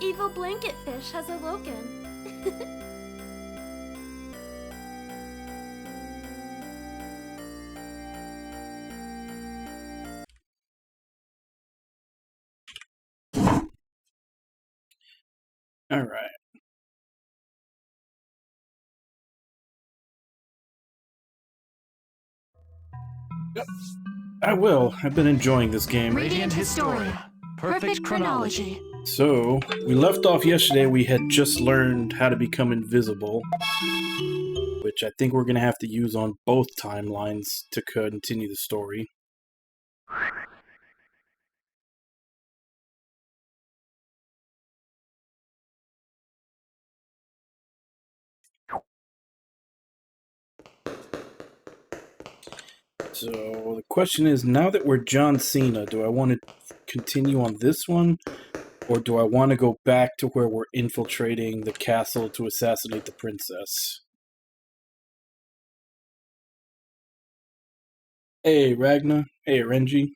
evil blanket fish has awoken. All right. Yep. I will. I've been enjoying this game. Radiant Historia. Perfect chronology. So, we left off yesterday, we had just learned how to become invisible, which I think we're going to have to use on both timelines to continue the story. So, the question is, now that we're John Cena, do I want to continue on this one? Or do I want to go back to where we're infiltrating the castle to assassinate the princess? Hey, Ragna. Hey, Renji.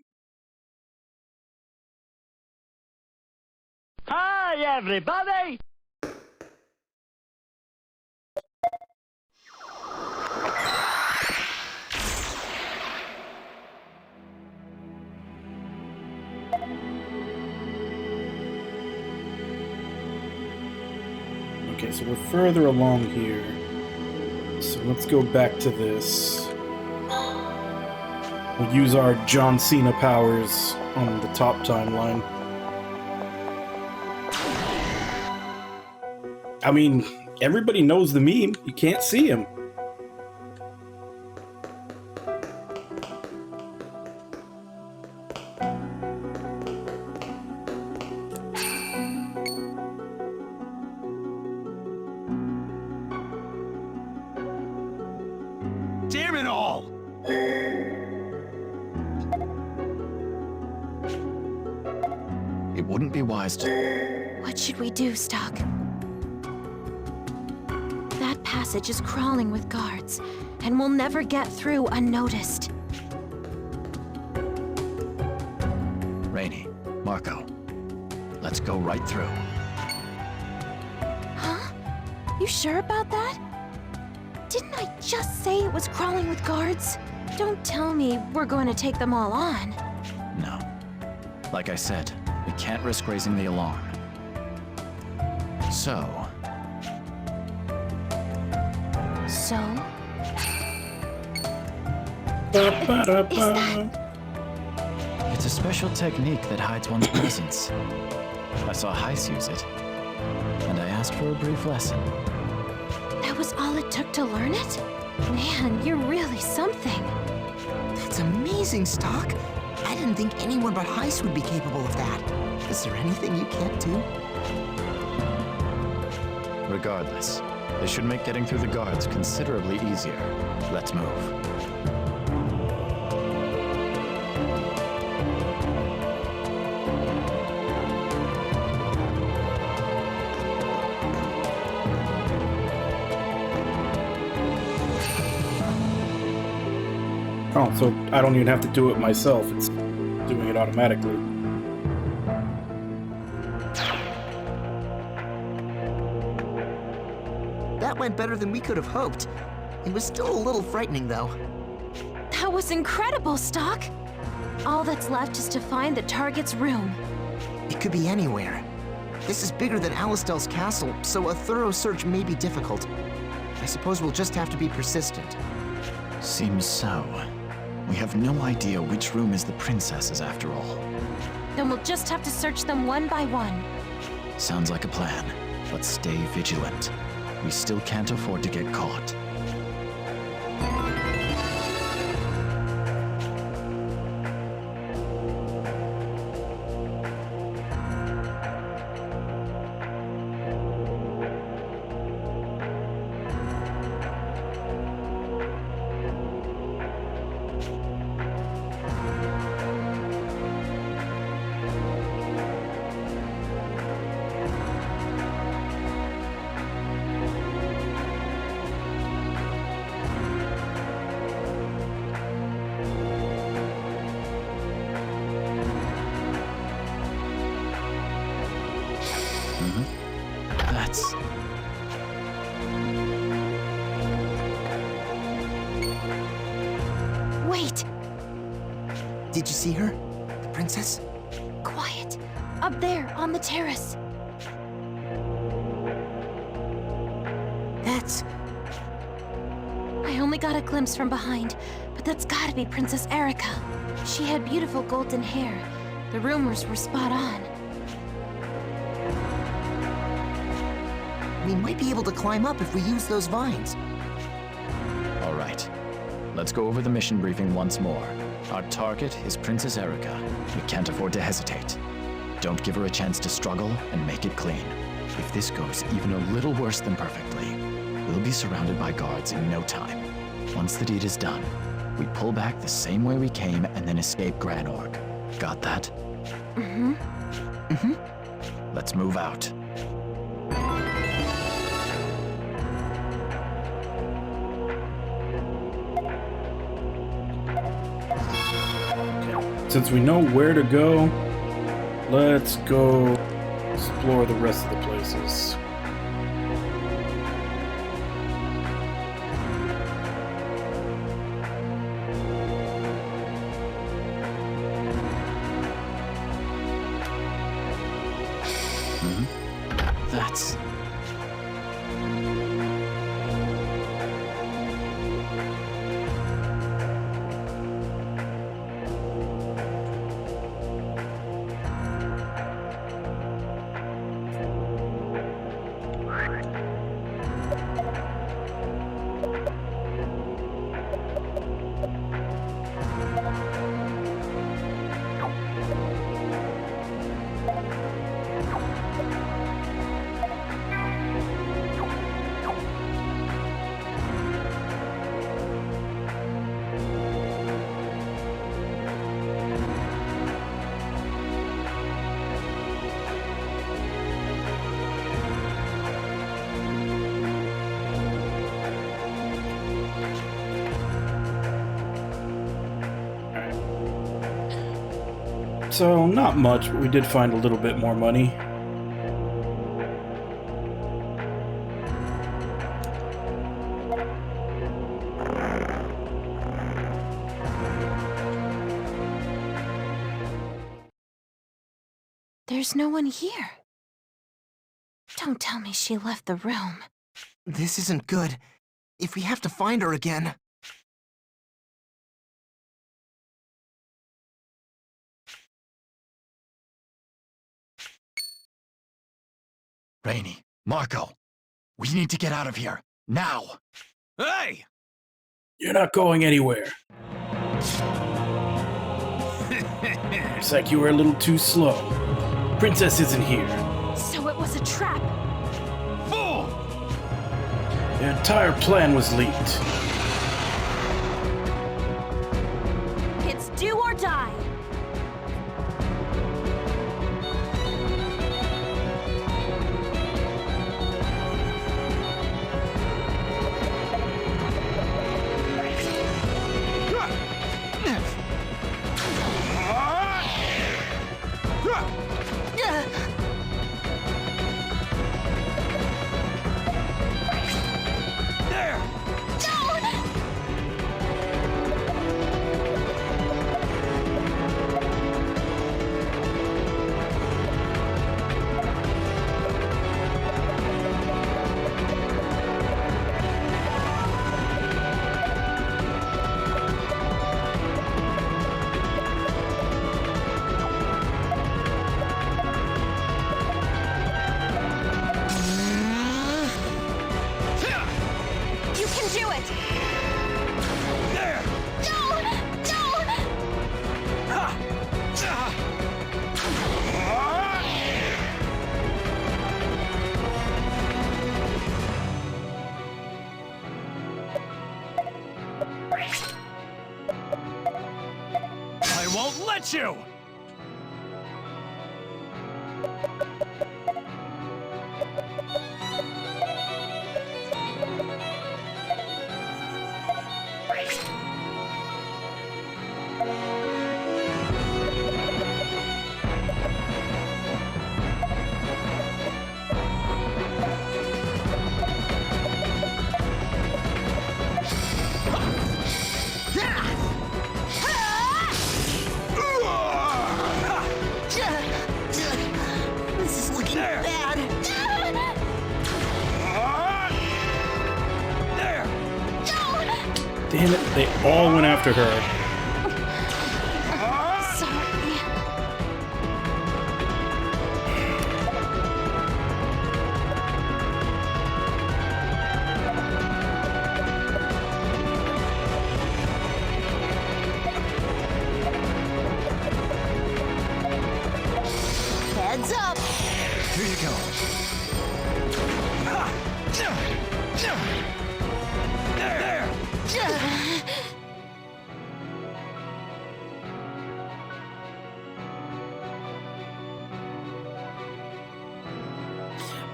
Hi, everybody! Okay, so we're further along here. So let's go back to this. We'll use our John Cena powers on the top timeline. I mean, everybody knows the meme. You can't see him. Damn it all! It wouldn't be wise to... What should we do, Stock? That passage is crawling with guards, and we'll never get through unnoticed. Rainy, Marco, let's go right through. Huh? You sure about that? Didn't I just say it was crawling with guards? Don't tell me we're going to take them all on. No. Like I said, we can't risk raising the alarm. So... It's a special technique that hides one's presence. I saw Heiss use it, and I asked for a brief lesson. That was all it took to learn it? Man, you're really something. That's amazing, Stock. I didn't think anyone but Heiss would be capable of that. Is there anything you can't do? Regardless, this should make getting through the guards considerably easier. Let's move. Oh, so I don't even have to do it myself. It's doing it automatically. That went better than we could have hoped. It was still a little frightening, though. That was incredible, Stock. All that's left is to find the target's room. It could be anywhere. This is bigger than Alistel's castle, so a thorough search may be difficult. I suppose we'll just have to be persistent. Seems so. We have no idea which room is the princess's after all. Then we'll just have to search them one by one. Sounds like a plan, but stay vigilant. We still can't afford to get caught. Did you see her? The princess? Quiet. Up there, on the terrace. That's... I only got a glimpse from behind, but that's gotta be Princess Erica. She had beautiful golden hair. The rumors were spot on. We might be able to climb up if we use those vines. All right. Let's go over the mission briefing once more. Our target is Princess Erica. We can't afford to hesitate. Don't give her a chance to struggle and make it clean. If this goes even a little worse than perfectly, we'll be surrounded by guards in no time. Once the deed is done, we pull back the same way we came and then escape Granorg. Got that? Mm-hmm. Mm-hmm. Let's move out. Since we know where to go, let's go explore the rest of the places. That's... So, not much, but we did find a little bit more money. There's no one here. Don't tell me she left the room. This isn't good. If we have to find her again... Rainy, Marco, we need to get out of here, now! Hey! You're not going anywhere. Looks like you were a little too slow. Princess isn't here. So it was a trap. Fool! The entire plan was leaked. It's do or die. You! Damn it, they all went after her. Sorry. Heads up! Here you go. There!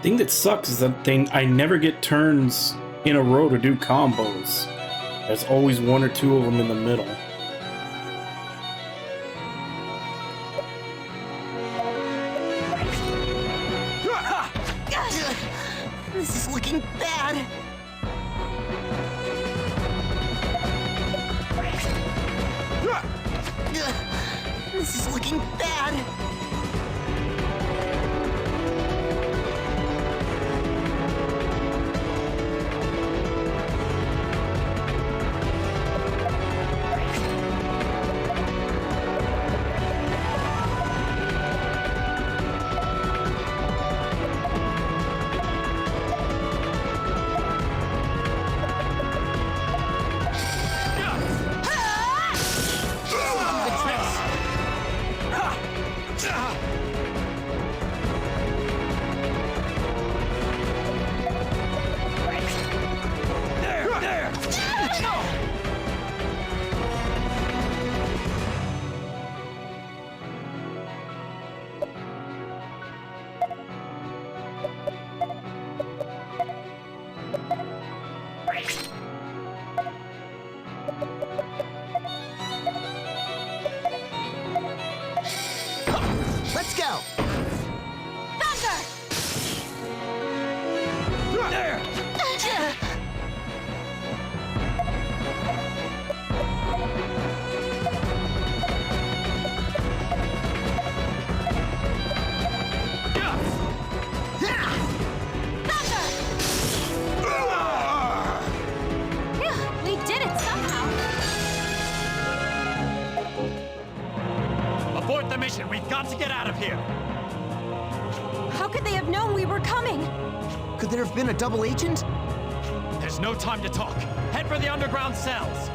Thing that sucks is that I never get turns in a row to do combos. There's always one or two of them in the middle. This is looking bad. This is looking bad. Let's go! Thunder! There! We did it somehow. Abort the mission. We've got to get out of here. How could they have known we were coming? Could there have been a double agent? There's no time to talk. Head for the underground cells.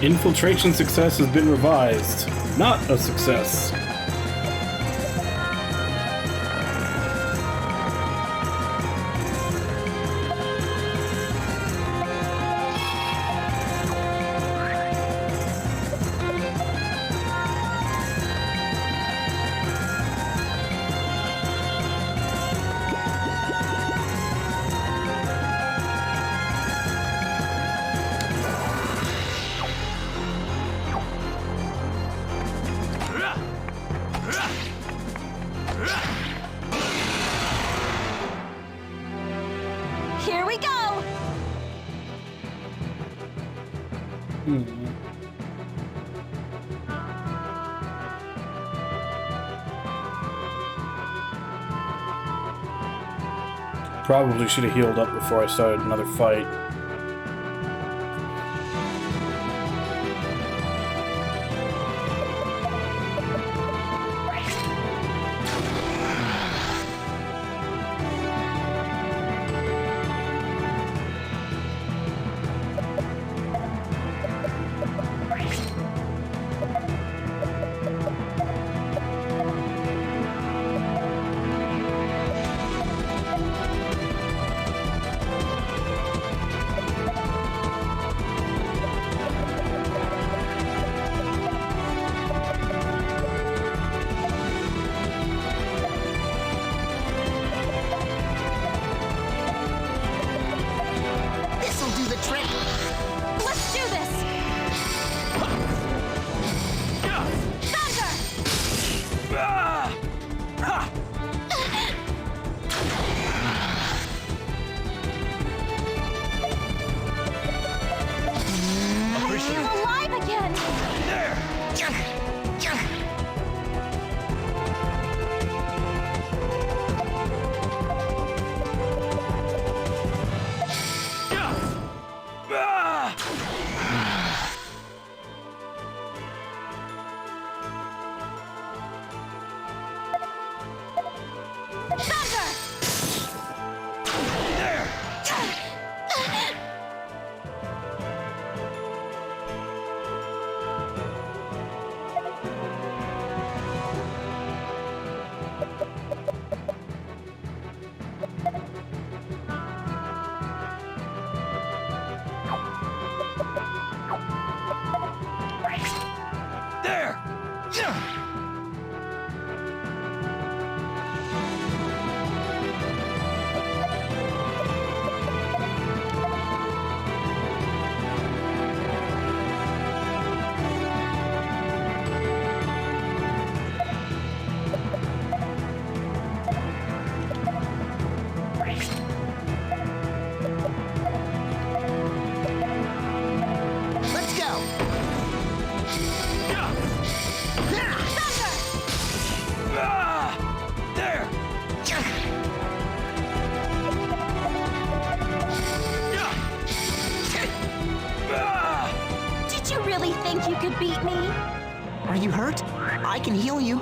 Infiltration success has been revised. Not a success. Here we go! Probably should have healed up before I started another fight. This'll do the trick. Let's do this! You're alive again! think you could beat me? Are you hurt? I can heal you.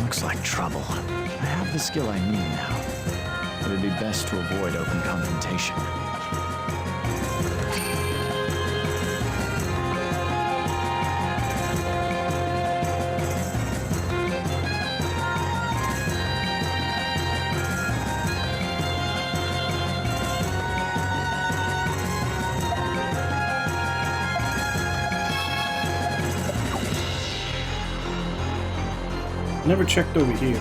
Looks like trouble. I have the skill I need now. It would be best to avoid open confrontation. Never checked over here.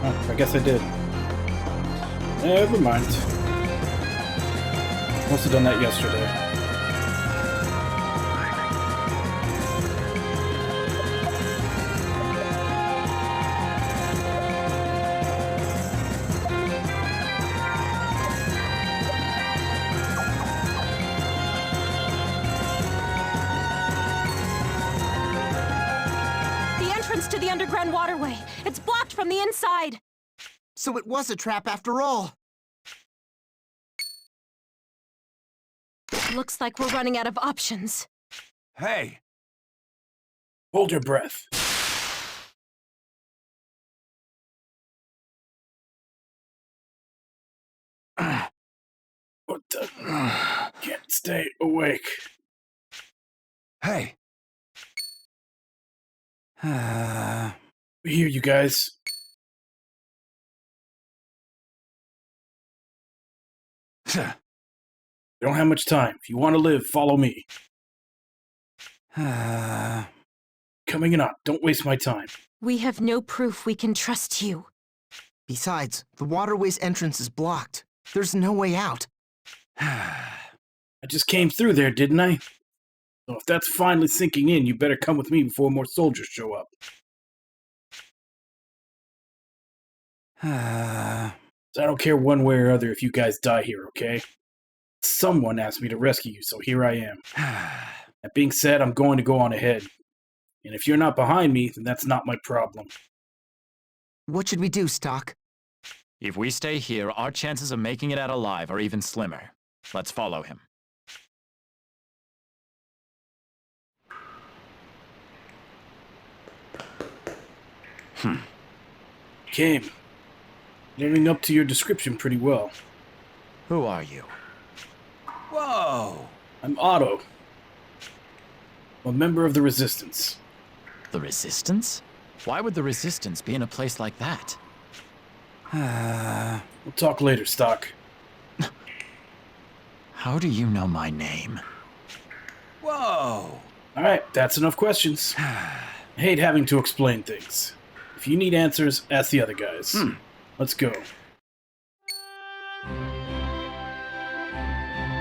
Oh, I guess I did. Never mind. Must have done that yesterday. To the Underground Waterway. It's blocked from the inside. So it was a trap after all. Looks like we're running out of options. Hey! Hold your breath. What the? Can't stay awake. Hey! We hear you guys. We don't have much time. If you want to live, follow me. Coming in on. Don't waste my time. We have no proof we can trust you. Besides, the waterway's entrance is blocked. There's no way out. I just came through there, didn't I? So if that's finally sinking in, you better come with me before more soldiers show up. So I don't care one way or other if you guys die here, okay? Someone asked me to rescue you, so here I am. That being said, I'm going to go on ahead. And if you're not behind me, then that's not my problem. What should we do, Stock? If we stay here, our chances of making it out alive are even slimmer. Let's follow him. Came. Living up to your description pretty well. Who are you? Whoa! I'm Otto. A member of the Resistance. The Resistance? Why would the Resistance be in a place like that? We'll talk later, Stock. How do you know my name? Whoa! Alright, that's enough questions. I hate having to explain things. If you need answers, ask the other guys. Let's go.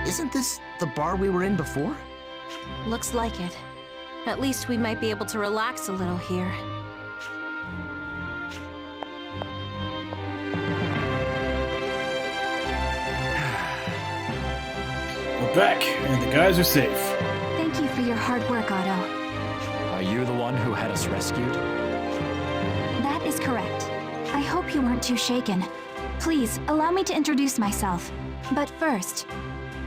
Isn't this the bar we were in before? Looks like it. At least we might be able to relax a little here. We're back, and the guys are safe. Thank you for your hard work, Otto. Are you the one who had us rescued? That is correct. I hope you weren't too shaken. Please, allow me to introduce myself. But first,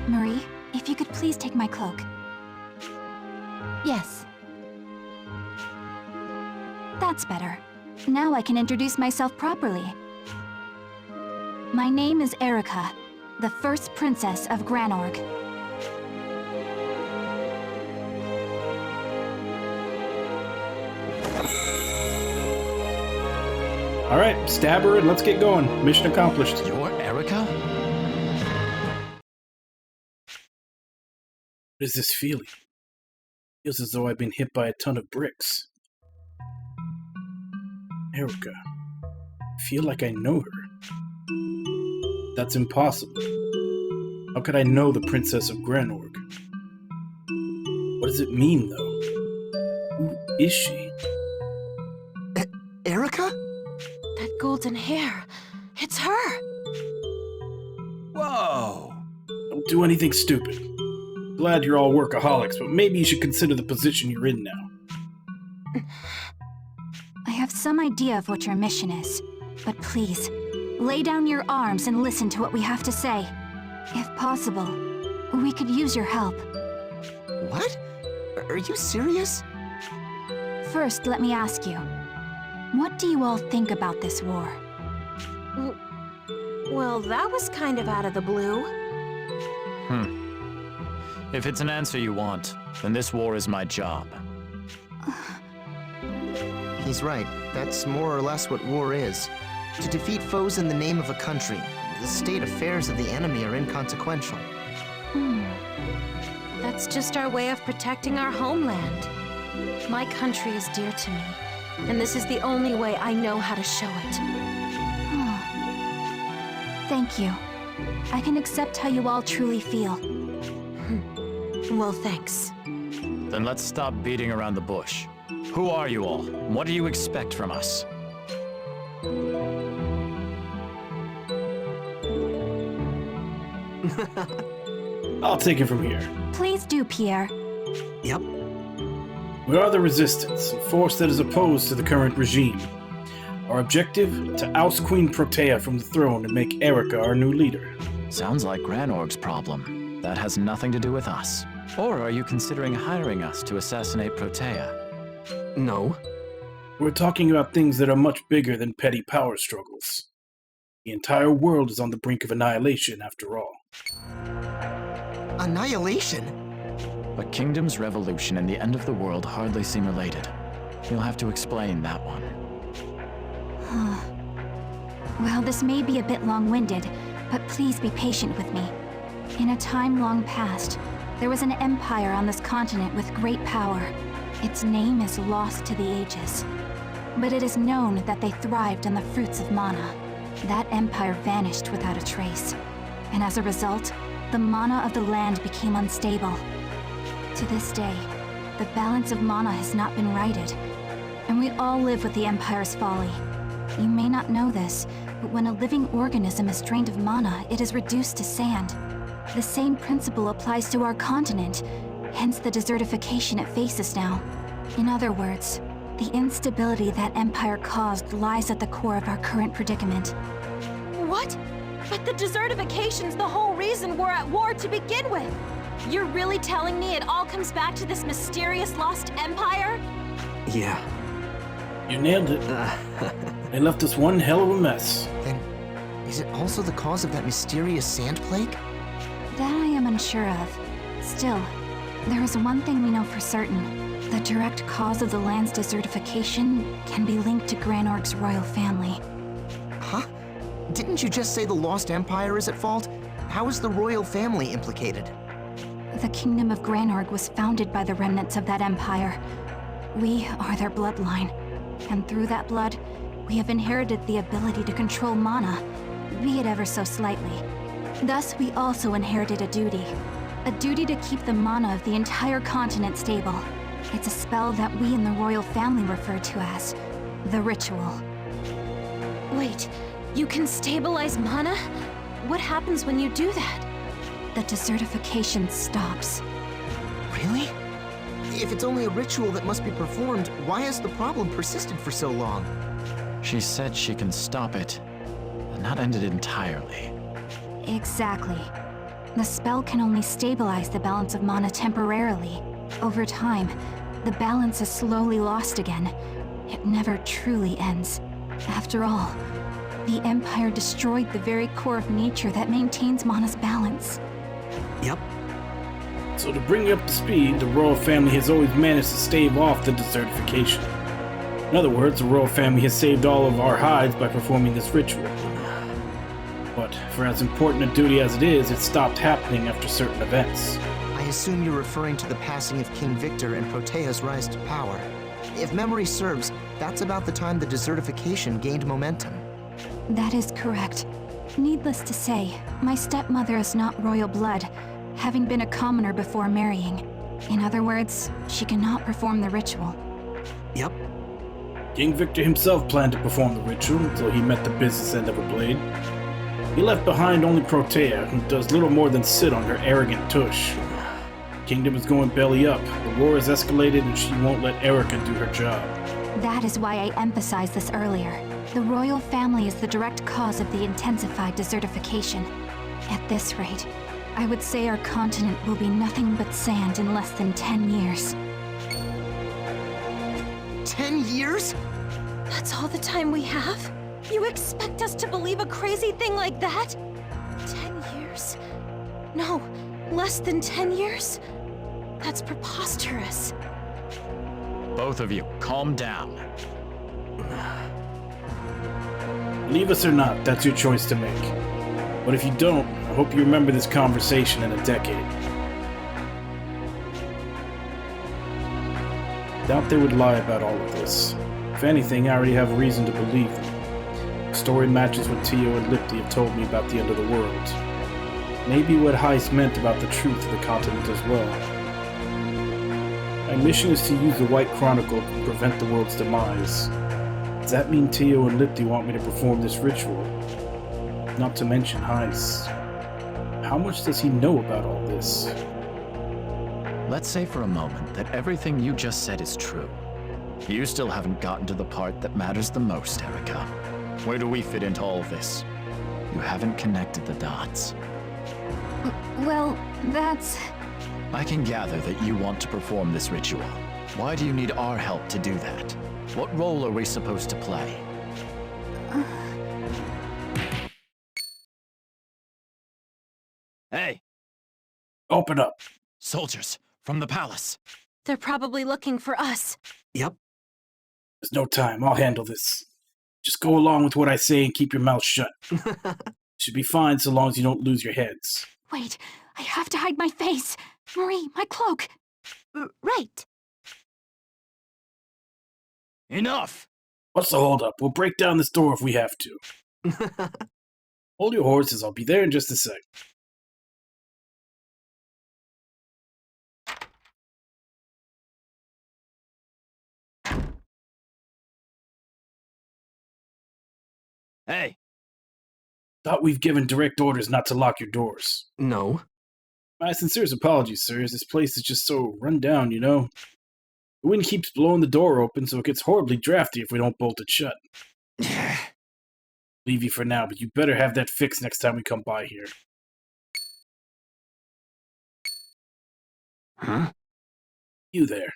Marie, if you could please take my cloak. Yes. That's better. Now I can introduce myself properly. My name is Erica, the first princess of Granorg. Alright, stab her and let's get going. Mission accomplished. You're Erica? What is this feeling? Feels as though I've been hit by a ton of bricks. Erica. I feel like I know her. That's impossible. How could I know the Princess of Granorg? What does it mean, though? Who is she? Erica? That golden hair. It's her. Whoa! Don't do anything stupid. glad you're all workaholics, but maybe you should consider the position you're in now. I have some idea of what your mission is, but please, lay down your arms and listen to what we have to say. If possible, we could use your help. What? Are you serious? First, let me ask you, what do you all think about this war? Well, that was kind of out of the blue. If it's an answer you want, then this war is my job. He's right. That's more or less what war is. To defeat foes in the name of a country. The state affairs of the enemy are inconsequential. That's just our way of protecting our homeland. My country is dear to me, and this is the only way I know how to show it. Thank you. I can accept how you all truly feel. Well, thanks. Then let's stop beating around the bush. Who are you all? What do you expect from us? I'll take it from here. Please do, Pierre. Yep. We are the Resistance, a force that is opposed to the current regime. Our objective? To oust Queen Protea from the throne and make Erica our new leader. Sounds like Granorg's problem. That has nothing to do with us. Or are you considering hiring us to assassinate Protea? No. We're talking about things that are much bigger than petty power struggles. The entire world is on the brink of annihilation, after all. Annihilation? A kingdom's revolution and the end of the world hardly seem related. You'll have to explain that one. Well, this may be a bit long-winded, but please be patient with me. In a time long past, there was an empire on this continent with great power. Its name is lost to the ages. But it is known that they thrived on the fruits of mana. That empire vanished without a trace. And as a result, the mana of the land became unstable. To this day, the balance of mana has not been righted, and we all live with the Empire's folly. You may not know this, but when a living organism is drained of mana, it is reduced to sand. The same principle applies to our continent, hence the desertification it faces now. In other words, the instability that Empire caused lies at the core of our current predicament. What? But the desertification's the whole reason we're at war to begin with! You're really telling me it all comes back to this mysterious lost empire? Yeah. You nailed it. They left us one hell of a mess. Then, is it also the cause of that mysterious sand plague? That I am unsure of. Still, there is one thing we know for certain. The direct cause of the land's desertification can be linked to Granorg's royal family. Huh? Didn't you just say the Lost Empire is at fault? How is the royal family implicated? The Kingdom of Granorg was founded by the remnants of that empire. We are their bloodline, and through that blood, we have inherited the ability to control mana, be it ever so slightly. Thus, we also inherited a duty to keep the mana of the entire continent stable. It's a spell that we in the royal family refer to as the Ritual. Wait, you can stabilize mana? What happens when you do that? The desertification stops. Really? If it's only a ritual that must be performed, why has the problem persisted for so long? She said she can stop it, but not end it entirely. Exactly. The spell can only stabilize the balance of mana temporarily. Over time, the balance is slowly lost again. It never truly ends. After all, the Empire destroyed the very core of nature that maintains mana's balance. Yep. So to bring you up to speed, the royal family has always managed to stave off the desertification. In other words, the royal family has saved all of our hides by performing this ritual. But for as important a duty as it is, it stopped happening after certain events. I assume you're referring to the passing of King Victor and Protea's rise to power. If memory serves, that's about the time the desertification gained momentum. That is correct. Needless to say, my stepmother is not royal blood, having been a commoner before marrying. In other words, she cannot perform the ritual. Yep. King Victor himself planned to perform the ritual until he met the business end of a blade. He left behind only Protea, who does little more than sit on her arrogant tush. kingdom is going belly up. The war has escalated and she won't let Erica do her job. That is why I emphasized this earlier. The royal family is the direct cause of the intensified desertification. At this rate, I would say our continent will be nothing but sand in less than 10 years. 10 years? That's all the time we have? You expect us to believe a crazy thing like that? 10 years? No, less than 10 years? That's preposterous. Both of you, calm down. Believe us or not, that's your choice to make. But if you don't, I hope you remember this conversation in a decade. Doubt they would lie about all of this. If anything, I already have a reason to believe them. The story matches what Tio and Lipti have told me about the end of the world. Maybe what Heist meant about the truth of the continent as well. My mission is to use the White Chronicle to prevent the world's demise. Does that mean Tio and Lipti want me to perform this ritual? Not to mention Heist. How much does he know about all this? Let's say for a moment that everything you just said is true. You still haven't gotten to the part that matters the most, Erica. Where do we fit into all this? You haven't connected the dots. Well, that's... I can gather that you want to perform this ritual. Why do you need our help to do that? What role are we supposed to play? Hey! Open up. Soldiers, from the palace. They're probably looking for us. Yep. There's no time. I'll handle this. Just go along with what I say and keep your mouth shut. Should be fine so long as you don't lose your heads. Wait, I have to hide my face! Marie, my cloak! Right. Enough! What's the holdup? We'll break down this door if we have to. Hold your horses. I'll be there in just a sec. Hey! Thought we've given direct orders not to lock your doors. No. My sincerest apologies, sirs. This place is just so run down, you know? The wind keeps blowing the door open, so it gets horribly drafty if we don't bolt it shut. Leave you for now, but you better have that fixed next time we come by here. Huh? You there.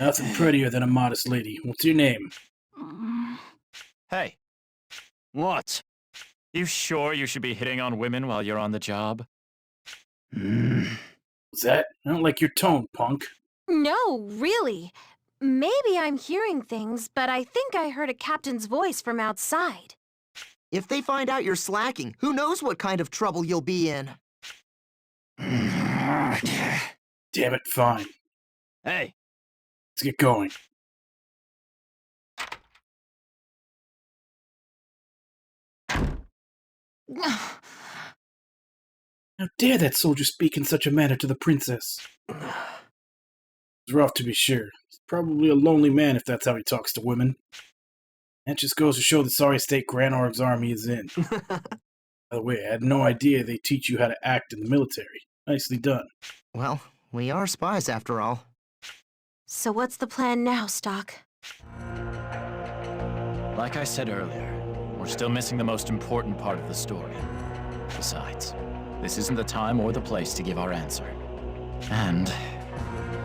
Nothing prettier than a modest lady. What's your name? Hey! What? You sure you should be hitting on women while you're on the job? What's that? I don't like your tone, punk. No, really. Maybe I'm hearing things, but I think I heard a captain's voice from outside. If they find out you're slacking, who knows what kind of trouble you'll be in? Damn it, fine. Hey! Let's get going. How dare that soldier speak in such a manner to the princess? It's rough to be sure. He's probably a lonely man if that's how he talks to women. That just goes to show the sorry state Grand Org's army is in. By the way, I had no idea they teach you how to act in the military. Nicely done. Well, we are spies after all. So what's the plan now, Stock? Like I said earlier, we're still missing the most important part of the story. Besides, this isn't the time or the place to give our answer. And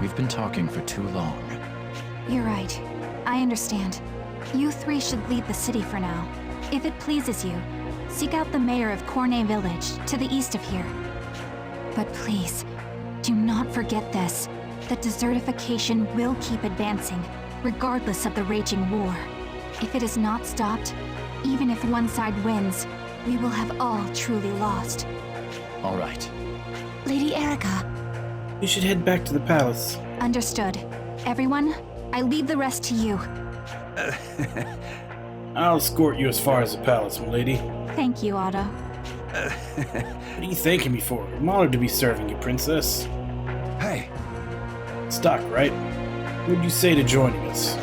we've been talking for too long. You're right. I understand. You three should leave the city for now. If it pleases you, seek out the mayor of Cornet Village, to the east of here. But please, do not forget this. The desertification will keep advancing, regardless of the raging war. If it is not stopped, even if one side wins, we will have all truly lost. All right. Lady Erica. You should head back to the palace. Understood. Everyone, I leave the rest to you. I'll escort you as far as the palace, milady. Thank you, Otto. What are you thanking me for? I'm honored to be serving you, princess. Hey, Stock, right? What would you say to joining us?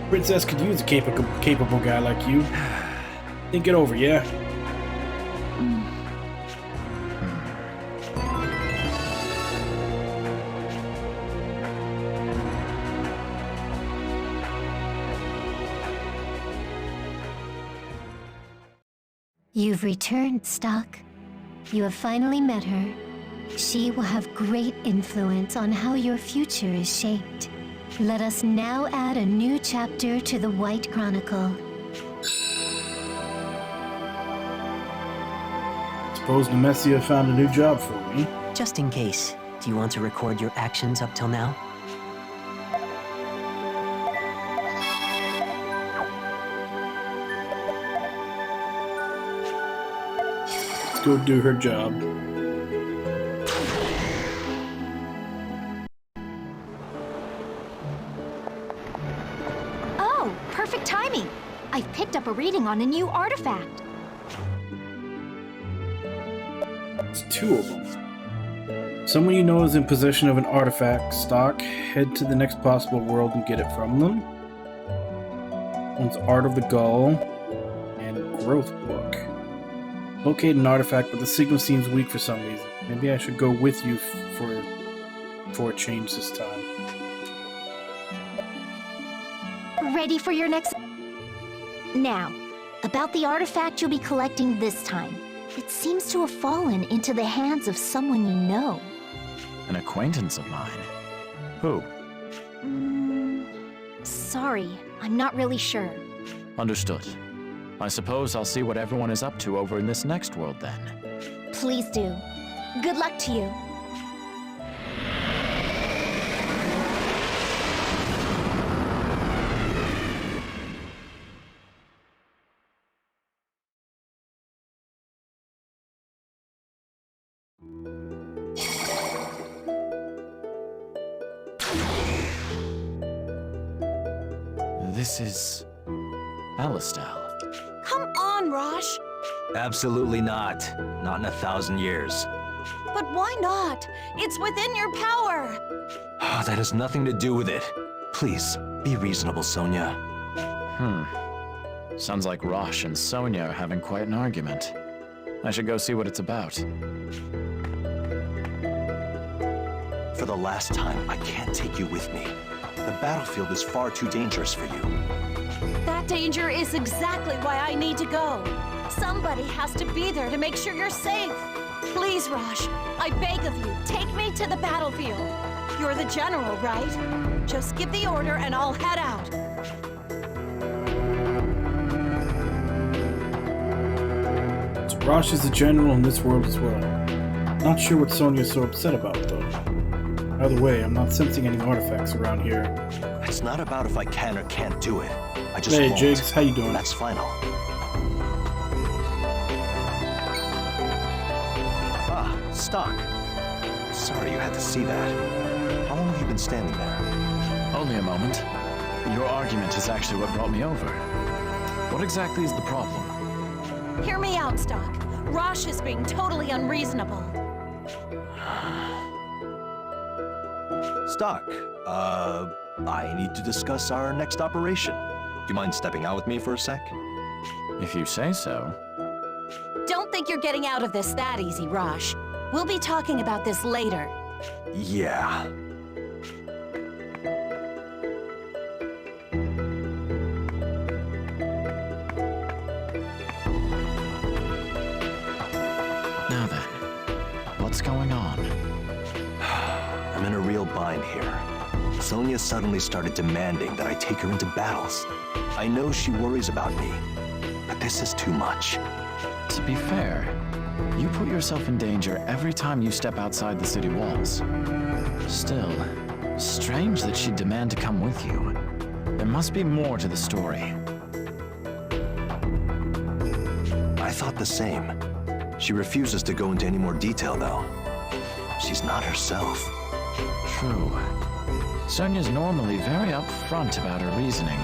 Princess could use a capable guy like you. Think it over, yeah? You've returned, Stock. You have finally met her. She will have great influence on how your future is shaped. Let us now add a new chapter to the White Chronicle. Suppose Nemesia found a new job for me. Just in case, do you want to record your actions up till now? Let's go do her job. Oh, perfect timing! I've picked up a reading on a new artifact. It's two of them. Someone you know is in possession of an artifact. Stock, head to the next possible world and get it from them. One's Art of the Gull and Growth Book. Locate an artifact, but the signal seems weak for some reason. Maybe I should go with you for a change this time. Ready for your next... Now, about the artifact you'll be collecting this time. It seems to have fallen into the hands of someone you know. An acquaintance of mine. Who? Sorry, I'm not really sure. Understood. I suppose I'll see what everyone is up to over in this next world then. Please do. Good luck to you. This is... Alistel. Come on, Rosh. Absolutely not. Not in 1,000 years. But why not? It's within your power. That has nothing to do with it. Please, be reasonable, Sonia. Sounds like Rosh and Sonia are having quite an argument. I should go see what it's about. For the last time, I can't take you with me. The battlefield is far too dangerous for you. That danger is exactly why I need to go. Somebody has to be there to make sure you're safe. Please, Rosh, I beg of you, take me to the battlefield. You're the general, right? Just give the order and I'll head out. So Rosh is the general in this world as well. Not sure what Sonia's so upset about, though. Either way, I'm not sensing any artifacts around here. It's not about if I can or can't do it. I just Hey, won't. Jigs, how you doing? And that's final. Stock. Sorry you had to see that. How long have you been standing there? Only a moment. Your argument is actually what brought me over. What exactly is the problem? Hear me out, Stock. Rosh is being totally unreasonable. Stock, I need to discuss our next operation. Do you mind stepping out with me for a sec? If you say so. Don't think you're getting out of this that easy, Rosh. We'll be talking about this later. Yeah. Now then, what's going on? I'm in a real bind here. Sonia suddenly started demanding that I take her into battles. I know she worries about me, but this is too much. To be fair, you put yourself in danger every time you step outside the city walls. Still, strange that she'd demand to come with you. There must be more to the story. I thought the same. She refuses to go into any more detail, though. She's not herself. True. Sonia's normally very upfront about her reasoning.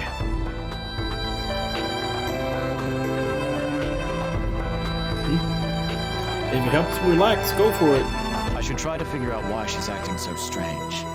If it helps you relax, go for it. I should try to figure out why she's acting so strange.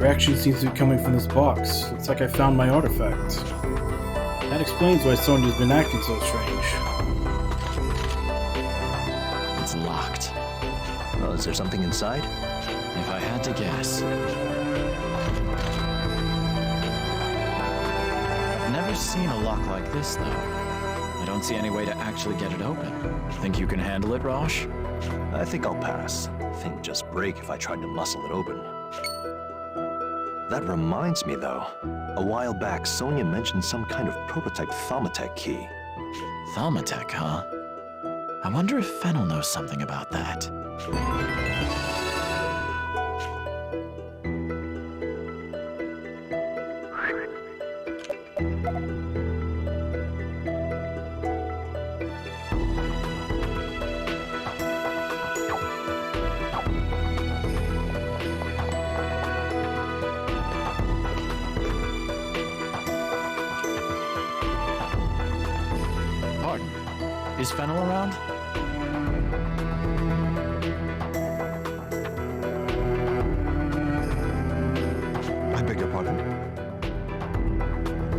Reaction seems to be coming from this box. Looks like I found my artifact. That explains why Sonia's been acting so strange. It's locked. Oh, is there something inside? If I had to guess. I've never seen a lock like this, though. I don't see any way to actually get it open. Think you can handle it, Rosh? I think I'll pass. Thing would just break if I tried to muscle it open. That reminds me, though. A while back, Sonia mentioned some kind of prototype Thaumatek key. Thaumatek, huh? I wonder if Fennel knows something about that. Pardon, is Fennel around? I beg your pardon?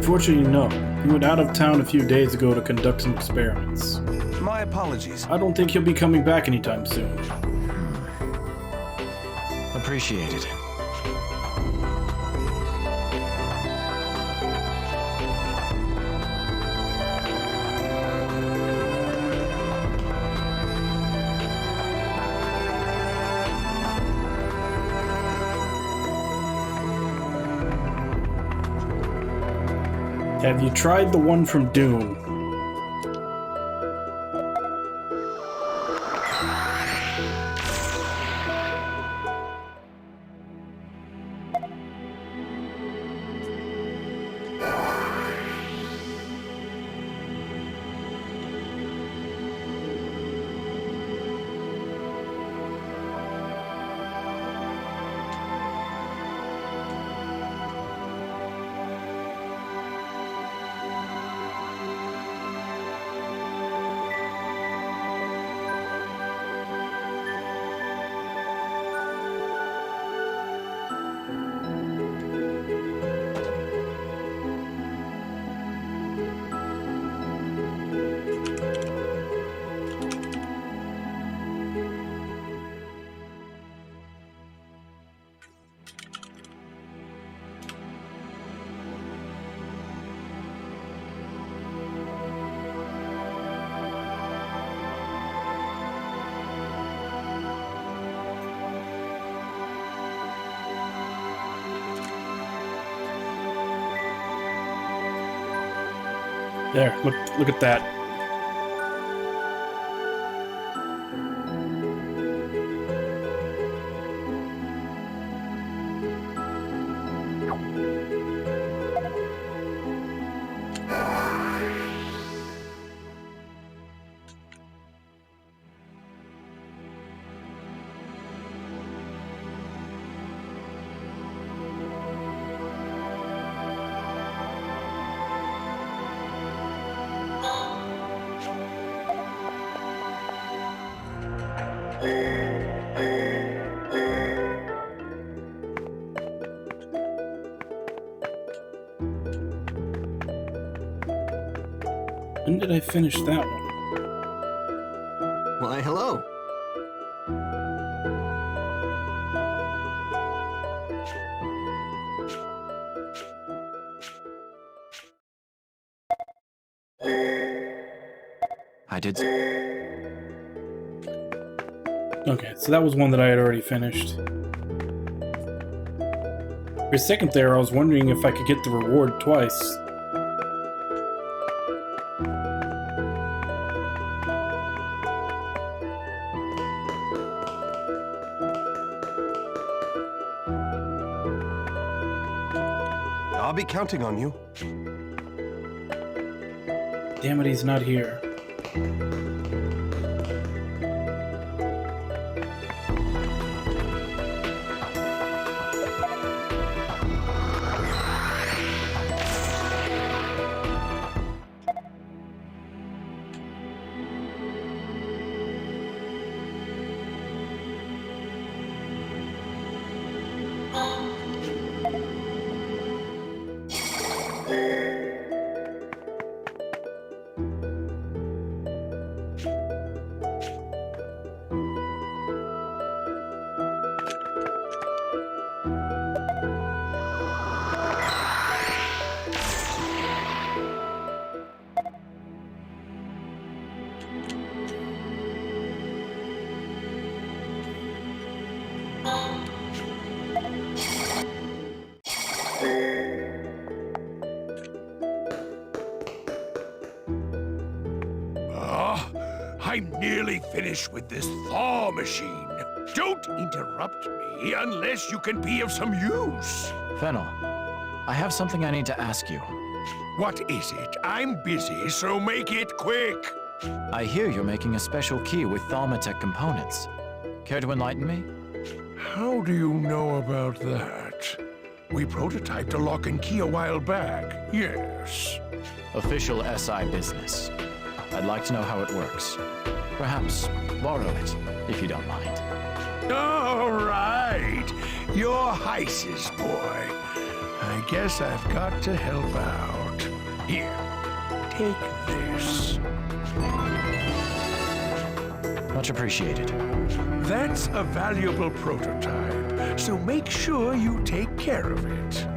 Fortunately, no. He went out of town a few days ago to conduct some experiments. My apologies. I don't think he'll be coming back anytime soon. Appreciated. Have you tried the one from Dune? There, look at that. When did I finish that one? Why, hello. I did. Okay, so that was one that I had already finished. For a second there, I was wondering if I could get the reward twice. I'll be counting on you. Damn it, he's not here. I'm nearly finished with this thaw machine. Don't interrupt me unless you can be of some use. Fennel, I have something I need to ask you. What is it? I'm busy, so make it quick. I hear you're making a special key with Thaumatech components. Care to enlighten me? How do you know about that? We prototyped a lock and key a while back, yes. Official SI business. I'd like to know how it works. Perhaps borrow it, if you don't mind. All right. You're Heiss's boy. I guess I've got to help out. Here, take this. Much appreciated. That's a valuable prototype, so make sure you take care of it.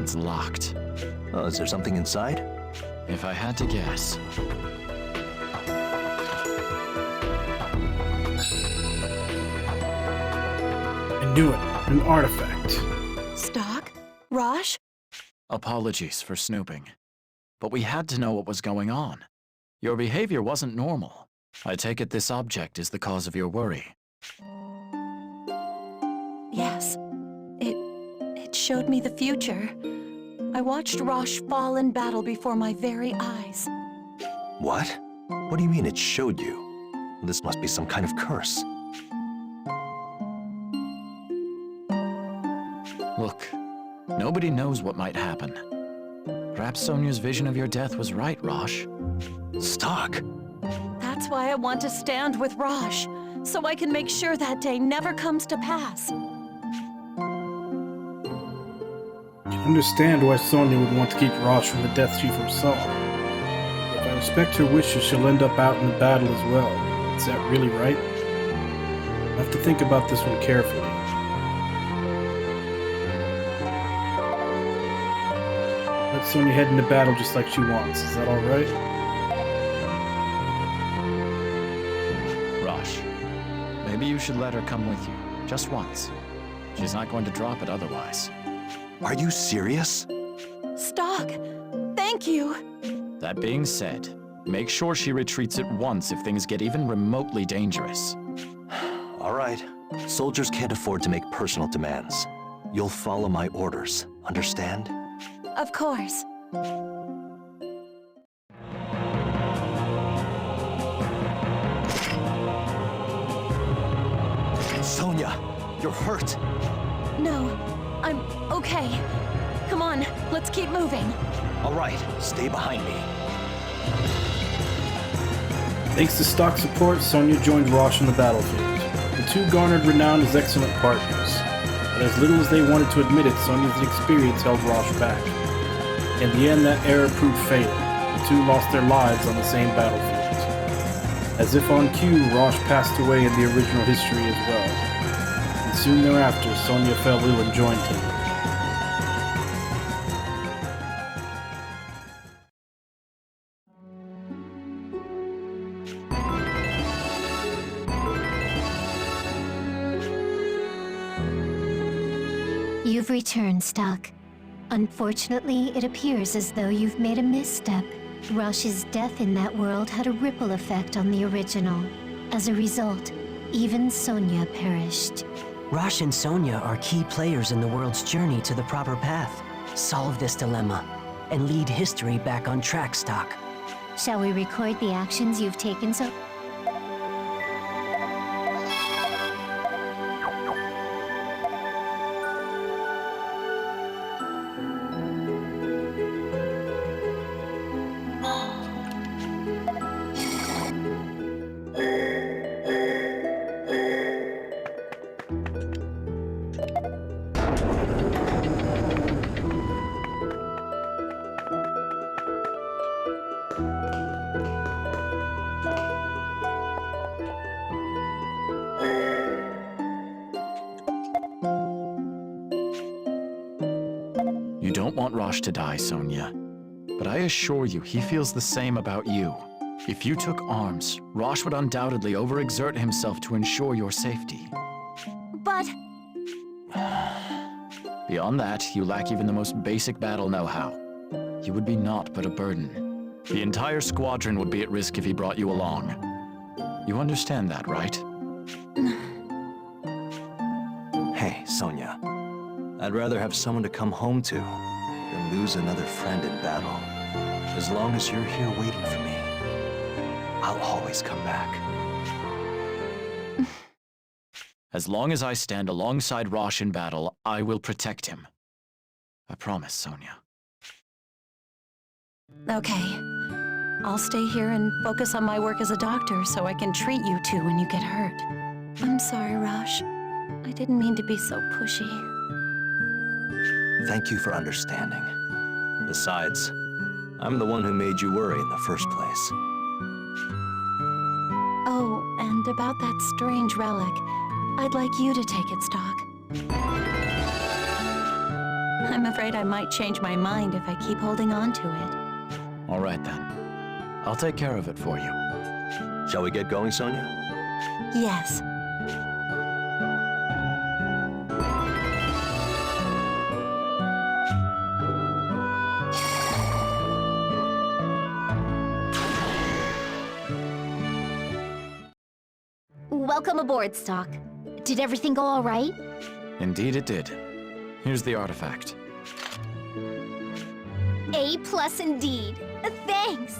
It's locked. Oh, is there something inside? If I had to guess. I knew it. An artifact. Stock? Rosh? Apologies for snooping. But we had to know what was going on. Your behavior wasn't normal. I take it this object is the cause of your worry. Yes. It showed me the future. I watched Rosh fall in battle before my very eyes. What? What do you mean it showed you? This must be some kind of curse. Look, nobody knows what might happen. Perhaps Sonia's vision of your death was right, Rosh. Stock! That's why I want to stand with Rosh, so I can make sure that day never comes to pass. I understand why Sonia would want to keep Rosh from the Death Chief herself. If I respect her wishes, she'll end up out in the battle as well. Is that really right? I have to think about this one carefully. Let Sonia head into battle just like she wants. Is that alright? Rosh, maybe you should let her come with you, just once. She's not going to drop it otherwise. Are you serious? Stock! Thank you! That being said, make sure she retreats at once if things get even remotely dangerous. All right. Soldiers can't afford to make personal demands. You'll follow my orders, understand? Of course. Sonia, you're hurt. No, I'm okay. Come on, let's keep moving. All right, stay behind me. Thanks to Stock's support, Sonia joined Rosh on the battlefield. The two garnered renown as excellent partners. But as little as they wanted to admit it, Sonia's inexperience held Rosh back. In the end, that error proved fatal. The two lost their lives on the same battlefield. As if on cue, Rosh passed away in the original history as well. And soon thereafter, Sonia fell ill and joined him. You've returned, Stock. Unfortunately, it appears as though you've made a misstep. Rosh's death in that world had a ripple effect on the original. As a result, even Sonia perished. Rosh and Sonia are key players in the world's journey to the proper path. Solve this dilemma. and lead history back on track, Stock. Shall we record the actions you've taken so... You don't want Rosh to die, Sonia. But I assure you, he feels the same about you. If you took arms, Rosh would undoubtedly overexert himself to ensure your safety. But... Beyond that, you lack even the most basic battle know-how. You would be naught but a burden. The entire squadron would be at risk if he brought you along. You understand that, right? Hey, Sonia. I'd rather have someone to come home to than lose another friend in battle. As long as you're here waiting for me, I'll always come back. As long as I stand alongside Rosh in battle, I will protect him. I promise, Sonia. Okay. I'll stay here and focus on my work as a doctor so I can treat you two when you get hurt. I'm sorry, Rosh. I didn't mean to be so pushy. Thank you for understanding. Besides, I'm the one who made you worry in the first place. Oh, and about that strange relic, I'd like you to take it, Stock. I'm afraid I might change my mind if I keep holding on to it. All right, then. I'll take care of it for you. Shall we get going, Sonia? Yes. Welcome aboard, Stock. Did everything go all right? Indeed it did. Here's the artifact. A+ indeed. Thanks.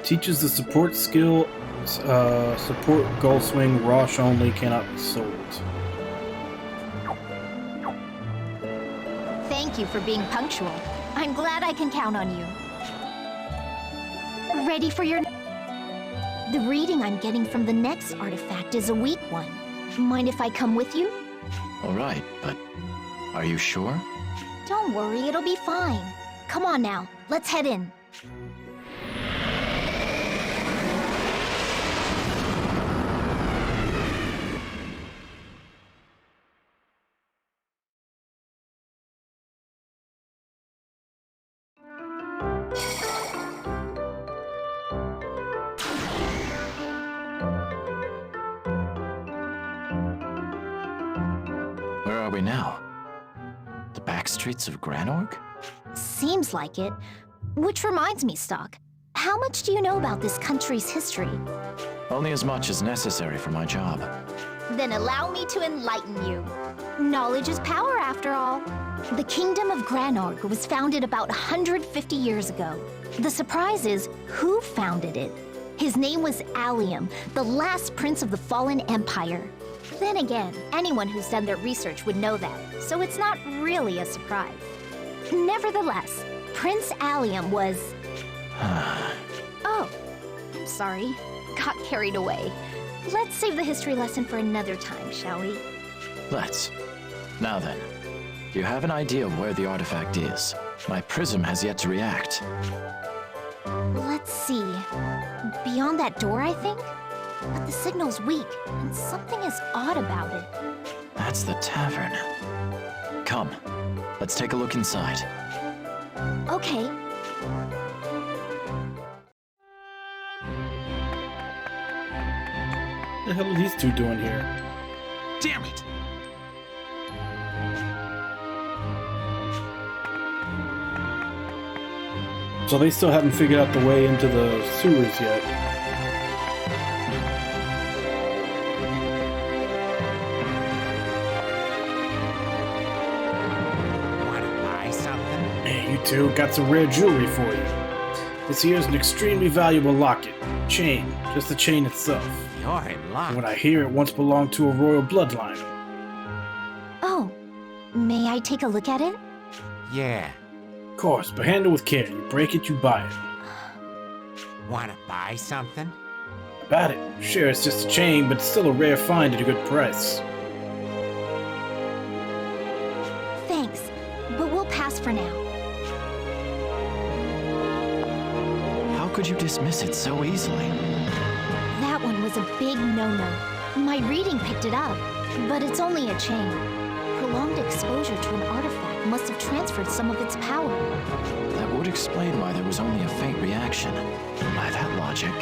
Teaches the support skill, support goal swing, Rosh only, cannot be sold. Thank you for being punctual. I'm glad I can count on you. Ready for your... The reading I'm getting from the next artifact is a weak one. Mind if I come with you? All right, but are you sure? Don't worry, it'll be fine. Come on now, let's head in. Where are we now? The back streets of Granorg? Seems like it. Which reminds me, Stock. How much do you know about this country's history? Only as much as necessary for my job. Then allow me to enlighten you. Knowledge is power, after all. The Kingdom of Granorg was founded about 150 years ago. The surprise is, who founded it? His name was Allium, the last prince of the fallen empire. Then again, anyone who's done their research would know that, so it's not really a surprise. Nevertheless, Prince Allium was... Oh, I'm sorry. Got carried away. Let's save the history lesson for another time, shall we? Let's. Now then, you have an idea of where the artifact is. My prism has yet to react. Let's see. Beyond that door, I think? But the signal's weak, and something is odd about it. That's the tavern. Come, let's take a look inside. Okay. What the hell are these two doing here? Damn it! So they still haven't figured out the way into the sewers yet. Wanna buy something? Hey, you two, got some rare jewelry for you. This here is an extremely valuable locket. Chain, just the chain itself. You're in luck. From what I hear, it once belonged to a royal bloodline. Oh, may I take a look at it? Yeah. Of course, but handle with care. You break it, you buy it. Wanna buy something? About it. Sure, it's just a chain, but it's still a rare find at a good price. Thanks, but we'll pass for now. How could you dismiss it so easily? That one was a big no-no. My reading picked it up, but it's only a chain. Prolonged exposure to an artifact must have transferred some of its power. That would explain why there was only a faint reaction. By that logic,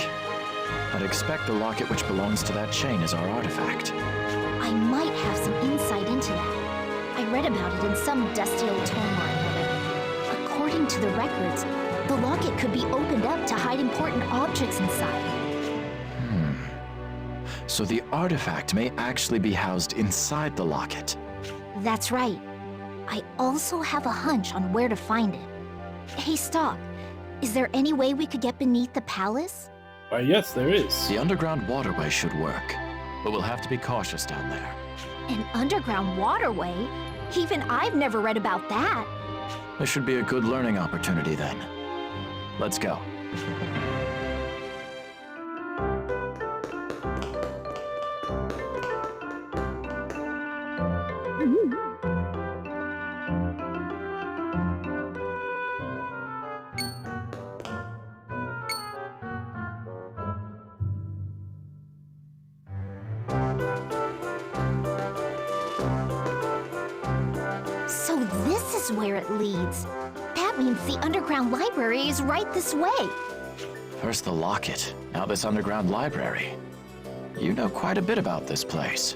I'd expect the locket which belongs to that chain is our artifact. I might have some insight into that. I read about it in some dusty old tome or another. According to the records, the locket could be opened up to hide important objects inside. So the artifact may actually be housed inside the locket. That's right. I also have a hunch on where to find it. Hey, Stock, is there any way we could get beneath the palace? Why, yes, there is. The Underground Waterway should work, but we'll have to be cautious down there. An underground waterway? Even I've never read about that. This should be a good learning opportunity then. Let's go. So this is where it leads. That means the underground library is right this way. First the locket, now this underground library. You know quite a bit about this place.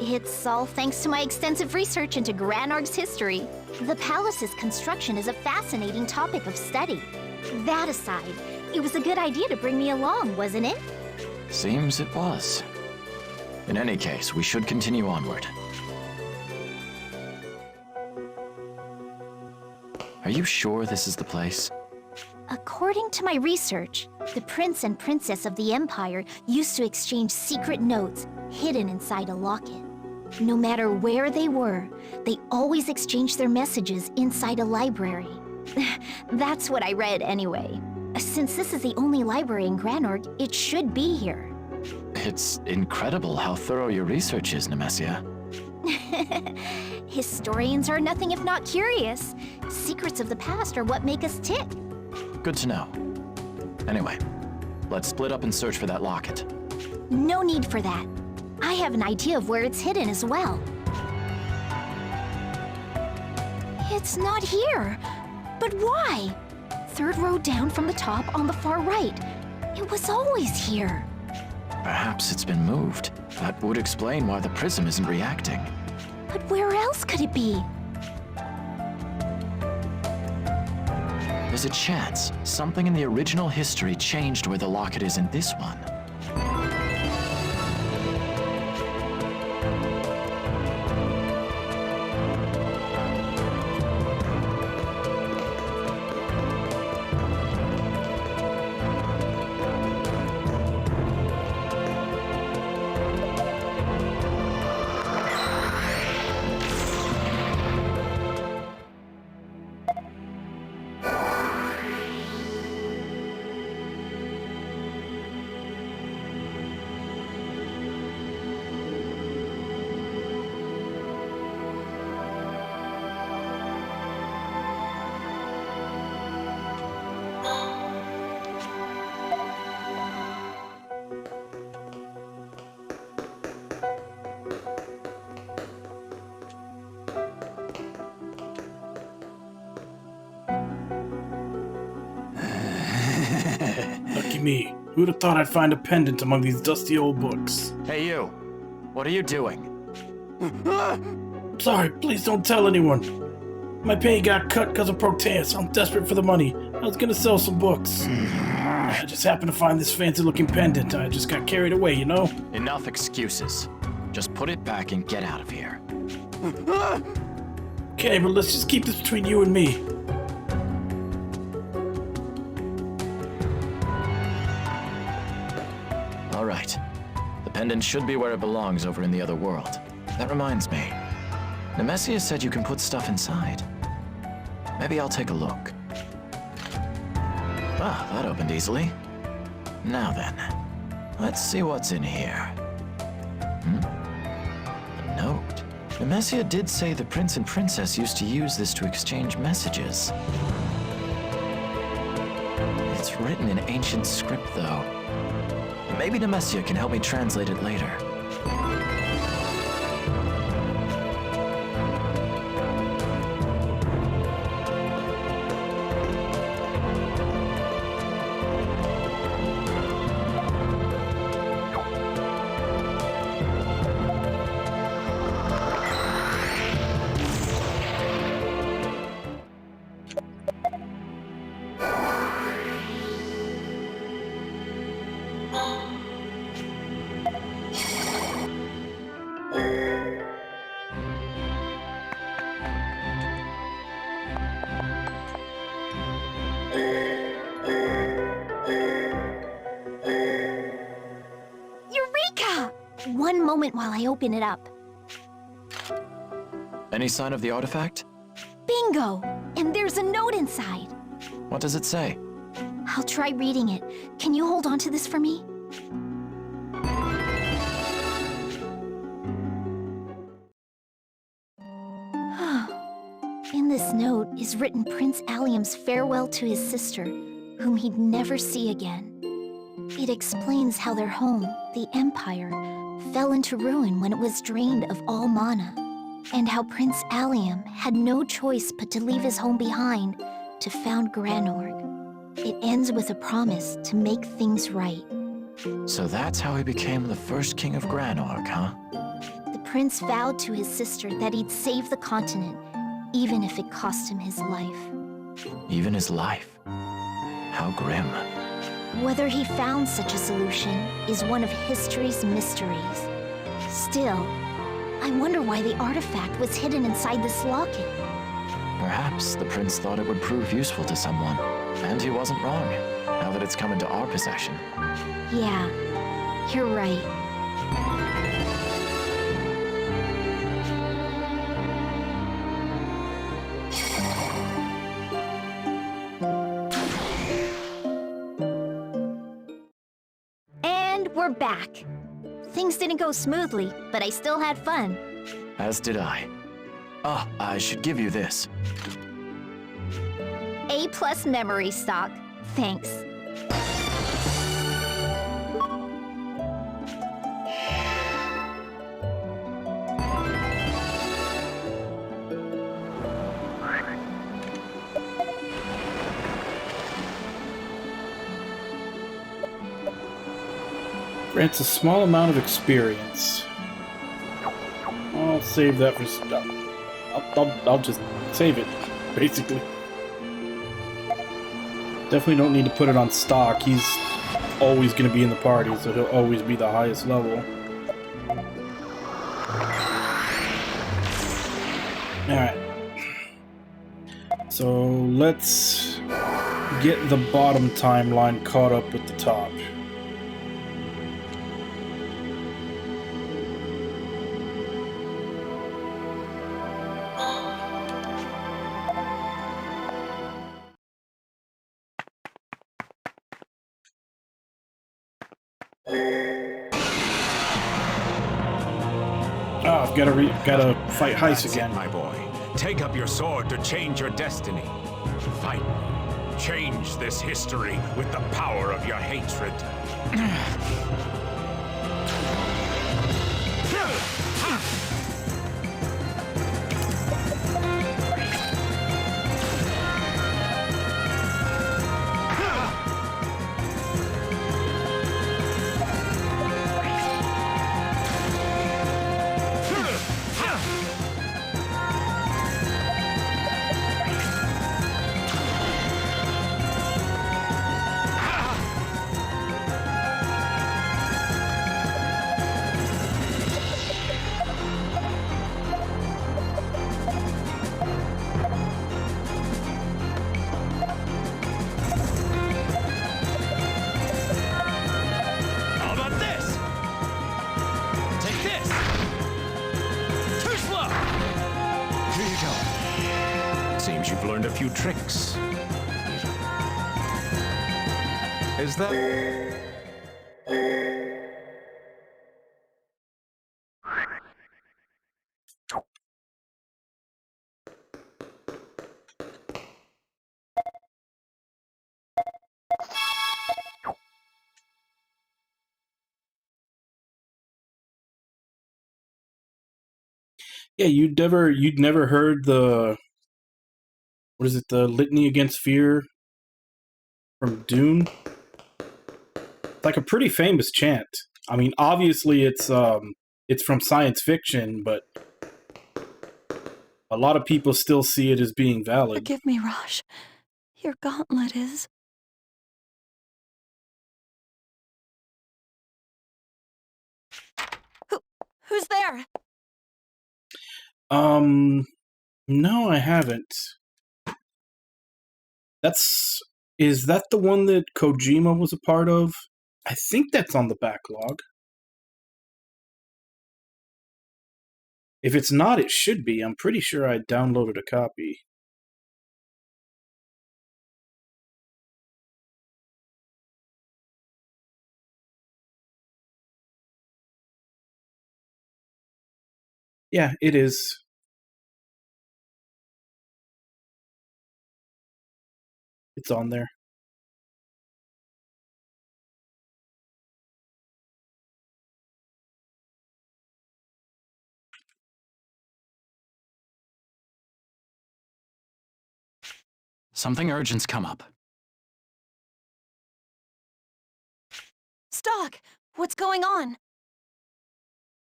It's all thanks to my extensive research into Granarg's history. The palace's construction is a fascinating topic of study. That aside, it was a good idea to bring me along, wasn't it? Seems it was. In any case, we should continue onward. Are you sure this is the place? According to my research, the prince and princess of the Empire used to exchange secret notes hidden inside a locket. No matter where they were, they always exchanged their messages inside a library. That's what I read anyway. Since this is the only library in Granorg, it should be here. It's incredible how thorough your research is, Nemesia. Historians are nothing if not curious. Secrets of the past are what make us tick. Good to know. Anyway, let's split up and search for that locket. No need for that. I have an idea of where it's hidden as well. It's not here. But why? Third row down from the top on the far right. It was always here. Perhaps it's been moved. That would explain why the prism isn't reacting. But where else could it be? There's a chance something in the original history changed where the locket is in this one. at me. Who'd have thought I'd find a pendant among these dusty old books? Hey, you. What are you doing? Sorry, please don't tell anyone. My pay got cut because of Proteus. I'm desperate for the money. I was gonna sell some books. I just happened to find this fancy-looking pendant. I just got carried away, you know? Enough excuses. Just put it back and get out of here. Okay, but let's just keep this between you and me. All right. The pendant should be where it belongs over in the other world. That reminds me. Nemesia said you can put stuff inside. Maybe I'll take a look. Ah, that opened easily. Now then, let's see what's in here. A note. Nemesia did say the prince and princess used to use this to exchange messages. It's written in ancient script, though. Maybe Nemesia can help me translate it later. One moment while I open it up. Any sign of the artifact? Bingo! And there's a note inside. What does it say? I'll try reading it. Can you hold on to this for me? In this note is written Prince Allium's farewell to his sister, whom he'd never see again. It explains how their home, the Empire, fell into ruin when it was drained of all mana, and how Prince Allium had no choice but to leave his home behind to found Granorg. It ends with a promise to make things right. So that's how he became the first king of Granorg, huh? The prince vowed to his sister that he'd save the continent, even if it cost him his life. Even his life? How grim. Whether he found such a solution is one of history's mysteries. Still, I wonder why the artifact was hidden inside this locket. Perhaps the prince thought it would prove useful to someone, and he wasn't wrong, now that it's come into our possession. Yeah, you're right. We're back. Things didn't go smoothly, but I still had fun. As did I. Ah, I should give you this. A+ memory stock. Thanks. Grants a small amount of experience. I'll save that for stuff. I'll just save it, basically. Definitely don't need to put it on stock. He's always going to be in the party, so he'll always be the highest level. Alright. So let's get the bottom timeline caught up with the top. Oh, I've gotta fight Heist again. My boy, take up your sword to change your destiny. Fight. Change this history with the power of your hatred. a few tricks. Is that... Yeah, you'd never heard the, what is it, the Litany Against Fear from Dune? It's like a pretty famous chant. I mean, obviously it's from science fiction, but a lot of people still see it as being valid. Forgive me, Rosh. Your gauntlet is... Who's there? No, I haven't. Is that the one that Kojima was a part of? I think that's on the backlog. If it's not, it should be. I'm pretty sure I downloaded a copy. Yeah, it is. It's on there. Something urgent's come up. Stock! What's going on?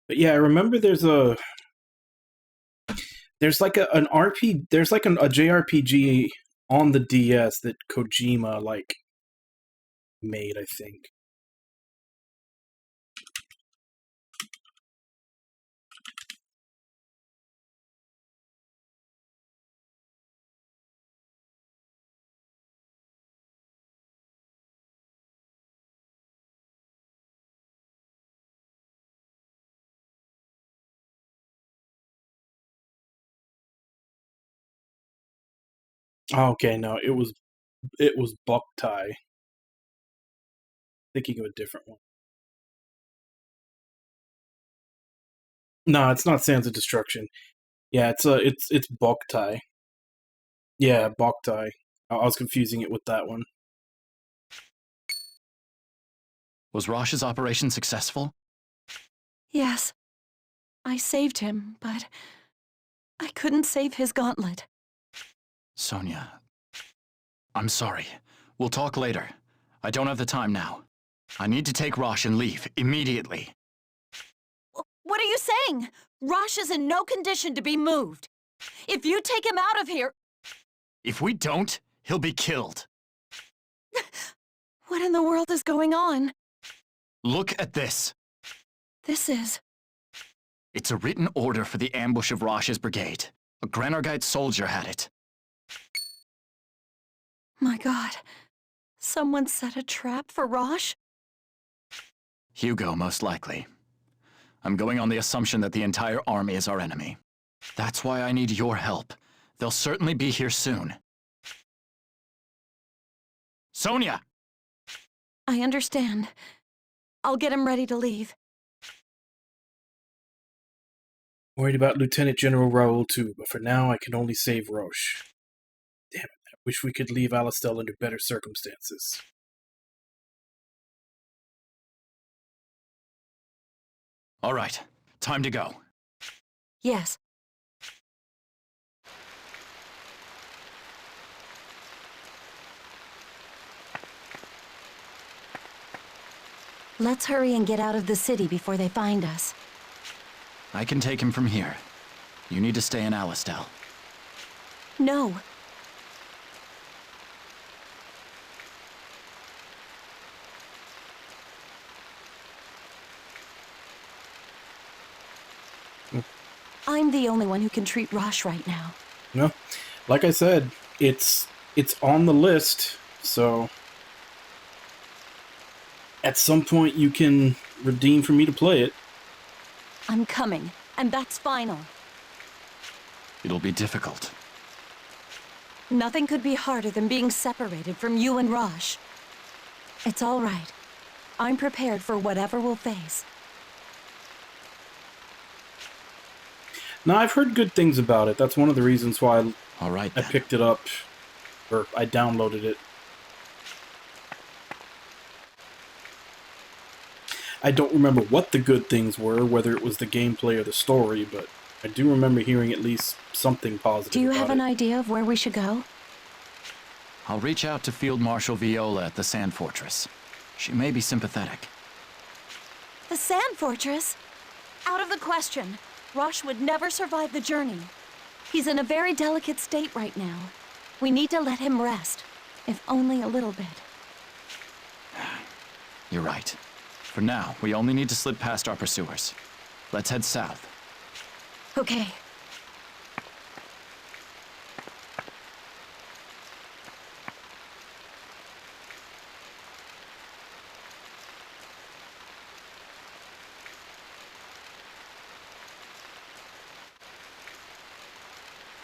But yeah, I remember there's like an JRPG on the DS that Kojima like made, I think. Oh, okay, no, it was Boktai. Thinking of a different one. No, it's not Sands of Destruction. Yeah, it's Boktai. Yeah, Boktai. I was confusing it with that one. Was Rosh's operation successful? Yes. I saved him, but I couldn't save his gauntlet. Sonia, I'm sorry. We'll talk later. I don't have the time now. I need to take Rosh and leave immediately. What are you saying? Rosh is in no condition to be moved. If you take him out of here... If we don't, he'll be killed. What in the world is going on? Look at this. This is... It's a written order for the ambush of Rosh's brigade. A Granargite soldier had it. My God. Someone set a trap for Rosh? Hugo, most likely. I'm going on the assumption that the entire army is our enemy. That's why I need your help. They'll certainly be here soon. Sonia! I understand. I'll get him ready to leave. Worried about Lieutenant General Raoul too, but for now I can only save Roche. Damn it, I wish we could leave Alistel under better circumstances. All right, time to go. Yes. Let's hurry and get out of the city before they find us. I can take him from here. You need to stay in Alistel. No. I'm the only one who can treat Rosh right now. No, like I said, it's on the list, so at some point you can redeem for me to play it. I'm coming, and that's final. It'll be difficult. Nothing could be harder than being separated from you and Rosh. It's all right. I'm prepared for whatever we'll face. Now, I've heard good things about it. That's one of the reasons why All right, I then. picked it up, or I downloaded it. I don't remember what the good things were, whether it was the gameplay or the story, but I do remember hearing at least something positive Do you about have an it. idea of where we should go? I'll reach out to Field Marshal Viola at the Sand Fortress. She may be sympathetic. The Sand Fortress? Out of the question. Rosh would never survive the journey. He's in a very delicate state right now. We need to let him rest, if only a little bit. You're right. For now, we only need to slip past our pursuers. Let's head south. Okay.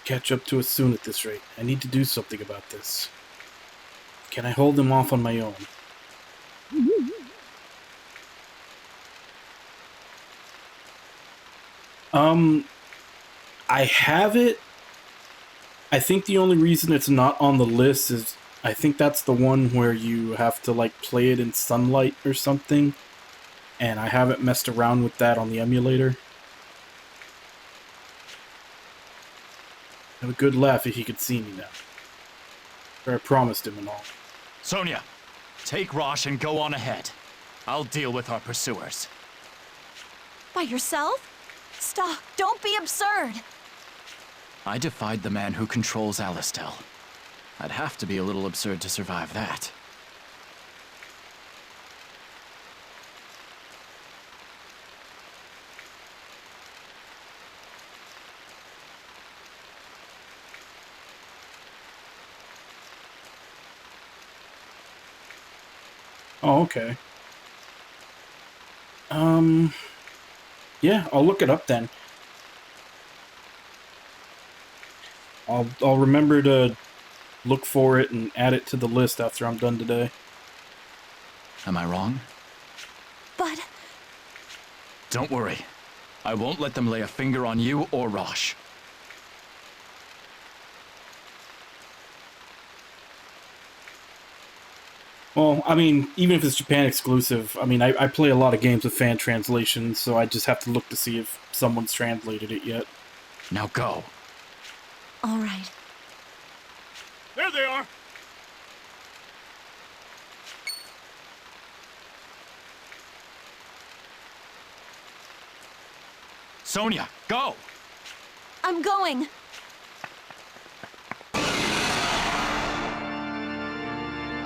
Catch up to us soon at this rate. I need to do something about this. Can I hold them off on my own? I have it. I think the only reason it's not on the list is I think that's the one where you have to like play it in sunlight or something. And I haven't messed around with that on the emulator. Have a good laugh if he could see me now. Or I promised him and all. Sonia, take Rosh and go on ahead. I'll deal with our pursuers. By yourself? Stop! Don't be absurd! I defied the man who controls Alistel. I'd have to be a little absurd to survive that. Oh, okay. Yeah, I'll look it up then. I'll remember to look for it and add it to the list after I'm done today. Am I wrong? But... Don't worry. I won't let them lay a finger on you or Rosh. Well, I mean, even if it's Japan exclusive, I mean, I play a lot of games with fan translations, so I just have to look to see if someone's translated it yet. Now go. All right. There they are! Sonia, go! I'm going!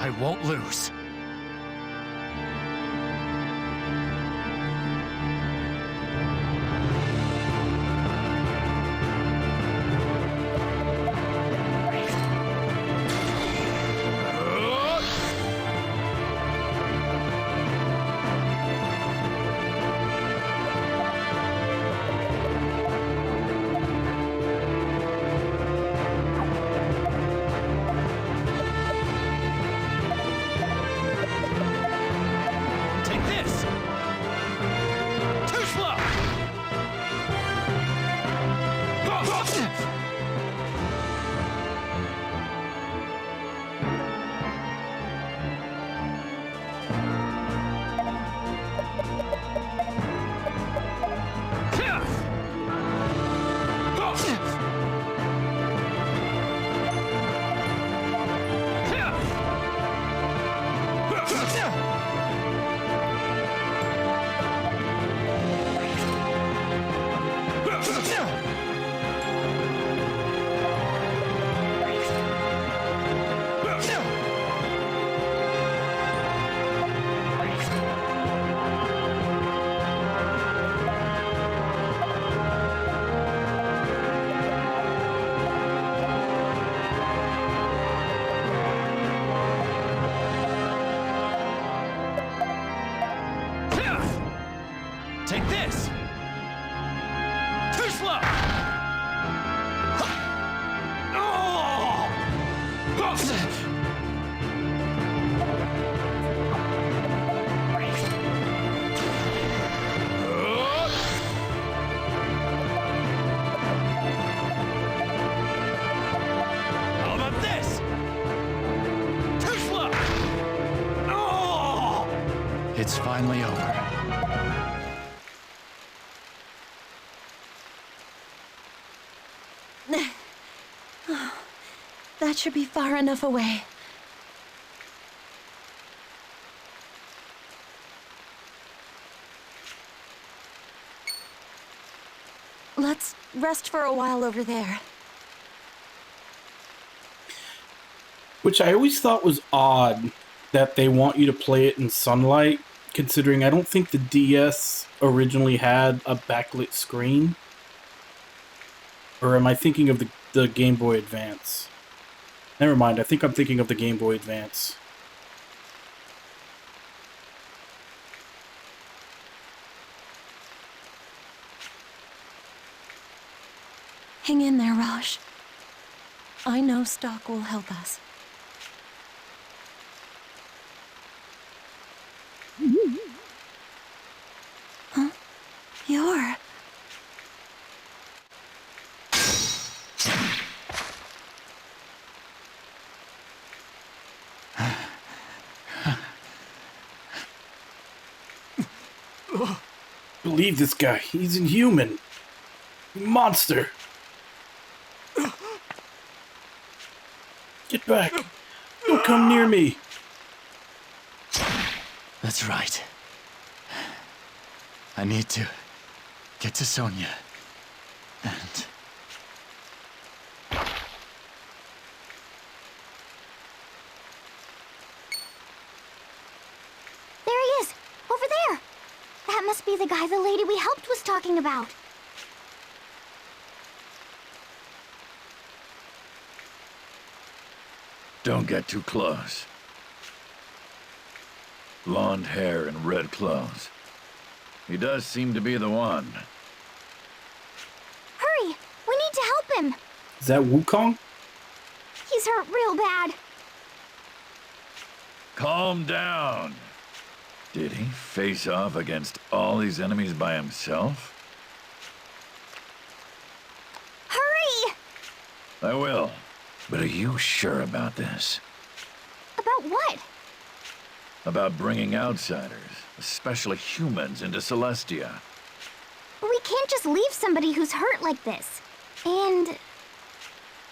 I won't lose. Take this! Too slow! How about this? Too slow! Oh! It's finally over. That should be far enough away. Let's rest for a while over there. Which I always thought was odd that they want you to play it in sunlight, considering I don't think the DS originally had a backlit screen. Or am I thinking of the Game Boy Advance? Never mind, I think I'm thinking of the Game Boy Advance. Hang in there, Raj. I know Stock will help us. Huh? You're... Believe this guy, he's inhuman. Monster. Get back. Don't come near me. That's right. I need to get to Sonia. And... There he is! Over there! That must be the guy the lady we helped was talking about. Don't get too close. Blonde hair and red clothes. He does seem to be the one. Hurry! We need to help him! Is that Wukong? He's hurt real bad. Calm down. Did he face off against all these enemies by himself? Hurry! I will. But are you sure about this? About what? About bringing outsiders, especially humans, into Celestia? We can't just leave somebody who's hurt like this. And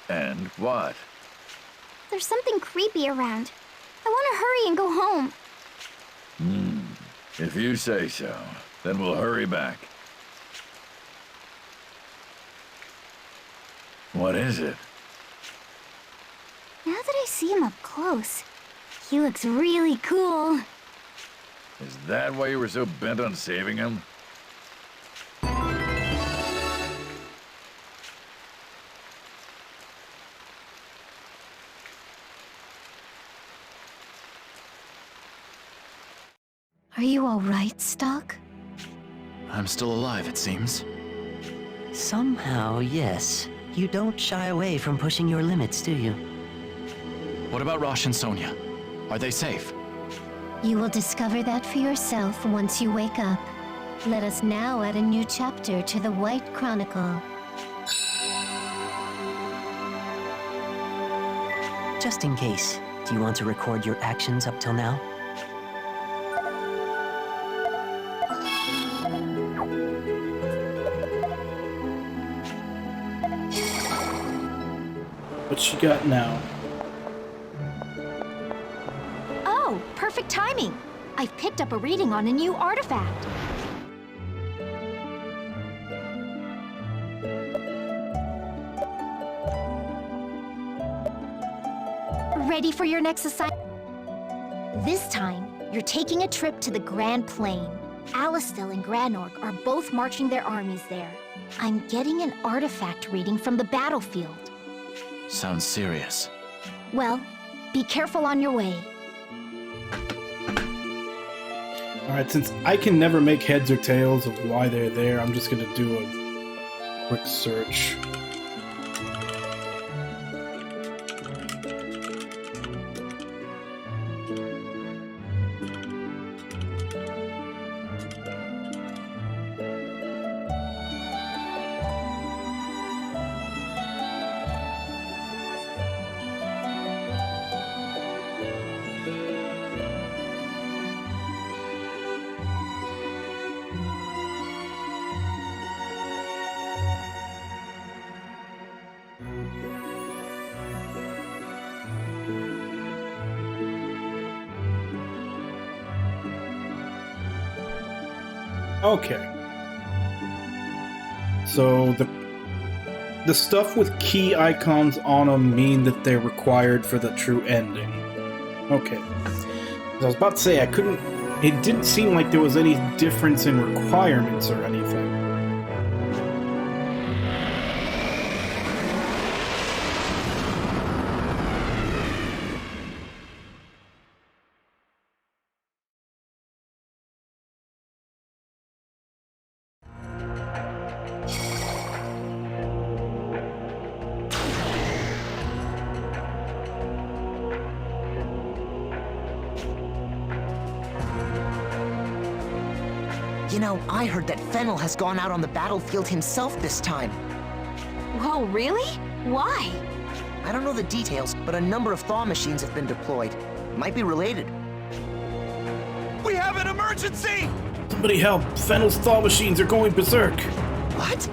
And what? there's something creepy around. I want to hurry and go home. If you say so, then we'll hurry back. What is it? Now that I see him up close, he looks really cool. Is that why you were so bent on saving him? Are you all right, Stock? I'm still alive, it seems. Somehow, yes. You don't shy away from pushing your limits, do you? What about Rosh and Sonia? Are they safe? You will discover that for yourself once you wake up. Let us now add a new chapter to the White Chronicle. Just in case, do you want to record your actions up till now? What she got now? Oh, perfect timing. I've picked up a reading on a new artifact. Ready for your next assignment? This time, you're taking a trip to the Grand Plain. Alistel and Granorg are both marching their armies there. I'm getting an artifact reading from the battlefield. Sounds serious. Well, be careful on your way. Alright, since I can never make heads or tails of why they're there, I'm just gonna do a quick search. Okay. So the stuff with key icons on them mean that they're required for the true ending. Okay. I was about to say, it didn't seem like there was any difference in requirements or anything. You know, I heard that Fennel has gone out on the battlefield himself this time. Whoa, really? Why? I don't know the details, but a number of thaw machines have been deployed. Might be related. We have an emergency! Somebody help! Fennel's thaw machines are going berserk! What?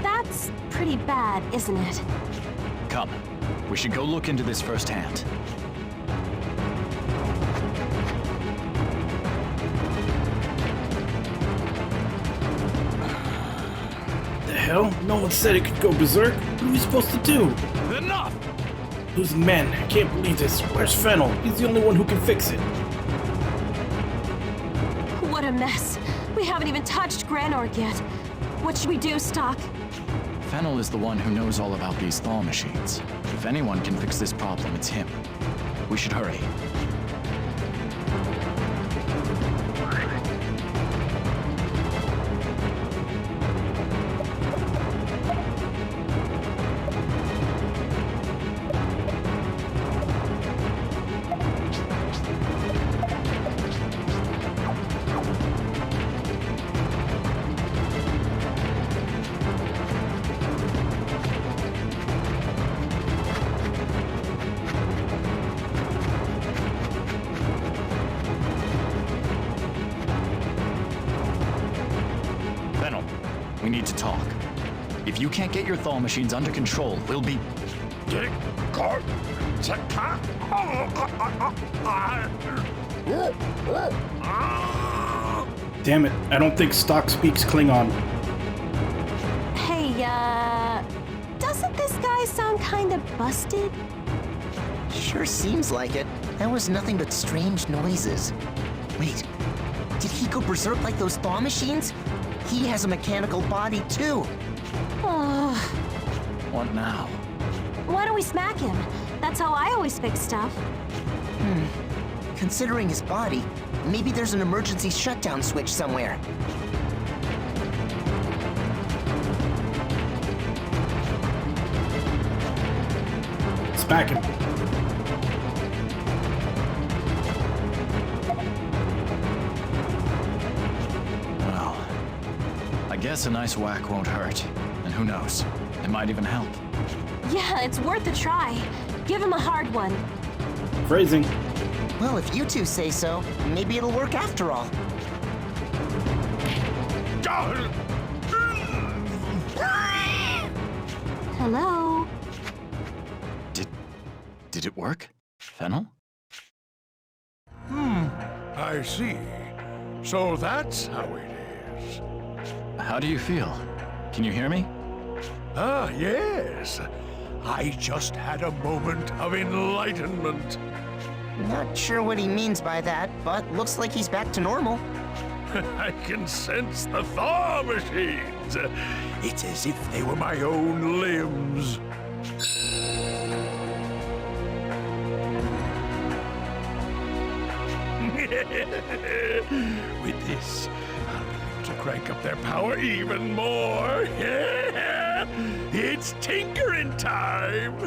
That's pretty bad, isn't it? Come, we should go look into this firsthand. Hell? No one said it could go berserk. What are we supposed to do? Enough! Losing men. I can't believe this. Where's Fennel? He's the only one who can fix it. What a mess. We haven't even touched Granorg yet. What should we do, Stock? Fennel is the one who knows all about these thaw machines. If anyone can fix this problem, it's him. We should hurry. We need to talk. If you can't get your thaw machines under control, we'll be... Damn it, I don't think Stock speaks Klingon. Hey, doesn't this guy sound kinda busted? Sure seems like it. That was nothing but strange noises. Wait, did he go berserk like those thaw machines? He has a mechanical body, too. Oh. What now? Why don't we smack him? That's how I always fix stuff. Considering his body, maybe there's an emergency shutdown switch somewhere. Smack him. I guess a nice whack won't hurt. And who knows? It might even help. Yeah, it's worth a try. Give him a hard one. Phrasing. Well, if you two say so, maybe it'll work after all. Hello? Did it work? Fennel? I see. So that's how it is. How do you feel? Can you hear me? Ah, yes. I just had a moment of enlightenment. Not sure what he means by that, but looks like he's back to normal. I can sense the thaw machines. It's as if they were my own limbs. With this, I'll be able to crank up their power even more. It's tinkering time.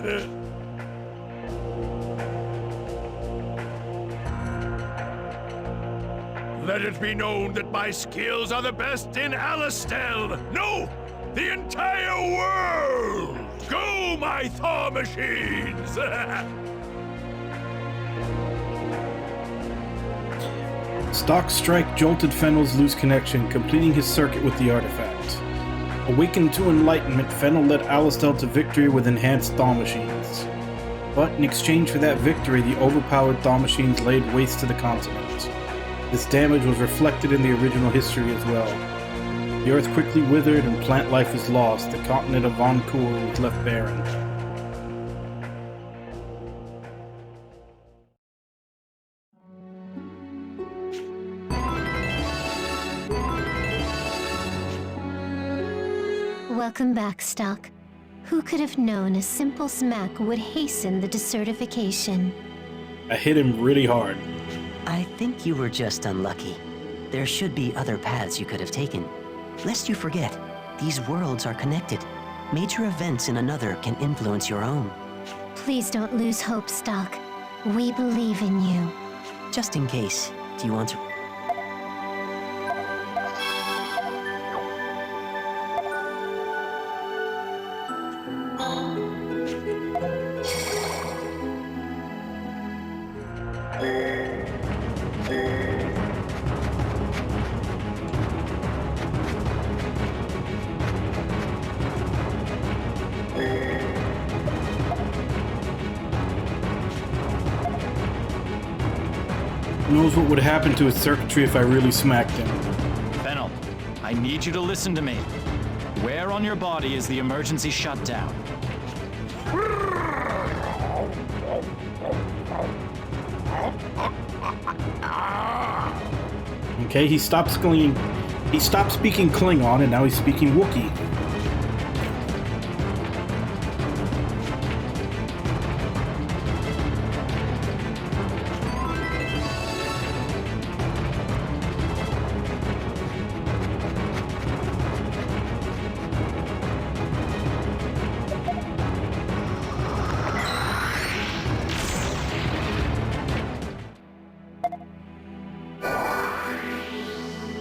Let it be known that my skills are the best in Alastel. No, the entire world. Go, my thaw machines. Stock's strike jolted Fennel's loose connection, completing his circuit with the artifact. Awakened to enlightenment, Fennel led Alastel to victory with enhanced thaw machines. But in exchange for that victory, the overpowered thaw machines laid waste to the continent. This damage was reflected in the original history as well. The earth quickly withered and plant life was lost. The continent of Encore was left barren. Welcome back, Stock. Who could have known a simple smack would hasten the desertification? I hit him really hard. I think you were just unlucky. There should be other paths you could have taken. Lest you forget, these worlds are connected. Major events in another can influence your own. Please don't lose hope, Stock. We believe in you. Just in case, do you want to... Who knows what would happen to his circuitry if I really smacked him? Fennel, I need you to listen to me. Where on your body is the emergency shutdown? Okay, he stopped speaking Klingon and now he's speaking Wookiee.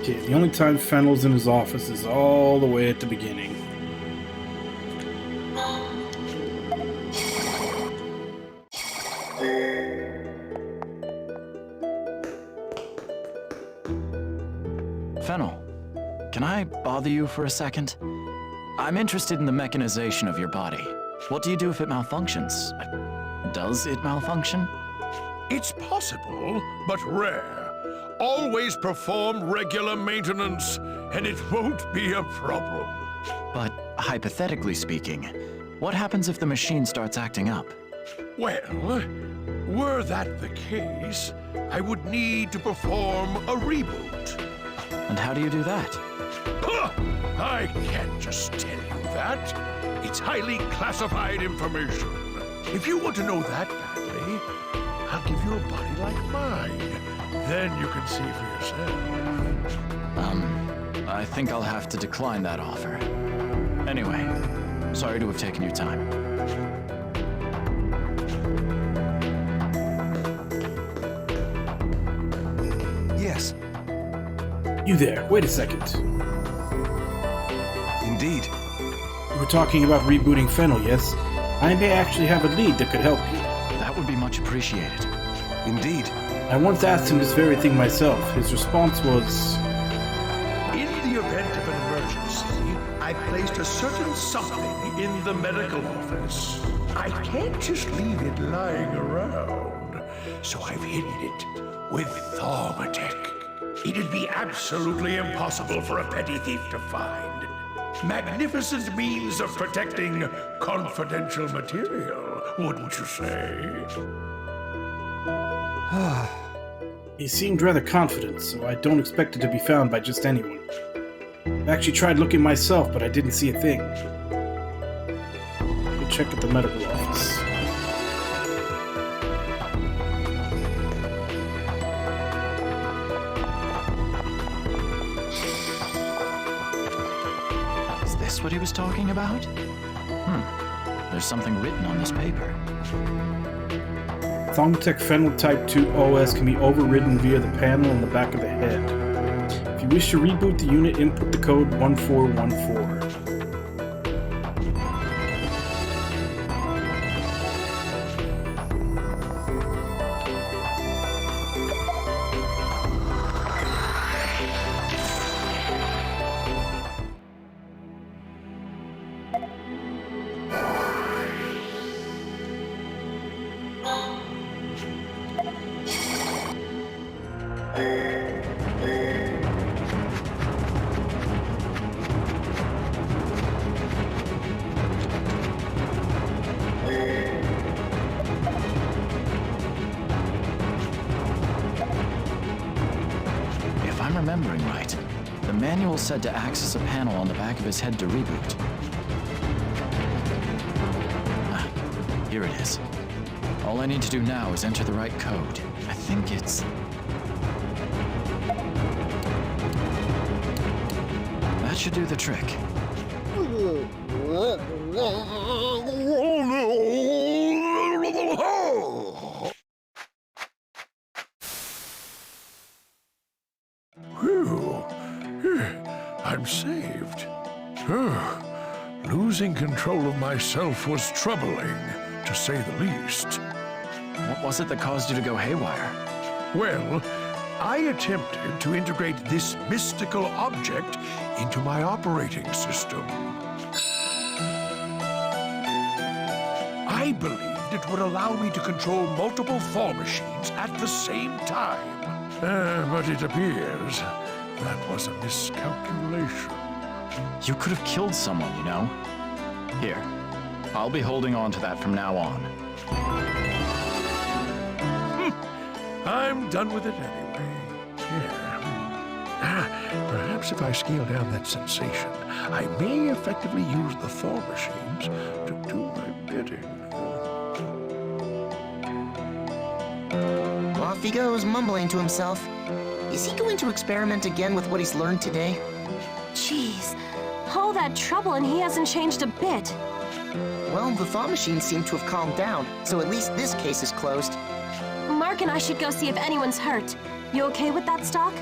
Okay, the only time Fennel's in his office is all the way at the beginning. Fennel, can I bother you for a second? I'm interested in the mechanization of your body. What do you do if it malfunctions? Does it malfunction? It's possible, but rare. Always perform regular maintenance, and it won't be a problem. But hypothetically speaking, what happens if the machine starts acting up? Well, were that the case, I would need to perform a reboot. And how do you do that? Huh! I can't just tell you that. It's highly classified information. If you want to know that badly, I'll give you a body like mine. Then you can see for yourself. I think I'll have to decline that offer. Anyway, sorry to have taken your time. Yes. You there, wait a second. Indeed. We were talking about rebooting Fennel, yes? I may actually have a lead that could help you. That would be much appreciated. Indeed. I once asked him this very thing myself. His response was... In the event of an emergency, I placed a certain something in the medical office. I can't just leave it lying around, so I've hidden it with Thaumatic. It'd be absolutely impossible for a petty thief to find. Magnificent means of protecting confidential material, wouldn't you say? He seemed rather confident, so I don't expect it to be found by just anyone. I actually tried looking myself, but I didn't see a thing. We'll check at the medical office. Is this what he was talking about? There's something written on this paper. Thaumatic Fennel Type 2 OS can be overridden via the panel on the back of the head. If you wish to reboot the unit, input the code 1414. manual said to access a panel on the back of his head to reboot. Ah, here it is. All I need to do now is enter the right code. I think it's... That should do the trick. Whew. I'm saved. Losing control of myself was troubling, to say the least. What was it that caused you to go haywire? Well, I attempted to integrate this mystical object into my operating system. I believed it would allow me to control multiple Thor machines at the same time. But it appears that was a miscalculation. You could have killed someone, you know? Here, I'll be holding on to that from now on. I'm done with it anyway. Yeah. Perhaps if I scale down that sensation, I may effectively use the Thor machines to do my bidding. Off he goes, mumbling to himself. Is he going to experiment again with what he's learned today? Jeez, all that trouble and he hasn't changed a bit. Well, the thaw machines seem to have calmed down, so at least this case is closed. Mark and I should go see if anyone's hurt. You okay with that, Stock?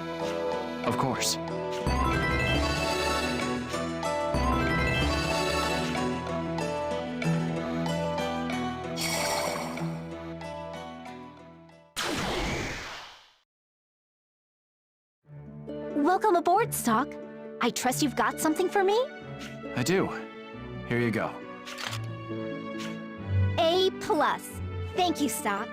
Of course. Welcome aboard, Stock. I trust you've got something for me? I do. Here you go. A+. Thank you, Stock.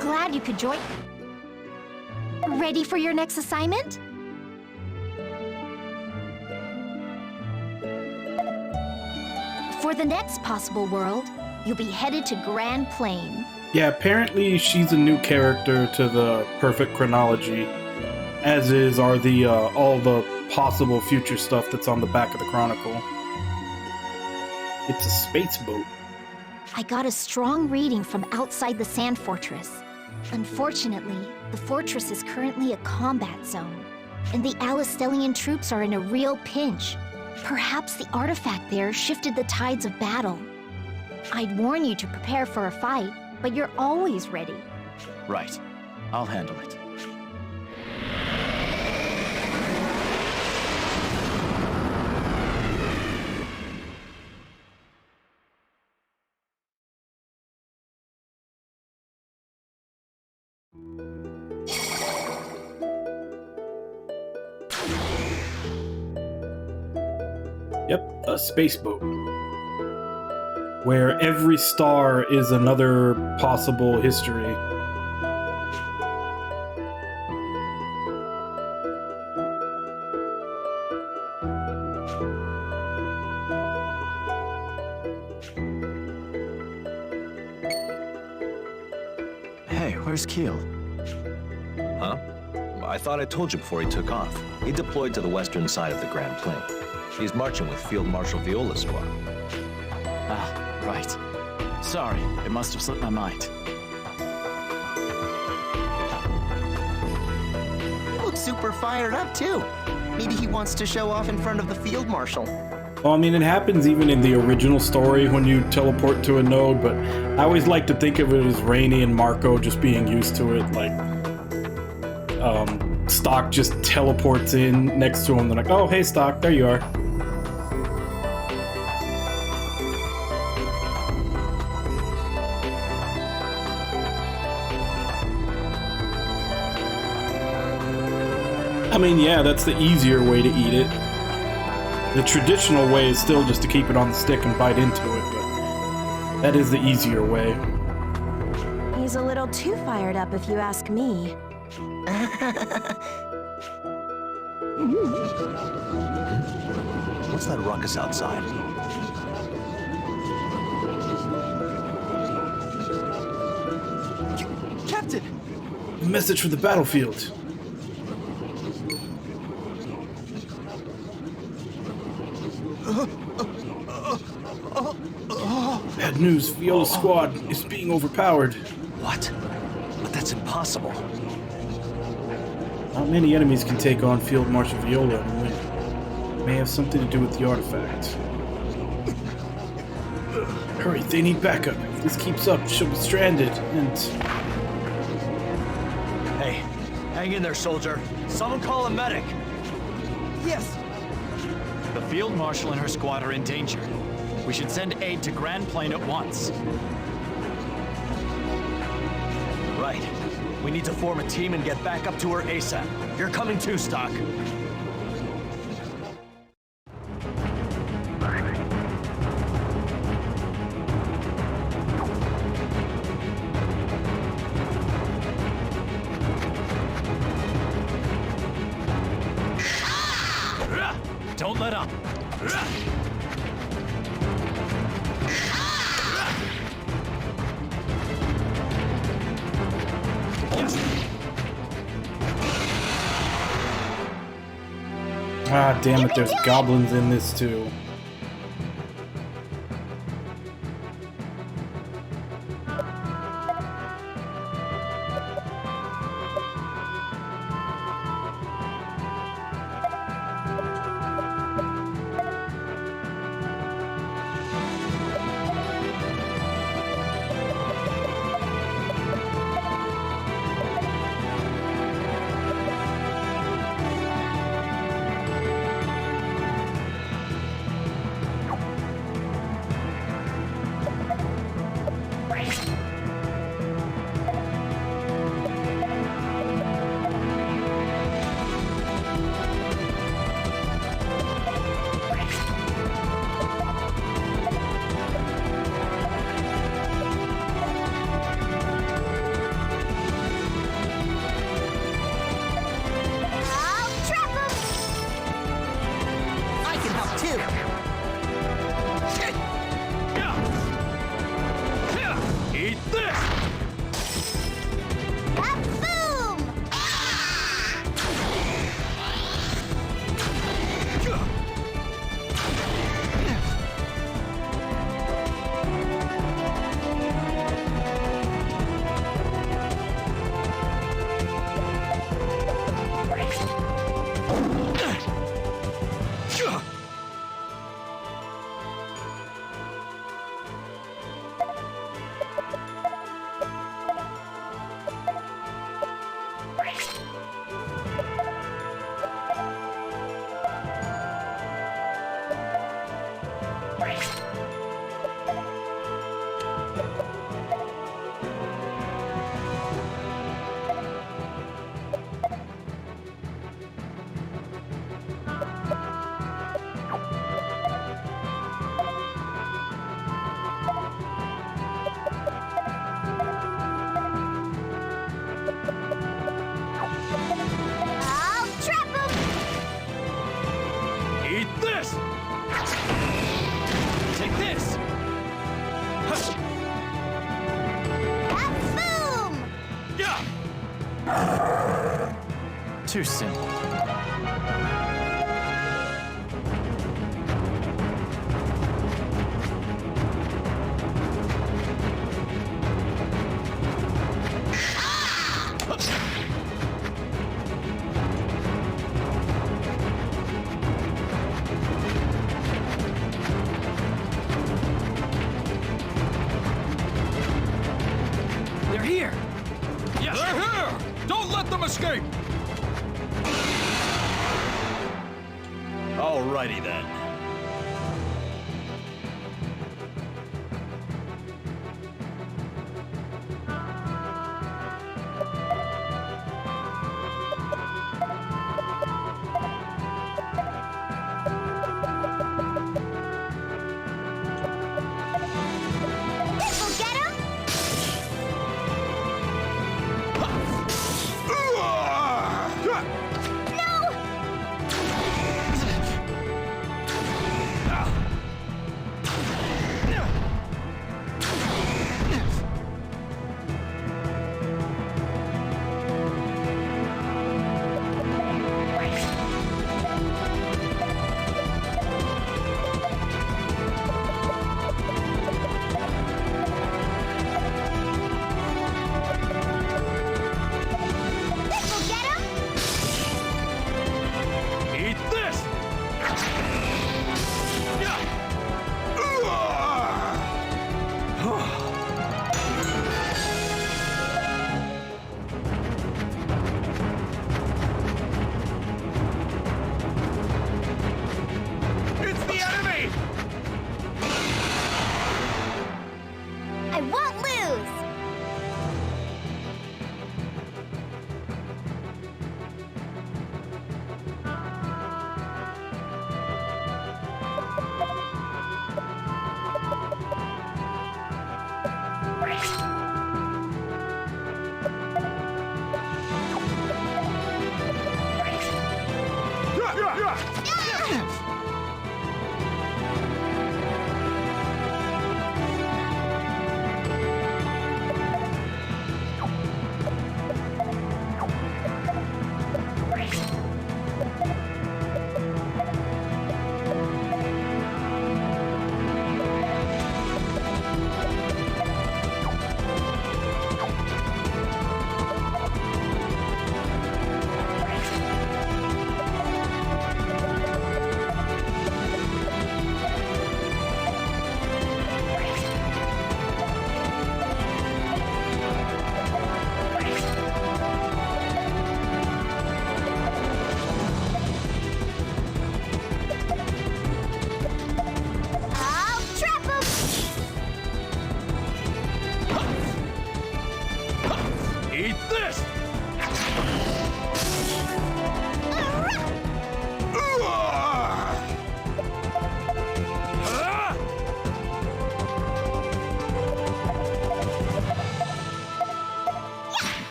Glad you could join. Ready for your next assignment? For the next possible world, you'll be headed to Grand Plain. Yeah, apparently she's a new character to the Perfect Chronology, as are the all the possible future stuff that's on the back of the Chronicle. It's a space boat. I got a strong reading from outside the Sand Fortress. Unfortunately, the fortress is currently a combat zone, and the Alistellian troops are in a real pinch. Perhaps the artifact there shifted the tides of battle. I'd warn you to prepare for a fight, but you're always ready. Right. I'll handle it. Yep, a space boat. Where every star is another possible history. Hey, where's Keel? Huh? I thought I told you before he took off. He deployed to the western side of the Grand Plain. He's marching with Field Marshal Viola's squad. Ah, right. Sorry, it must have slipped my mind. He looks super fired up, too. Maybe he wants to show off in front of the Field Marshal. Well, I mean, it happens even in the original story when you teleport to a node, but I always like to think of it as Rainey and Marco just being used to it. Like, Stock just teleports in next to him. They're like, oh, hey, Stock, there you are. I mean, yeah, that's the easier way to eat it. The traditional way is still just to keep it on the stick and bite into it, but that is the easier way. He's a little too fired up if you ask me. What's that ruckus outside? Captain! A message from the battlefield. Bad news, Viola's squad is being overpowered. What? But that's impossible. Not many enemies can take on Field Marshal Viola and win. It may have something to do with the artifact. Hurry, they need backup. If this keeps up, she'll be stranded, and... Hey, hang in there, soldier. Someone call a medic. Yes! The Field Marshal and her squad are in danger. We should send aid to Grand Plain at once. Right. We need to form a team and get back up to her ASAP. You're coming too, Stock. Don't let up. Ah, damn it, there's goblins in this too. Eat this! Too simple. They're here! Yes! They're here! Don't let them escape! Alrighty then.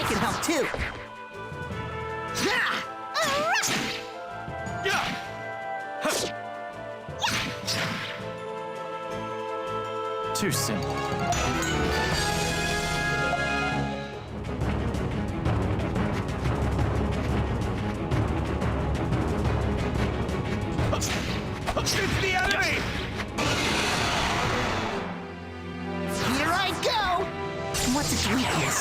can help too. Too simple. It's the enemy! Here I go! What's its weakness?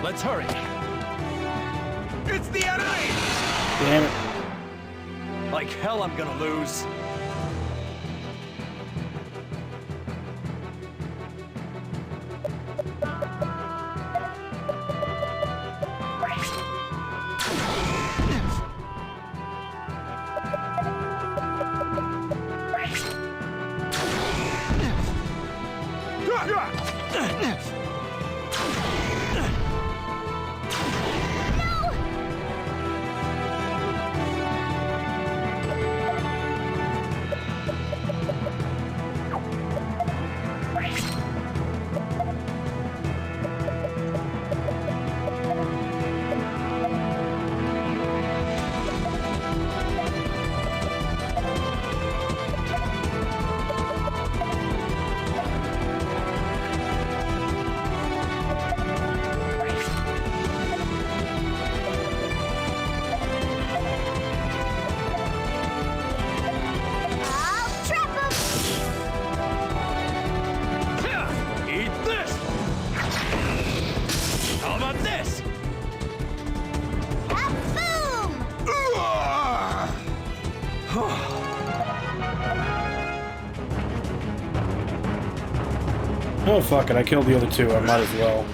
Let's hurry. It's the enemy! Damn it. Like hell I'm gonna lose. Oh, fuck it. I killed the other two. I might as well.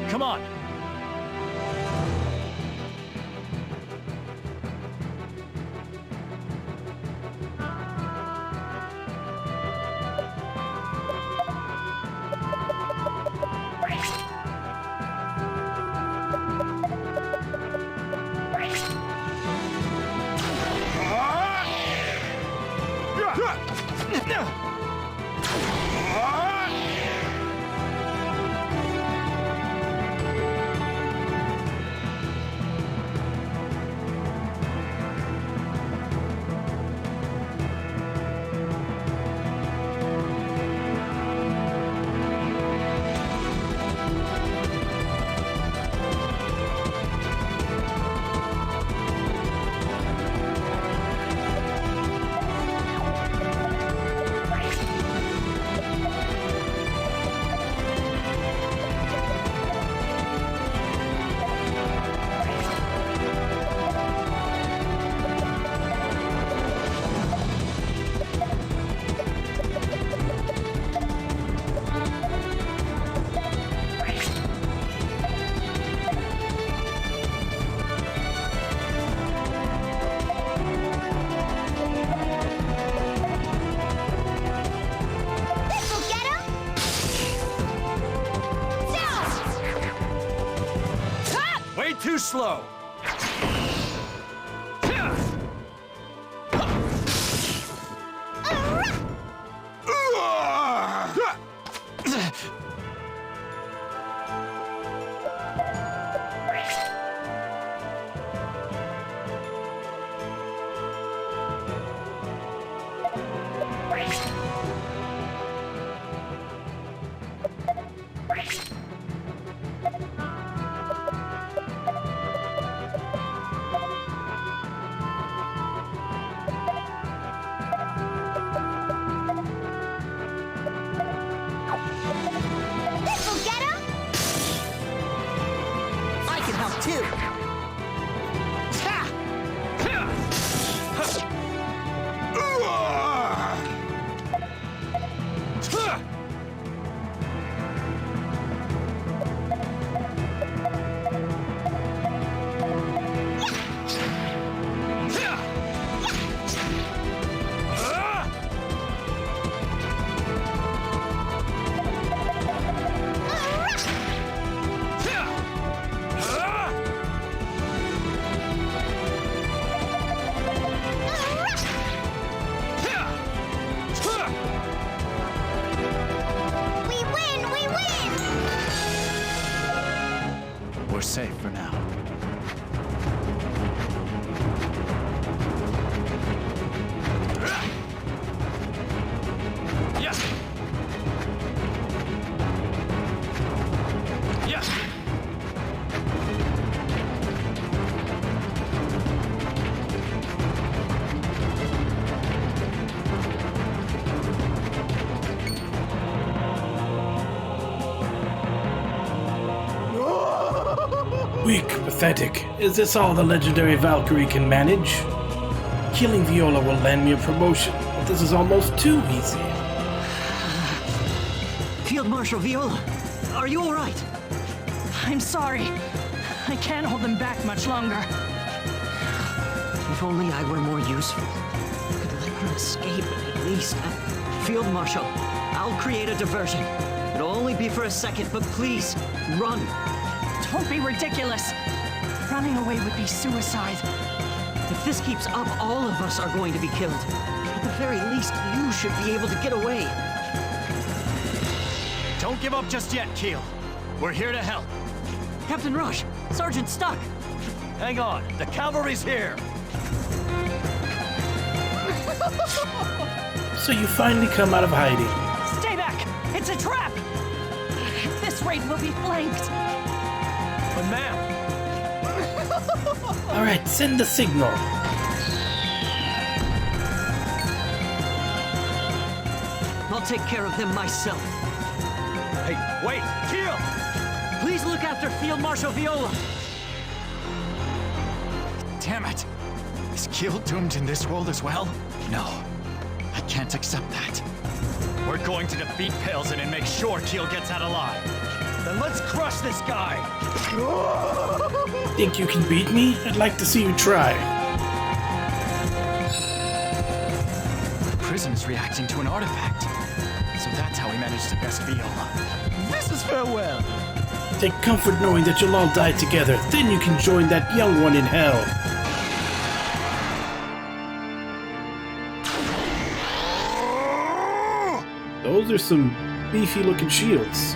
Come on. Too slow. safe for now. Yes! Yes! Weak, pathetic. Is this all the legendary Valkyrie can manage? Killing Viola will land me a promotion, but this is almost too easy. Field Marshal Viola, are you all right? I'm sorry. I can't hold them back much longer. If only I were more useful. I could let her escape at least. Field Marshal, I'll create a diversion. It'll only be for a second, but please, run. Don't be ridiculous. Running away would be suicide. If this keeps up, all of us are going to be killed. At the very least, you should be able to get away. Don't give up just yet, Keel. We're here to help. Captain Rush, Sergeant Stuck. Hang on, the cavalry's here. So you finally come out of hiding. Stay back! It's a trap! At this rate, we'll be flanked. But ma'am, Alright, send the signal. I'll take care of them myself. hey, wait, Keel! Please look after Field Marshal Viola. Damn it! Is Keel doomed in this world as well? No, I can't accept that. We're going to defeat Palesen and make sure Keel gets out alive. Then let's crush this guy! Think you can beat me? I'd like to see you try. The prison is reacting to an artifact. So that's how we managed to best Viola. This is farewell! Take comfort knowing that you'll all die together. Then you can join that young one in hell. Those are some beefy looking shields.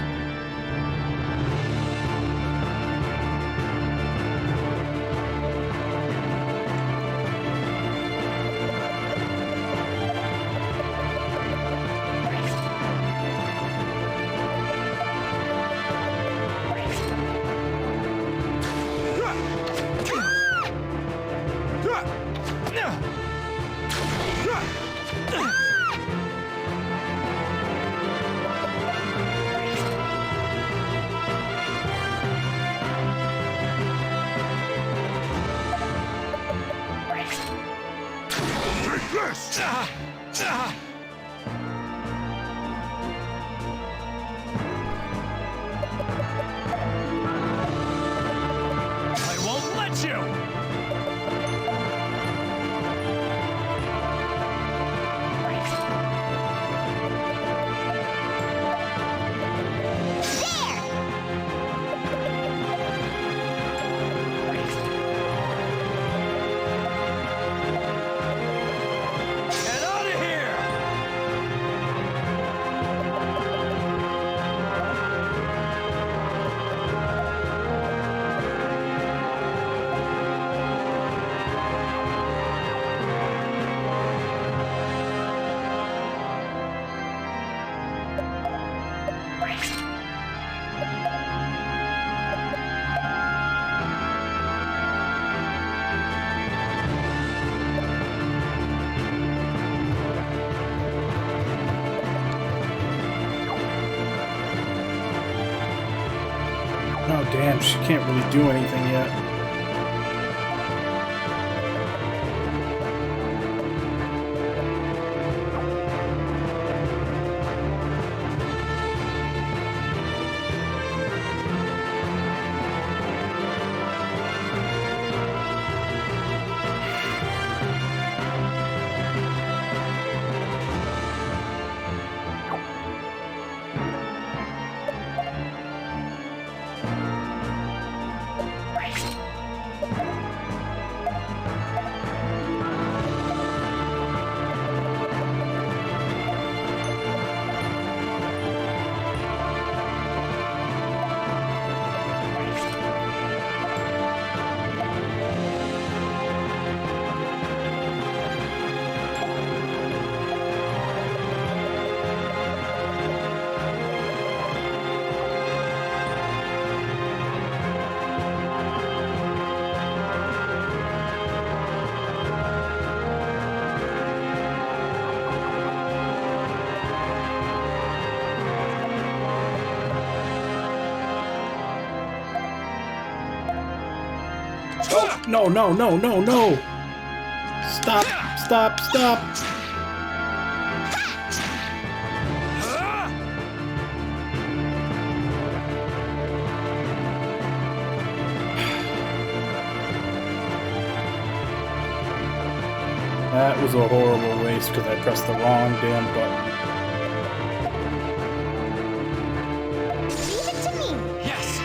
I won't let you! Get out of here! Oh damn, she can't really do anything yet. Oh, no, no, no, no, no! Stop, stop, stop! That was a horrible waste because I pressed the wrong damn button. Leave it to me. Yes!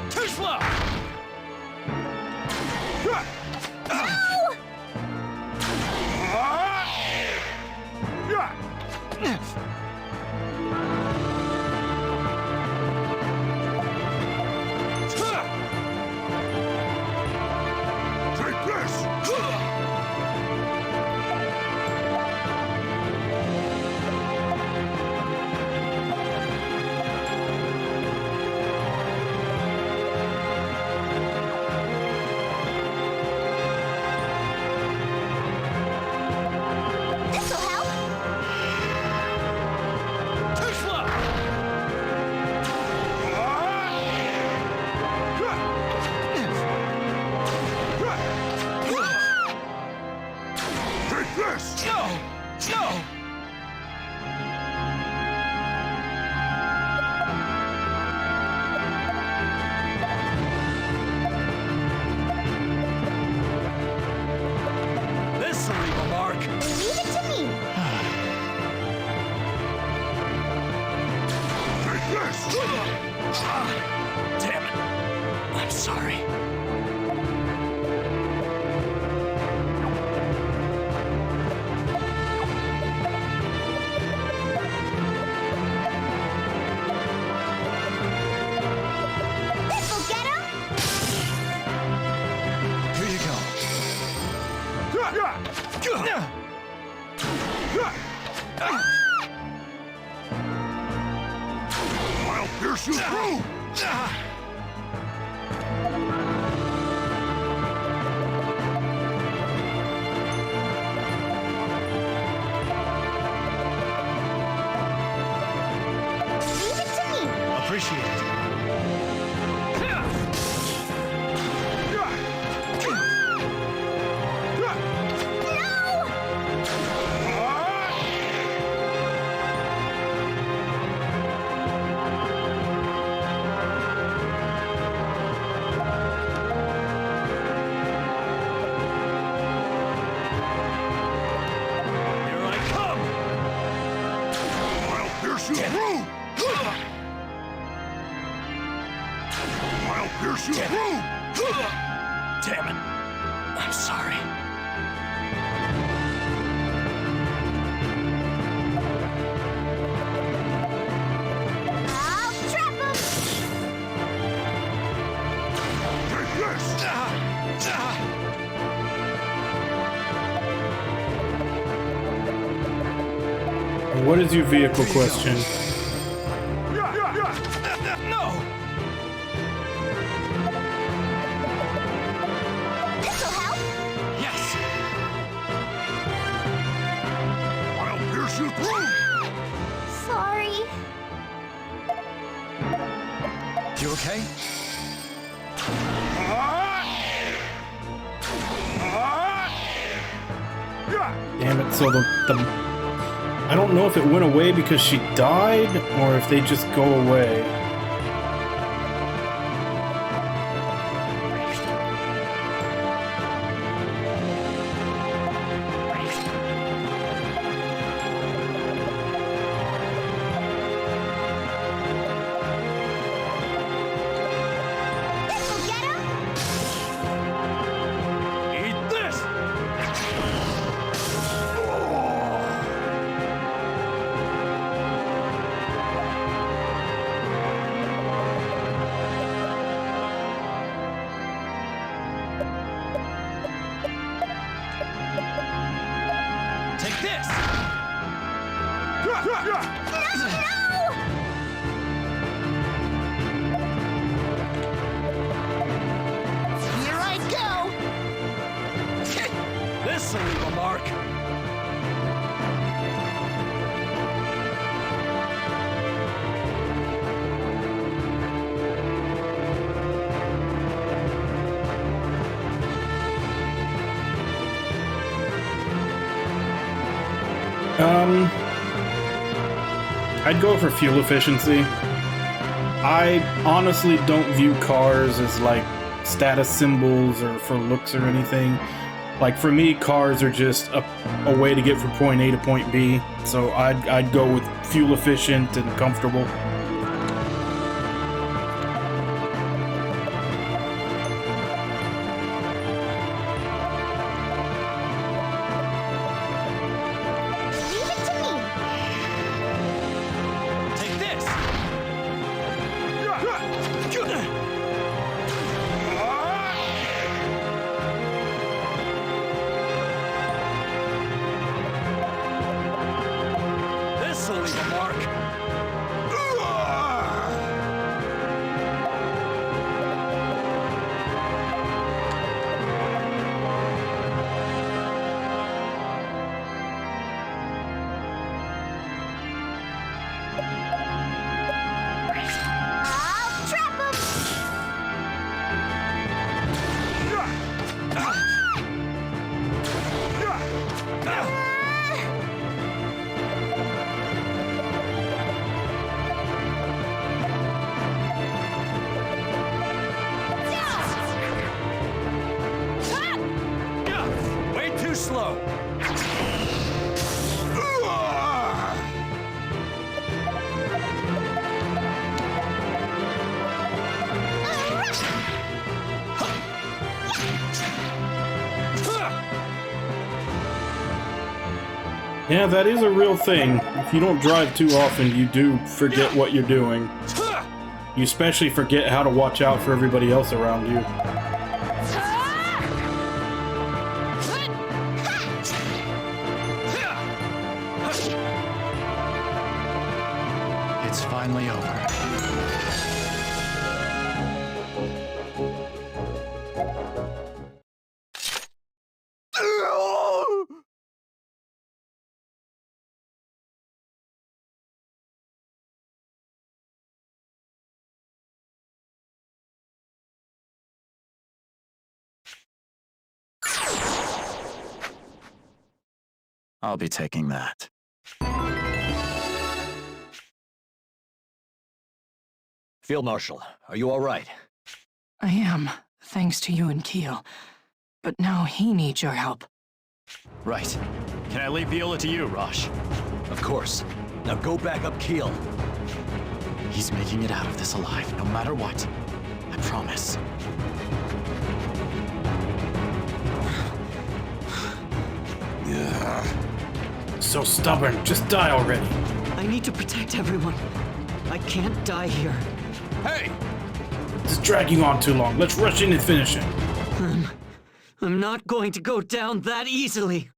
Too slow! Take this! This'll help. Too slow! Take this! No! No! This'll leave a mark. Leave it to me. Take this! Damn it. I'm sorry. This'll get him. Here you go. I'll pierce you through! Leave it to me. Appreciate it. Here I come! I'll pierce you through! I'll pierce you through! Damn it. I'm sorry. I'll trap him. Take this! And what is your vehicle question? No! This'll help. Yes! I'll pierce you through! Sorry. You okay? Damn it, so the I don't know if it went away because she died, or if they just go away. This'll get him. Eat this! Take this! Here I go! This'll leave a mark. I'd go for fuel efficiency. I honestly don't view cars as like status symbols or for looks or anything. Like for me, cars are just a way to get from point A to point B. So I'd go with fuel efficient and comfortable. Yeah, that is a real thing. If you don't drive too often, you do forget what you're doing. You especially forget how to watch out for everybody else around you. It's finally over. I'll be taking that. Field Marshal, are you all right? I am, thanks to you and Keel. But now he needs your help. Right. Can I leave Viola to you, Rosh? Of course. Now go back up Keel. He's making it out of this alive, no matter what. I promise. So stubborn. Just die already. I need to protect everyone. I can't die here. Hey! This is dragging on too long. Let's rush in and finish it. I'm not going to go down that easily.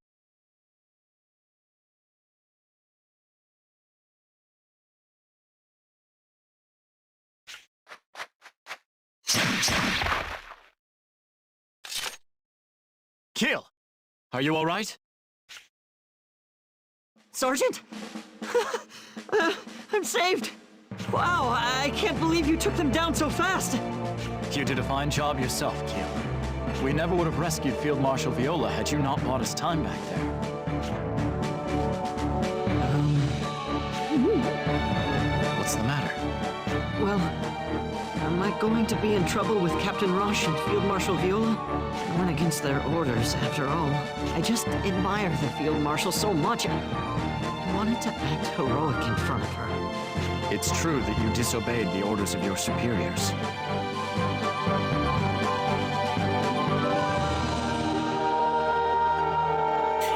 Keel! Are you all right? Sergeant? I'm saved! Wow, I can't believe you took them down so fast! You did a fine job yourself, Keel. We never would have rescued Field Marshal Viola had you not bought us time back there. What's the matter? Well, am I going to be in trouble with Captain Rosh and Field Marshal Viola? I went against their orders, after all. I just admire the Field Marshal so much. I wanted to act heroic in front of her. It's true that you disobeyed the orders of your superiors.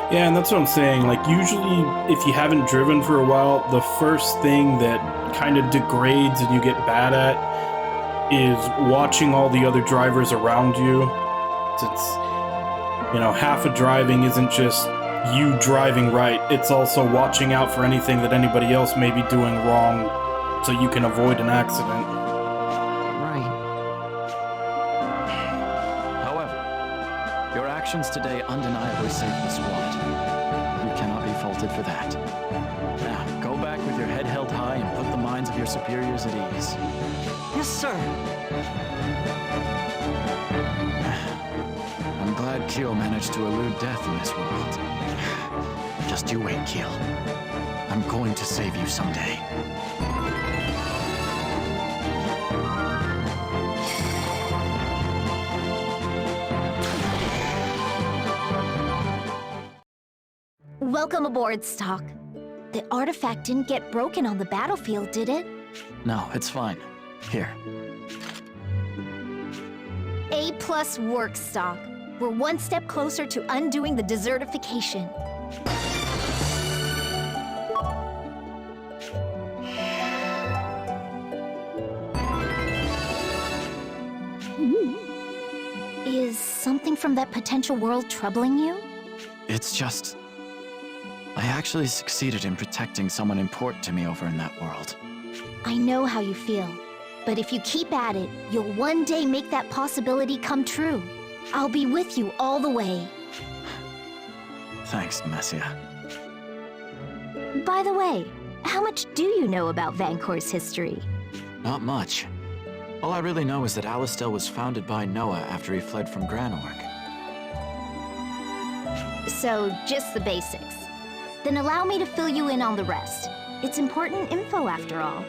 Yeah, and that's what I'm saying. Like, usually, if you haven't driven for a while, the first thing that kind of degrades and you get bad at is watching all the other drivers around you. It's, you know, half of driving isn't just you driving right, it's also watching out for anything that anybody else may be doing wrong so you can avoid an accident. Right. However, your actions today undeniably saved the squad. You cannot be faulted for that. Now, go back with your head held high and put the minds of your superiors at ease. Yes, sir. I'm glad Keel managed to elude death in this world. Just you wait, Keel. I'm going to save you someday. Welcome aboard, Stock. The artifact didn't get broken on the battlefield, did it? No, it's fine. Here. A+ work, Stock. We're one step closer to undoing the desertification. Is something from that potential world troubling you? It's just... I actually succeeded in protecting someone important to me over in that world. I know how you feel, but if you keep at it, you'll one day make that possibility come true. I'll be with you all the way. Thanks, Messia. By the way, how much do you know about Vancor's history? Not much. All I really know is that Alistel was founded by Noah after he fled from Granorg. So, just the basics. Then allow me to fill you in on the rest. It's important info after all.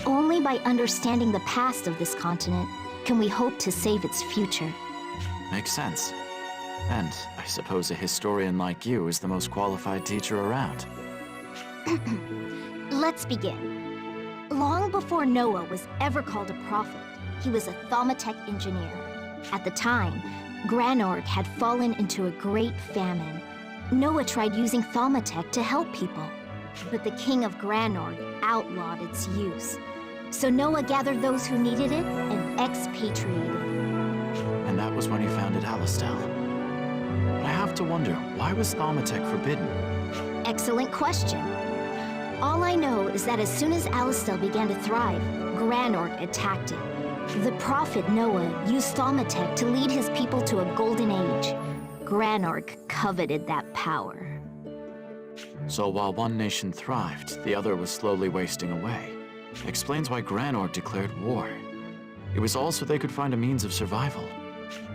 Only by understanding the past of this continent can we hope to save its future. Makes sense. And I suppose a historian like you is the most qualified teacher around. Let's begin. Long before Noah was ever called a prophet, he was a Thaumatek engineer. At the time, Granorg had fallen into a great famine. Noah tried using Thaumatek to help people, but the king of Granorg outlawed its use. So Noah gathered those who needed it and expatriated them. And that was when he founded Alistel. But I have to wonder, why was Thaumatek forbidden? Excellent question. All I know is that as soon as Alistel began to thrive, Granorg attacked it. The prophet Noah used Thaumatek to lead his people to a golden age. Granorg coveted that power. So while one nation thrived, the other was slowly wasting away. Explains why Granorg declared war. It was all so they could find a means of survival.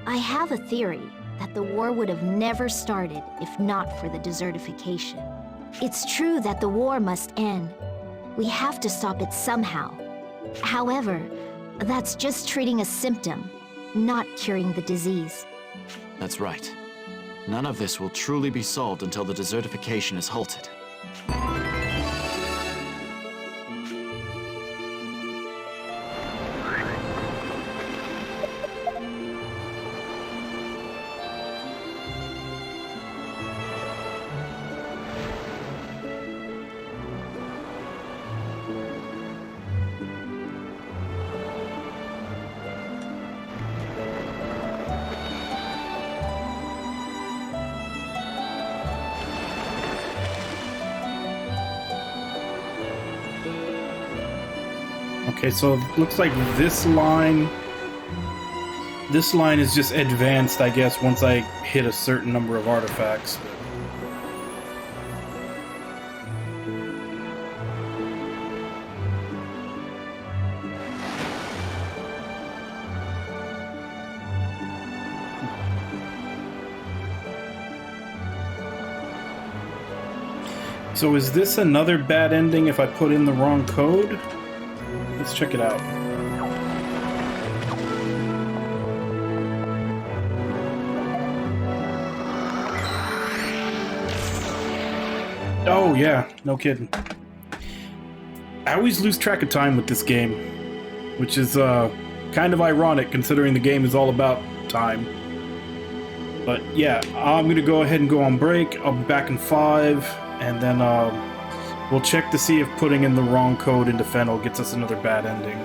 I have a theory that the war would have never started if not for the desertification. It's true that the war must end. We have to stop it somehow. However, that's just treating a symptom, not curing the disease. That's right. None of this will truly be solved until the desertification is halted. Okay, so it looks like this line is just advanced, I guess, once I hit a certain number of artifacts. So is this another bad ending if I put in the wrong code? Let's check it out. Oh yeah, no kidding. I always lose track of time with this game, which is kind of ironic considering the game is all about time. But yeah, I'm gonna go ahead and go on break. I'll be back in 5, and then we'll check to see if putting in the wrong code into Fennel gets us another bad ending.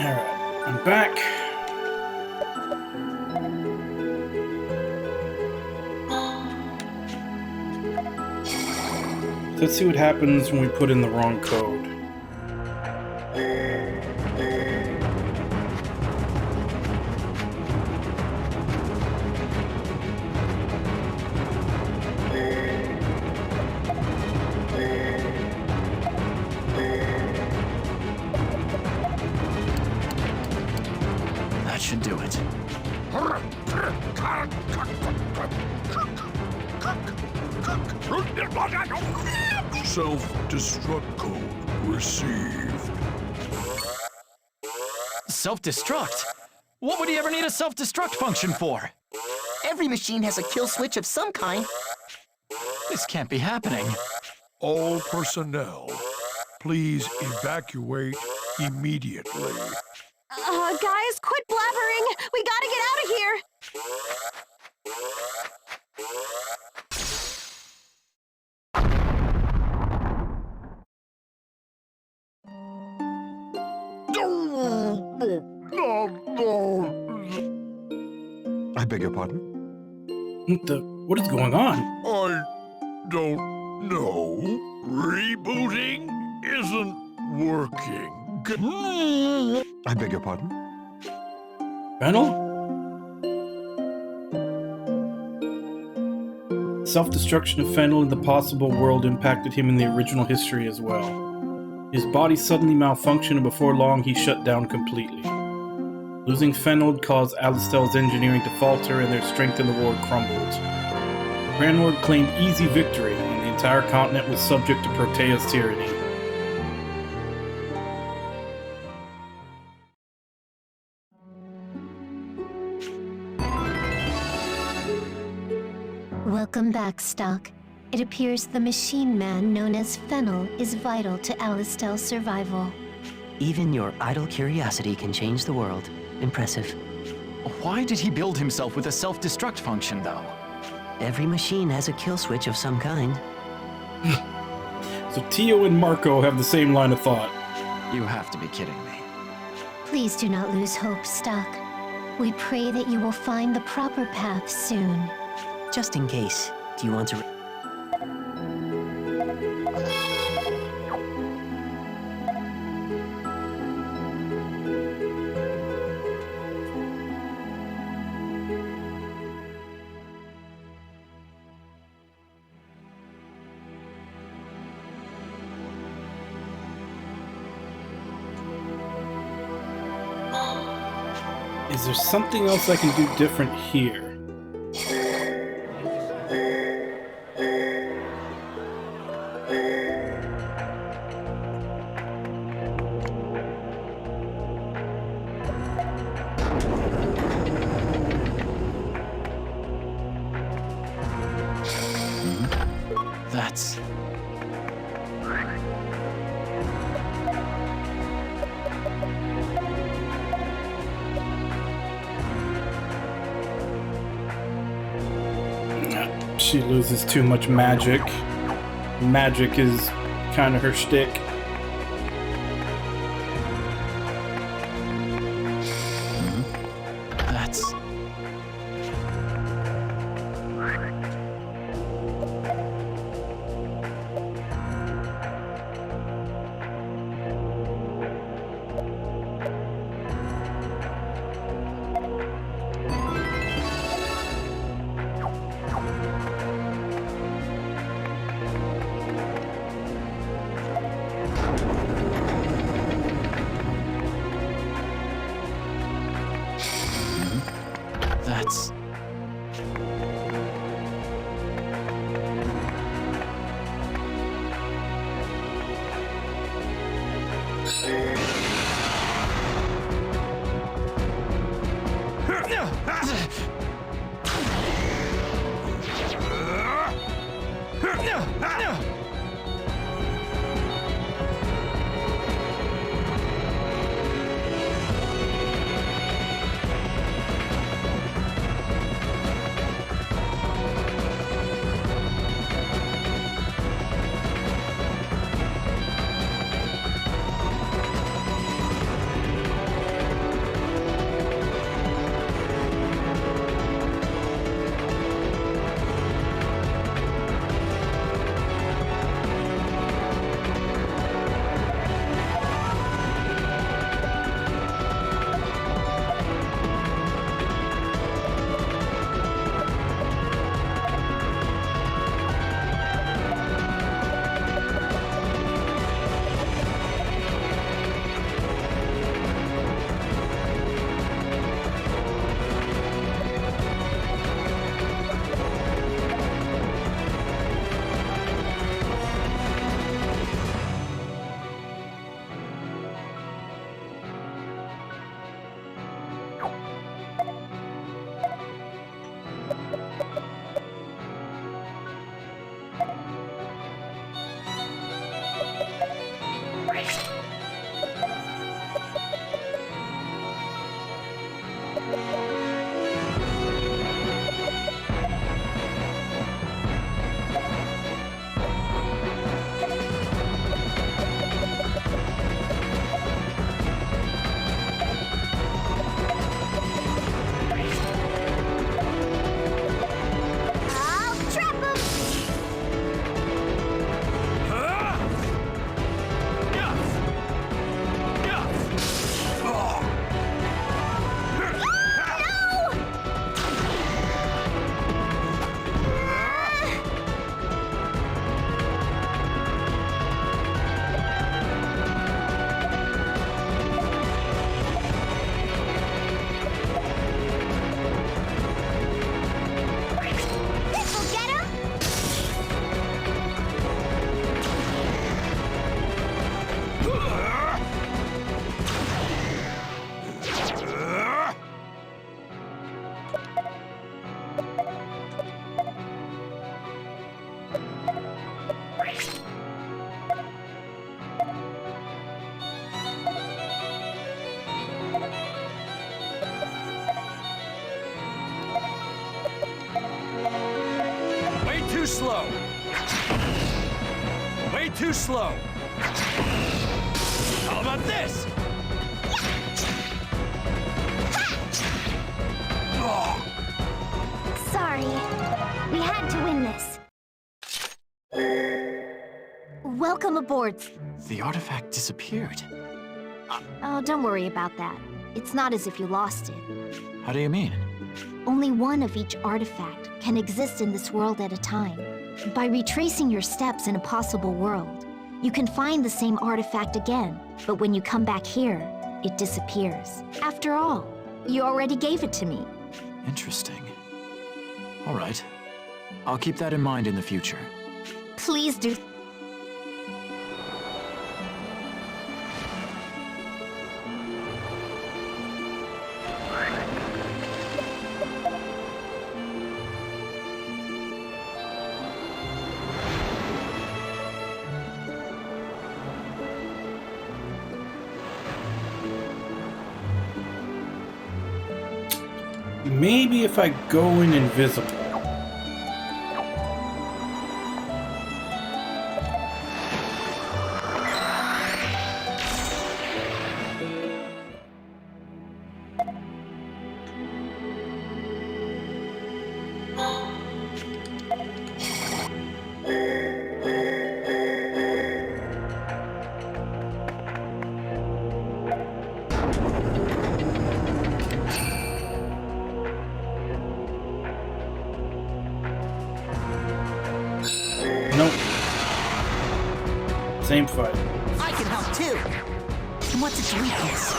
Alright, I'm back. Let's see what happens when we put in the wrong code. That should do it. Self-destruct code received. Self-destruct? What would he ever need a self-destruct function for? Every machine has a kill switch of some kind. This can't be happening. All personnel, please evacuate immediately. Guys, quit blabbering! We gotta get out of here! I beg your pardon? What is going on? I don't know. Rebooting isn't working. I beg your pardon? Fennel? Self-destruction of Fennel in the possible world impacted him in the original history as well. His body suddenly malfunctioned and before long he shut down completely. Losing Fennel caused Alistel's engineering to falter and their strength in the war crumbled. Grand Lord claimed easy victory and the entire continent was subject to Protea's tyranny. Welcome back, Stock. It appears the machine man known as Fennel is vital to Alistel's survival. Even your idle curiosity can change the world. Impressive. Why did he build himself with a self-destruct function, though? Every machine has a kill switch of some kind. So Tio and Marco have the same line of thought. You have to be kidding me. Please do not lose hope, Stock. We pray that you will find the proper path soon. Just in case, do you want to... Is there something else I can do different here? That's... She loses too much magic. Magic is kind of her shtick. That's... That's... Too slow. Way too slow. How about this? Sorry. We had to win this. Welcome aboard. The artifact disappeared. Oh, don't worry about that. It's not as if you lost it. How do you mean? Only one of each artifact can exist in this world at a time. By retracing your steps in a possible world, you can find the same artifact again, but when you come back here, it disappears. After all, you already gave it to me. Interesting. All right. I'll keep that in mind in the future. Please do. Maybe if I go in invisible. Nope. Same fight. I can help too. And what's its weakness?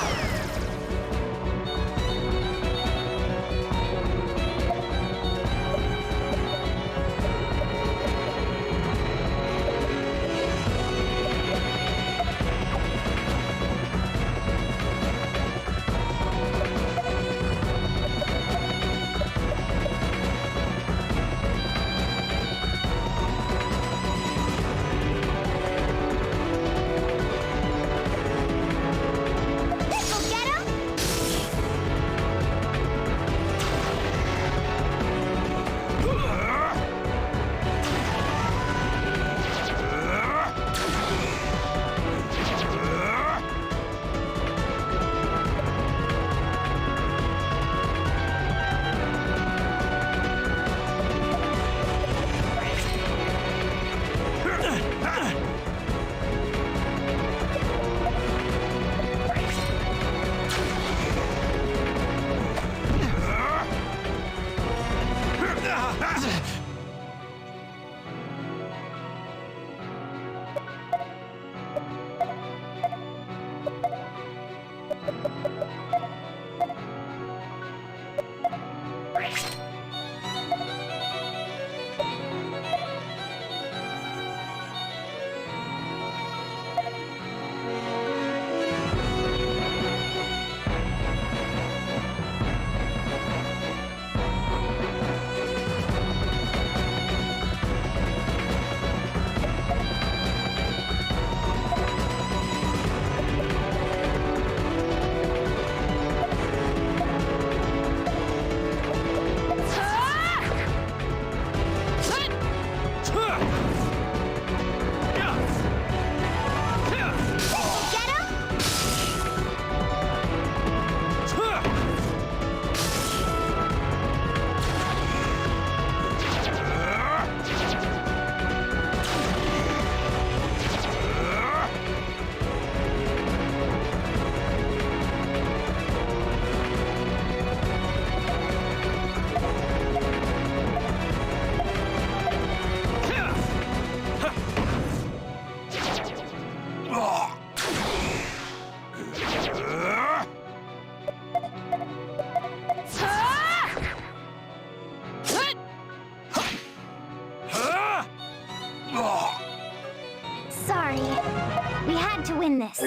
had to win this.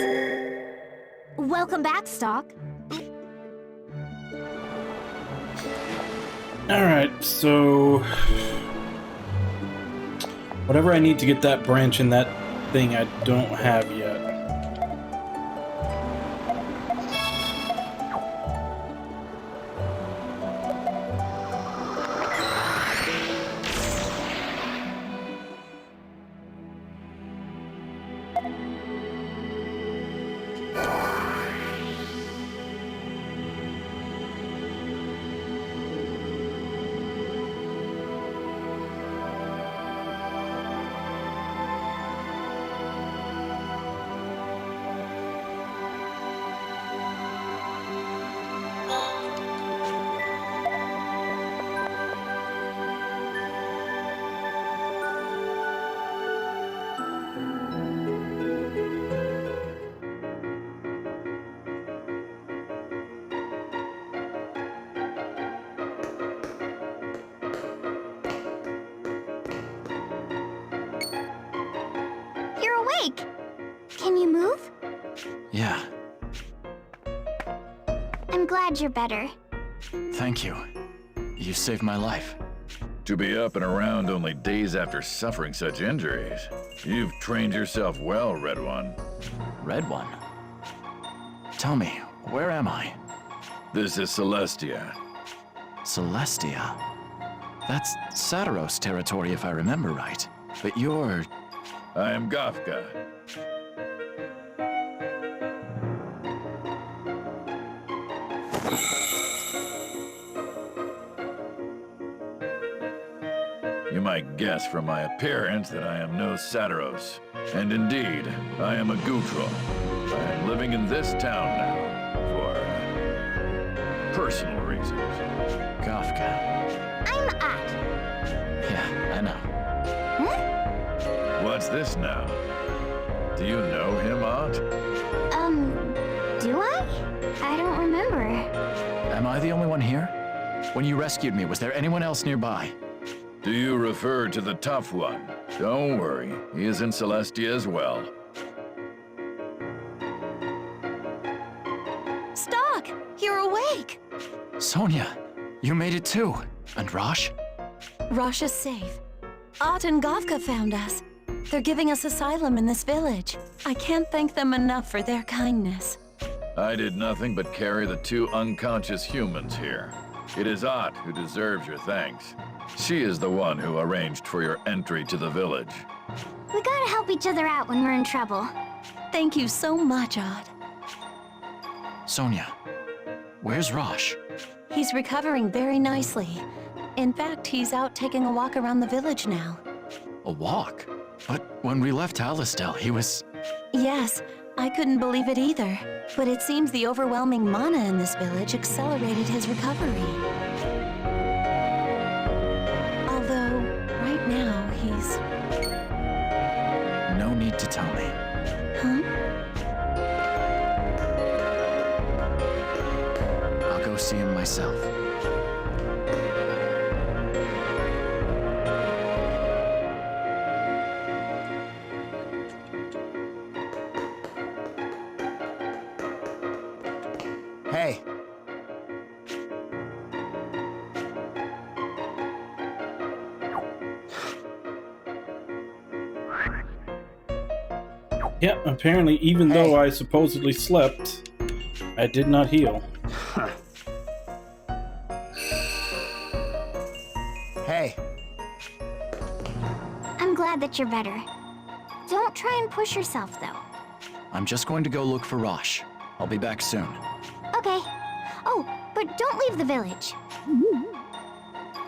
Welcome back, Stock. Alright, so... whatever I need to get that branch in that thing I don't have yet. You're awake! Can you move? Yeah, I'm glad you're better. thank you. You saved my life. To be up and around only days after suffering such injuries. You've trained yourself well, Red One. Red One? Tell me, where am I? This is Celestia. Celestia? That's Satiros territory if I remember right. But you're... I am Gafka. You might guess from my appearance that I am no Satiros. And indeed, I am a Gutrol. I am living in this town now for personal reasons. Gafka. I'm At. Yeah, I know. What's this now? Do you know him, Aunt? Do I? I don't remember. Am I the only one here? When you rescued me, was there anyone else nearby? Do you refer to the tough one? Don't worry, he is in Celestia as well. Stock! You're awake! Sonia, you made it too. And Rosh? Rosh is safe. Ott and Gavka found us. They're giving us asylum in this village. I can't thank them enough for their kindness. I did nothing but carry the two unconscious humans here. It is Ott who deserves your thanks. She is the one who arranged for your entry to the village. We gotta help each other out when we're in trouble. Thank you so much, Ott. Sonia, where's Rosh? He's recovering very nicely. In fact, he's out taking a walk around the village now. A walk? But when we left Alistel, he was... Yes, I couldn't believe it either. But it seems the overwhelming mana in this village accelerated his recovery. Although, right now, he's... No need to tell me. Huh? I'll go see him myself. Hey. Yeah, apparently even though I supposedly slept, I did not heal. Hey. I'm glad that you're better. Don't try and push yourself, though. I'm just going to go look for Rosh. I'll be back soon. Okay. Oh, but don't leave the village.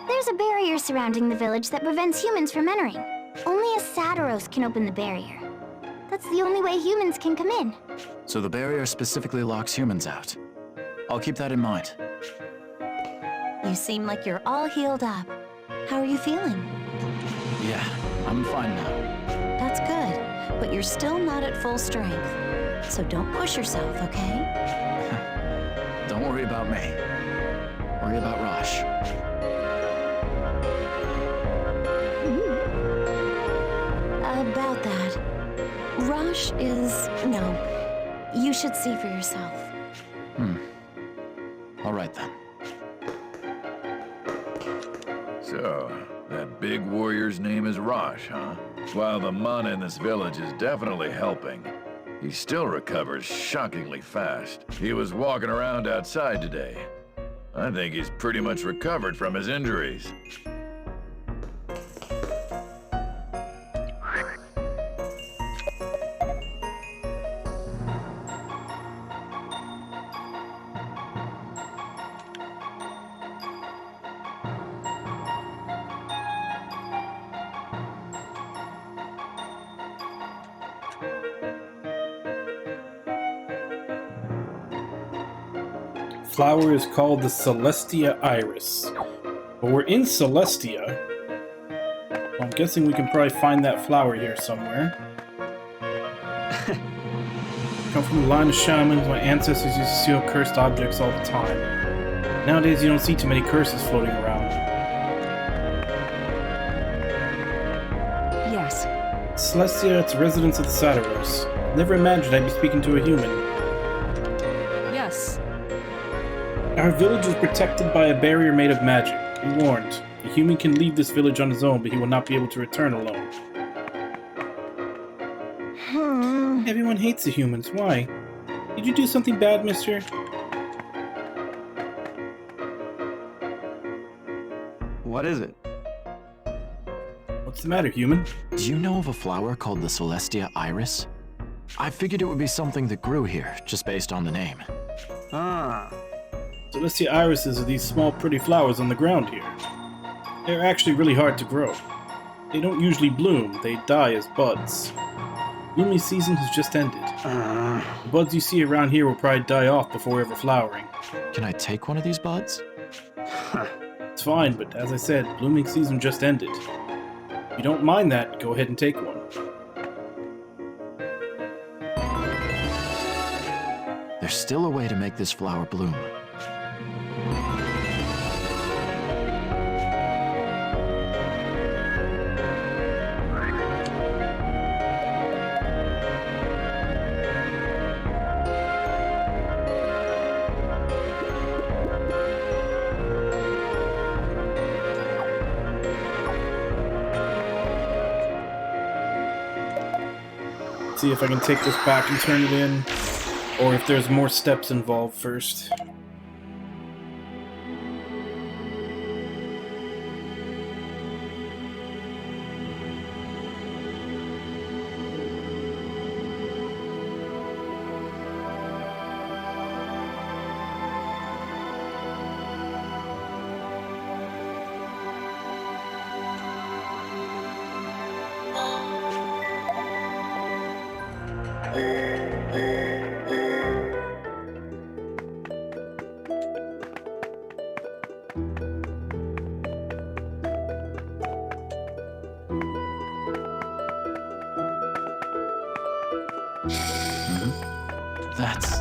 There's a barrier surrounding the village that prevents humans from entering. Only a Satiros can open the barrier. That's the only way humans can come in. So the barrier specifically locks humans out. I'll keep that in mind. You seem like you're all healed up. How are you feeling? Yeah, I'm fine now. That's good, but you're still not at full strength. So don't push yourself, okay? Don't worry about me. Worry about Rosh. About that, Rosh Rush is... no. You should see for yourself. All right then. So, that big warrior's name is Rosh, huh? While the mana in this village is definitely helping, he still recovers shockingly fast. He was walking around outside today. I think he's pretty much recovered from his injuries. Flower is called the Celestia Iris. But we're in Celestia. I'm guessing we can probably find that flower here somewhere. Come from the line of shamans. My ancestors used to seal cursed objects all the time. Nowadays you don't see too many curses floating around. Yes. Celestia, it's residents of the Satyros. Never imagined I'd be speaking to a human. Yes. Our village is protected by a barrier made of magic. Be warned, a human can leave this village on his own, but he will not be able to return alone. Everyone hates the humans. Why? Did you do something bad, mister? What is it? What's the matter, human? Do you know of a flower called the Celestia Iris? I figured it would be something that grew here, just based on the name. Ah. Celestia irises are these small pretty flowers on the ground here. They're actually really hard to grow. They don't usually bloom, they die as buds. Blooming season has just ended. The buds you see around here will probably die off before ever flowering. Can I take one of these buds? It's fine, but as I said, blooming season just ended. If you don't mind that, go ahead and take one. There's still a way to make this flower bloom. See if I can take this back and turn it in, or if there's more steps involved first. That's...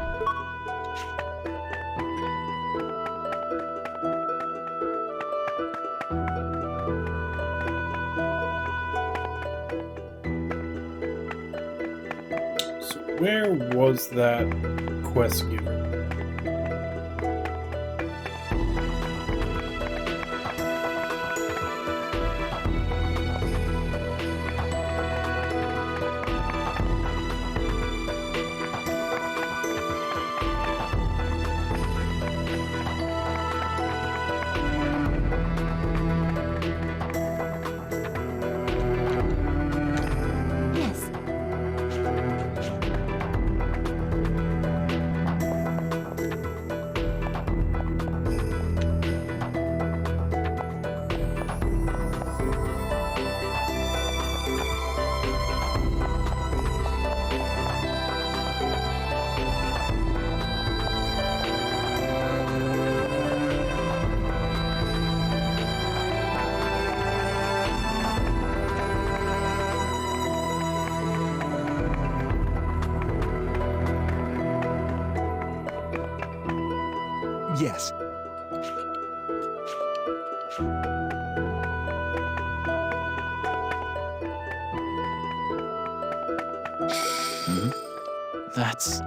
So where was that quest giver? Yes. That's...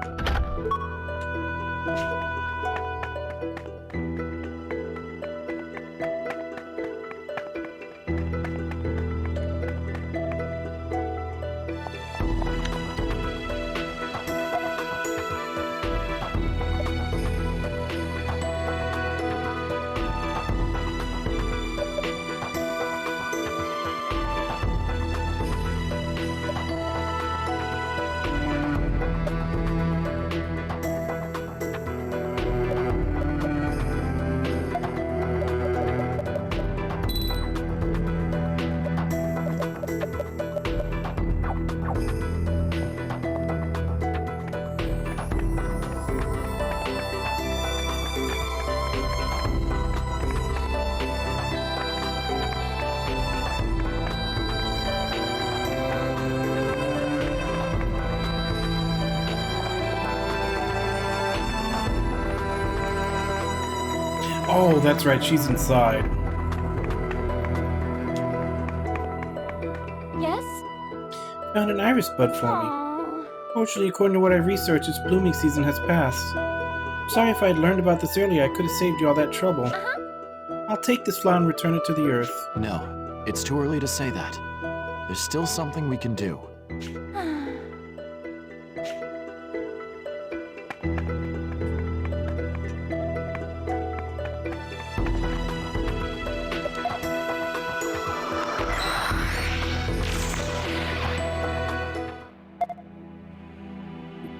Oh, that's right, she's inside. Yes? Found an iris bud for me. Fortunately, according to what I researched, its blooming season has passed. Sorry if I had learned about this earlier, I could have saved you all that trouble. I'll take this flower and return it to the earth. No, it's too early to say that. There's still something we can do.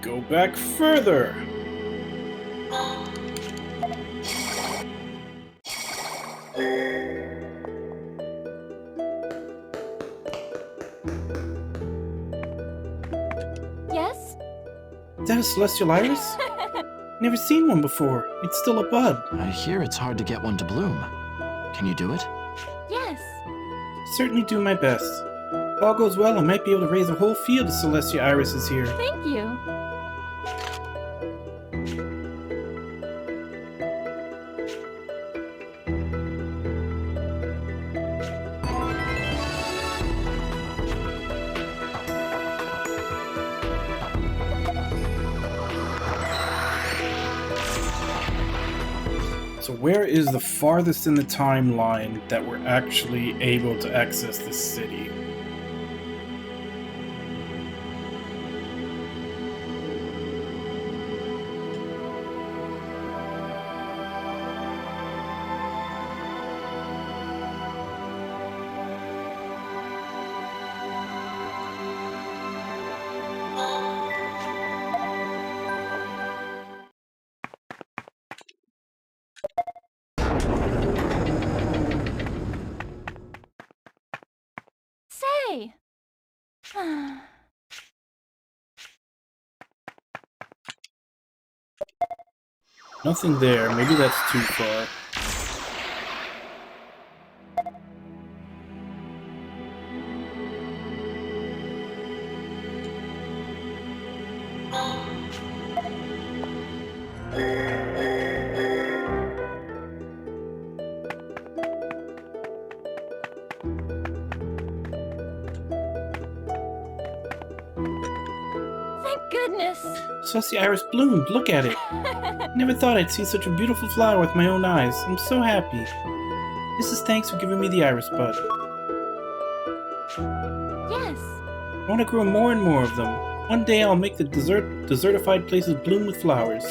Go back further. Yes? Is that a Celestial Iris? Never seen one before. It's still a bud. I hear it's hard to get one to bloom. Can you do it? Yes. Certainly do my best. If all goes well, I might be able to raise a whole field of Celestia Irises here. Thank you. So where is the farthest in the timeline that we're actually able to access this city? Say! Nothing there. Maybe that's too far. Thank goodness! Celestia Iris bloomed. Look at it. Never thought I'd see such a beautiful flower with my own eyes. I'm so happy. This is thanks for giving me the iris bud. Yes. I want to grow more and more of them. One day I'll make the desertified places bloom with flowers.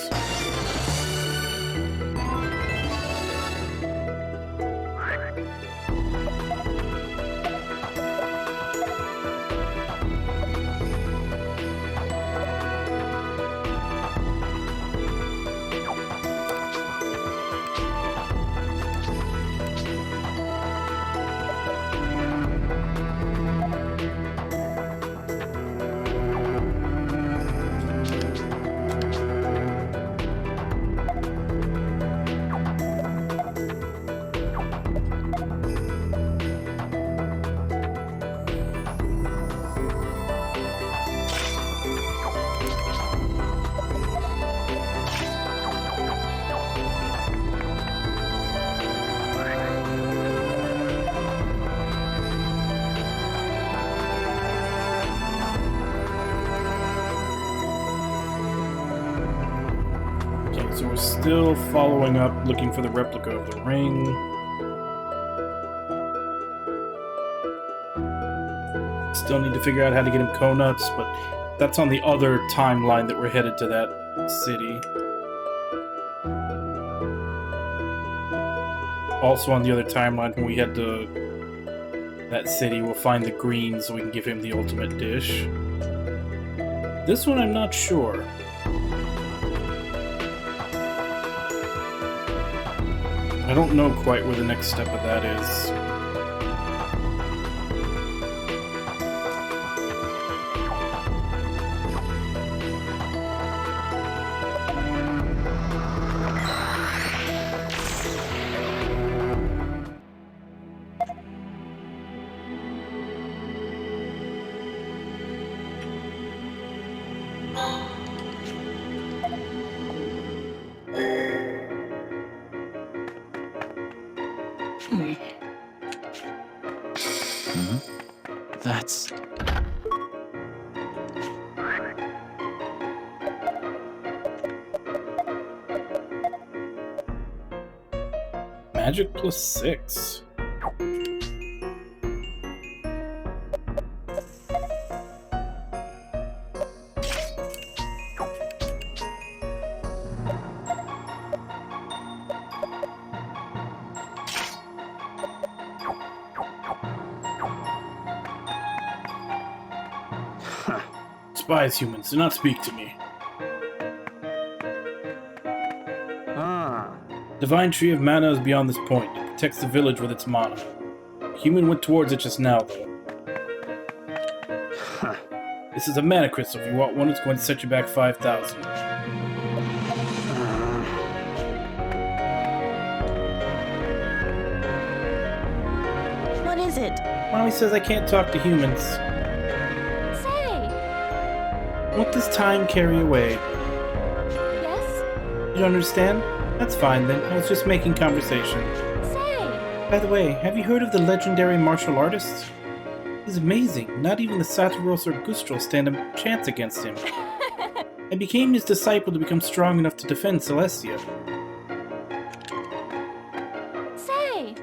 still following up, looking for the replica of the ring. Still need to figure out how to get him conuts, but that's on the other timeline that we're headed to that city. Also on the other timeline, when we head to that city, we'll find the green so we can give him the ultimate dish. This one I'm not sure. I don't know quite where the next step of that is. That's... Magic plus 6. Despise humans, do not speak to me. Divine Tree of Mana is beyond this point. It protects the village with its mana. A human went towards it just now, though. This is a mana crystal. If you want one, it's going to set you back 5,000. What is it? Mommy says I can't talk to humans. Say! What does time carry away? Yes? You don't understand? That's fine then. I was just making conversation. Say! By the way, have you heard of the legendary martial artist? He's amazing. Not even the Saturos or Gustral stand a chance against him. I became his disciple to become strong enough to defend Celestia. Say!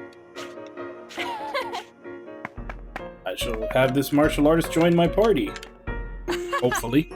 I shall have this martial artist join my party. Hopefully.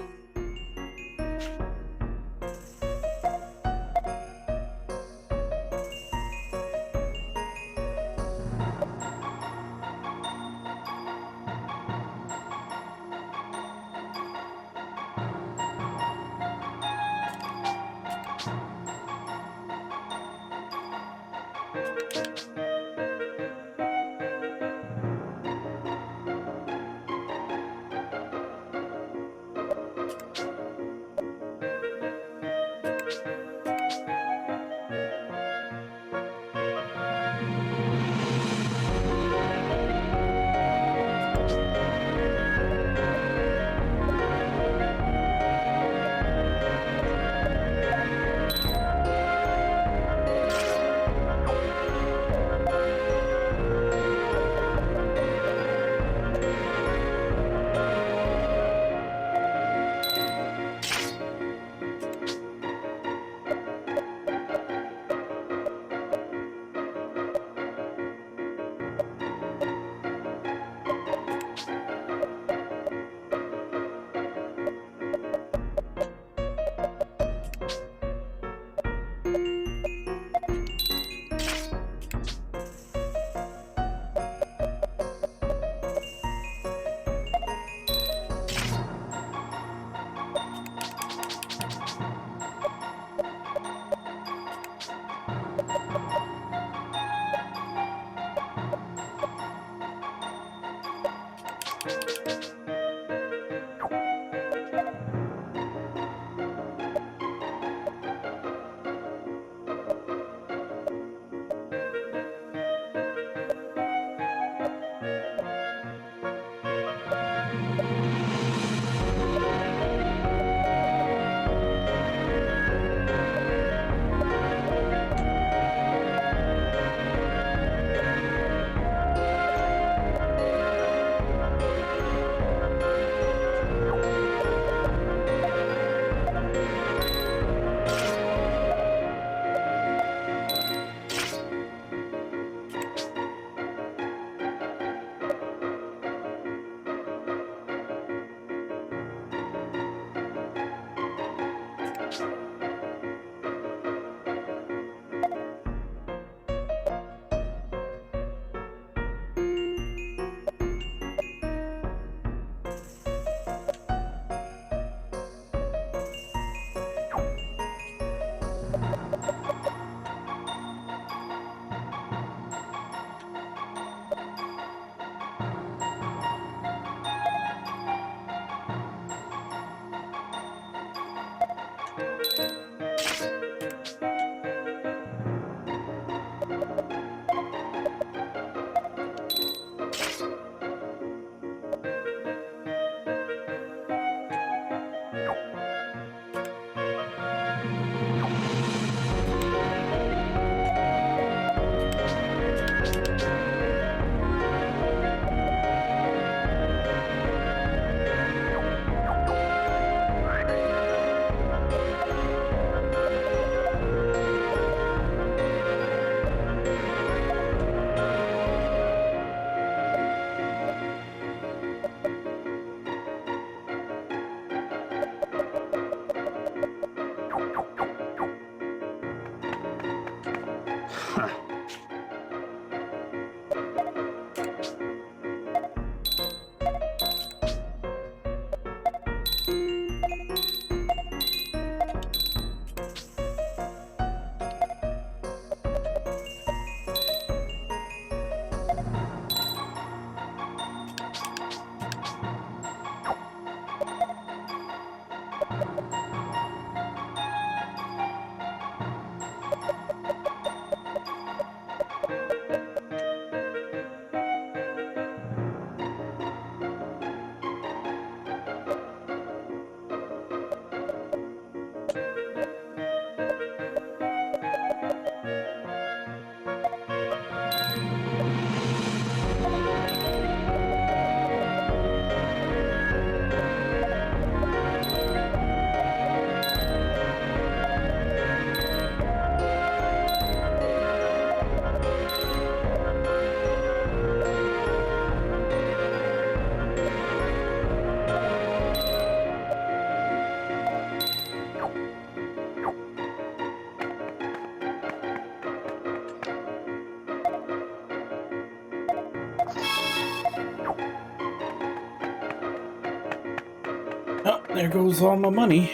Oh, there goes all my money.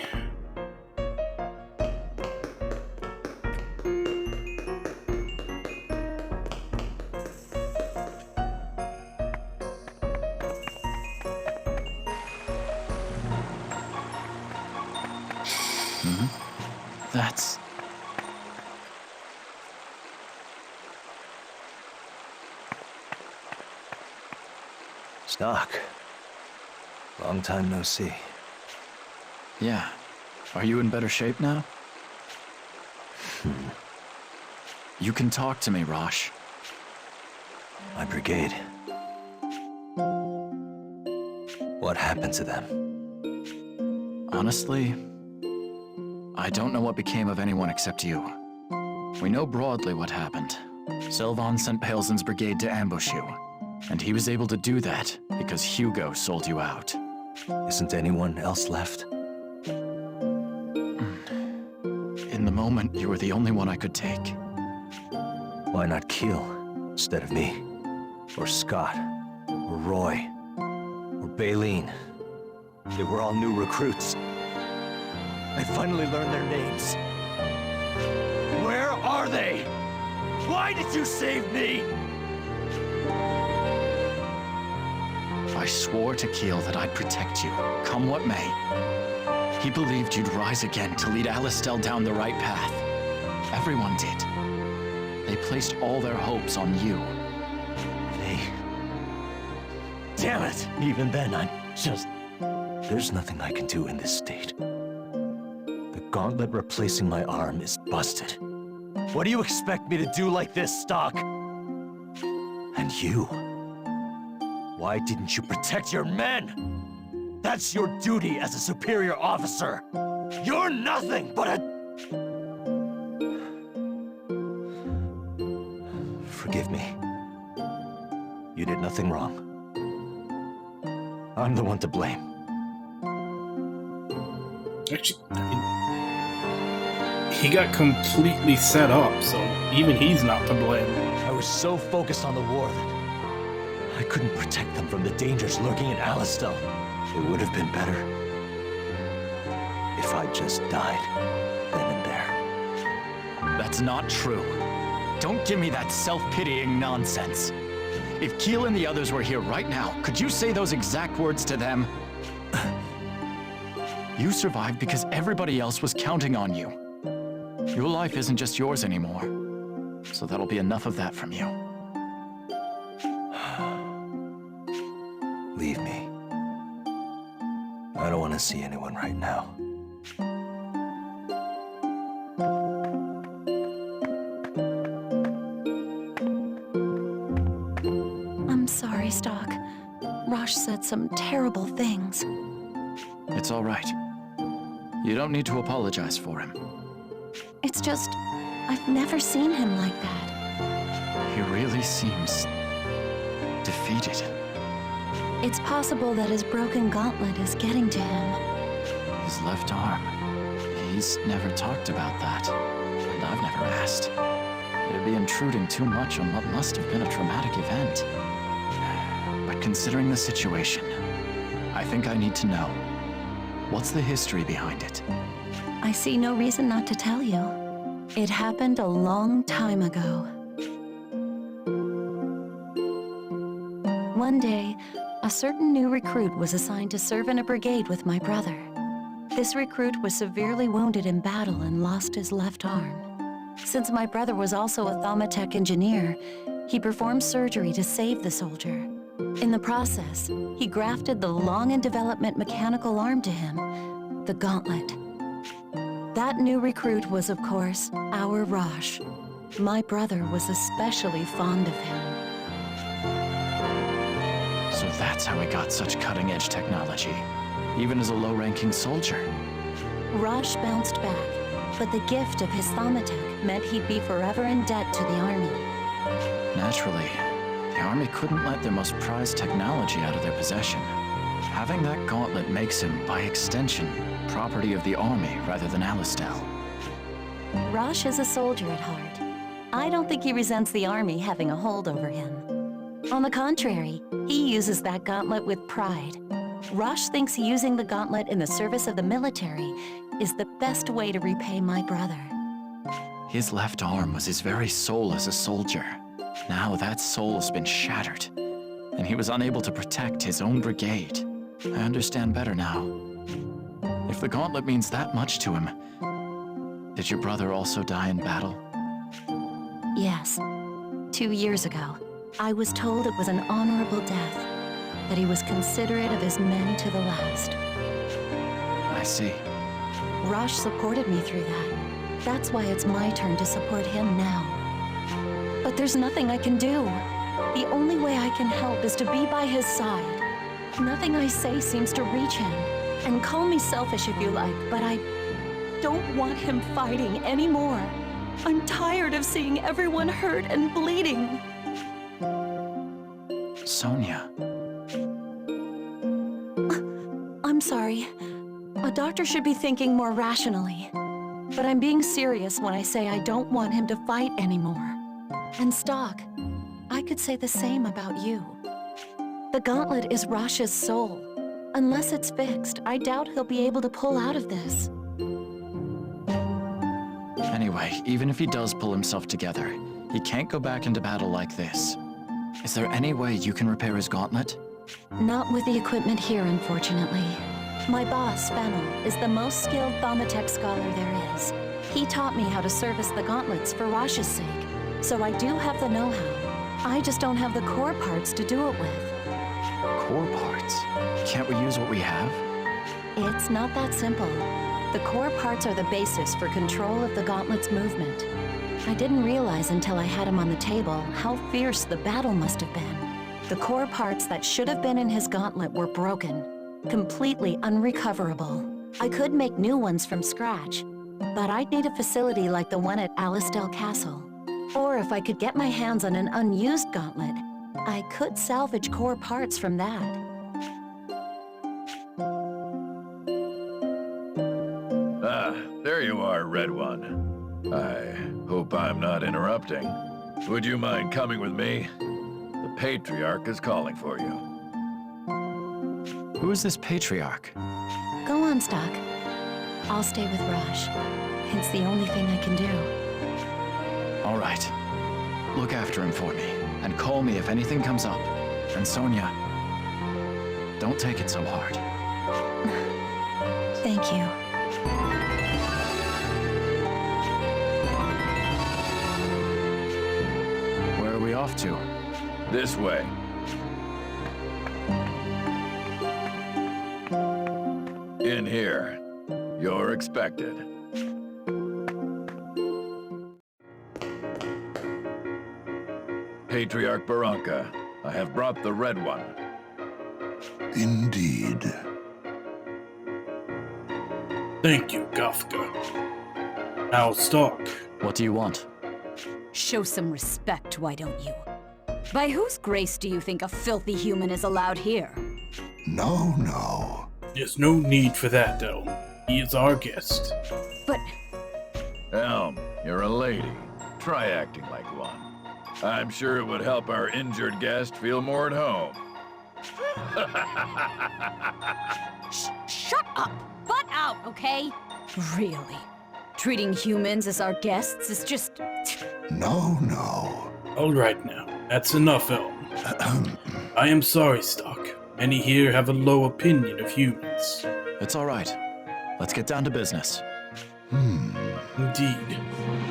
That's... Stock. Long time no see. Yeah. Are you in better shape now? You can talk to me, Rosh. My brigade. What happened to them? Honestly, I don't know what became of anyone except you. We know broadly what happened. Sylvan sent Paleson's brigade to ambush you, and he was able to do that because Hugo sold you out. Isn't anyone else left? In the moment, you were the only one I could take. Why not Keel instead of me? Or Scott? Or Roy? Or Baleen? They were all new recruits. I finally learned their names. Where are they? Why did you save me? I swore to Keel that I'd protect you, come what may. He believed you'd rise again to lead Alistel down the right path. Everyone did. They placed all their hopes on you. Damn it! Even then, I'm just... There's nothing I can do in this state. The gauntlet replacing my arm is busted. What do you expect me to do like this, Stock? And you? Why didn't you protect your men? That's your duty as a superior officer. You're nothing but a... Forgive me. You did nothing wrong. I'm the one to blame. Actually, I mean, he got completely set up, so even he's not to blame. I was so focused on the war that I couldn't protect them from the dangers lurking in Alistel. It would have been better if I just died then and there. That's not true. Don't give me that self-pitying nonsense. If Keel and the others were here right now, could you say those exact words to them? You survived because everybody else was counting on you. Your life isn't just yours anymore. so that'll be enough of that from you. Leave me. I don't want to see anyone right now. I'm sorry, Stock. Rosh said some terrible things. It's all right. You don't need to apologize for him. It's just, I've never seen him like that. He really seems defeated. It's possible that his broken gauntlet is getting to him. His left arm. He's never talked about that, and I've never asked. It'd be intruding too much on what must have been a traumatic event. But considering the situation, I think I need to know. What's the history behind it? I see no reason not to tell you. It happened a long time ago. One day, a certain new recruit was assigned to serve in a brigade with my brother. This recruit was severely wounded in battle and lost his left arm. Since my brother was also a Thaumatech engineer, he performed surgery to save the soldier. In the process, he grafted the long-in-development mechanical arm to him, the gauntlet. That new recruit was, of course, our Rosh. My brother was especially fond of him. So that's how he got such cutting-edge technology, even as a low-ranking soldier. Rosh bounced back, but the gift of his Thaumatech meant he'd be forever in debt to the army. Naturally, the army couldn't let their most prized technology out of their possession. Having that gauntlet makes him, by extension, property of the army rather than Alistel. Rosh is a soldier at heart. I don't think he resents the army having a hold over him. On the contrary, he uses that gauntlet with pride. Rosh thinks using the gauntlet in the service of the military is the best way to repay my brother. His left arm was his very soul as a soldier. Now that soul's been shattered, and he was unable to protect his own brigade. I understand better now. If the gauntlet means that much to him, did your brother also die in battle? Yes. 2 years ago, I was told it was an honorable death, that he was considerate of his men to the last. I see. Rosh supported me through that. That's why it's my turn to support him now. But there's nothing I can do. The only way I can help is to be by his side. Nothing I say seems to reach him. And call me selfish if you like, but I don't want him fighting anymore. I'm tired of seeing everyone hurt and bleeding. Sonia. I'm sorry. A doctor should be thinking more rationally. But I'm being serious when I say I don't want him to fight anymore. And Stock, I could say the same about you. The gauntlet is Rosh's soul. Unless it's fixed, I doubt he'll be able to pull out of this. Anyway, even if he does pull himself together, he can't go back into battle like this. Is there any way you can repair his gauntlet? Not with the equipment here, unfortunately. My boss, Fennel, is the most skilled Thaumatech scholar there is. He taught me how to service the gauntlets for Rosh's sake, so I do have the know-how. I just don't have the core parts to do it with. Core parts? Can't we use what we have? It's not that simple. The core parts are the basis for control of the gauntlet's movement. I didn't realize until I had him on the table how fierce the battle must have been. The core parts that should have been in his gauntlet were broken, completely unrecoverable. I could make new ones from scratch, but I'd need a facility like the one at Alistel Castle. Or if I could get my hands on an unused gauntlet, I could salvage core parts from that. Ah, there you are, Red One. I hope I'm not interrupting. Would you mind coming with me? The Patriarch is calling for you. Who is this Patriarch? Go on, Stock. I'll stay with Rosh. It's the only thing I can do. All right. Look after him for me, and call me if anything comes up. And Sonia, don't take it so hard. Thank you. off to? This way. In here. You're expected. Patriarch Barranca, I have brought the red one. Indeed. Thank you, Kafka. Now, Stark. What do you want? Show some respect, why don't you? By whose grace do you think a filthy human is allowed here? No. There's no need for that, Elm. He is our guest. But... Elm, you're a lady. Try acting like one. I'm sure it would help our injured guest feel more at home. Shut up! Butt out, okay? Really? Treating humans as our guests is just... No. All right now. That's enough, Elm. I am sorry, Stark. Many here have a low opinion of humans. It's all right. Let's get down to business. Indeed.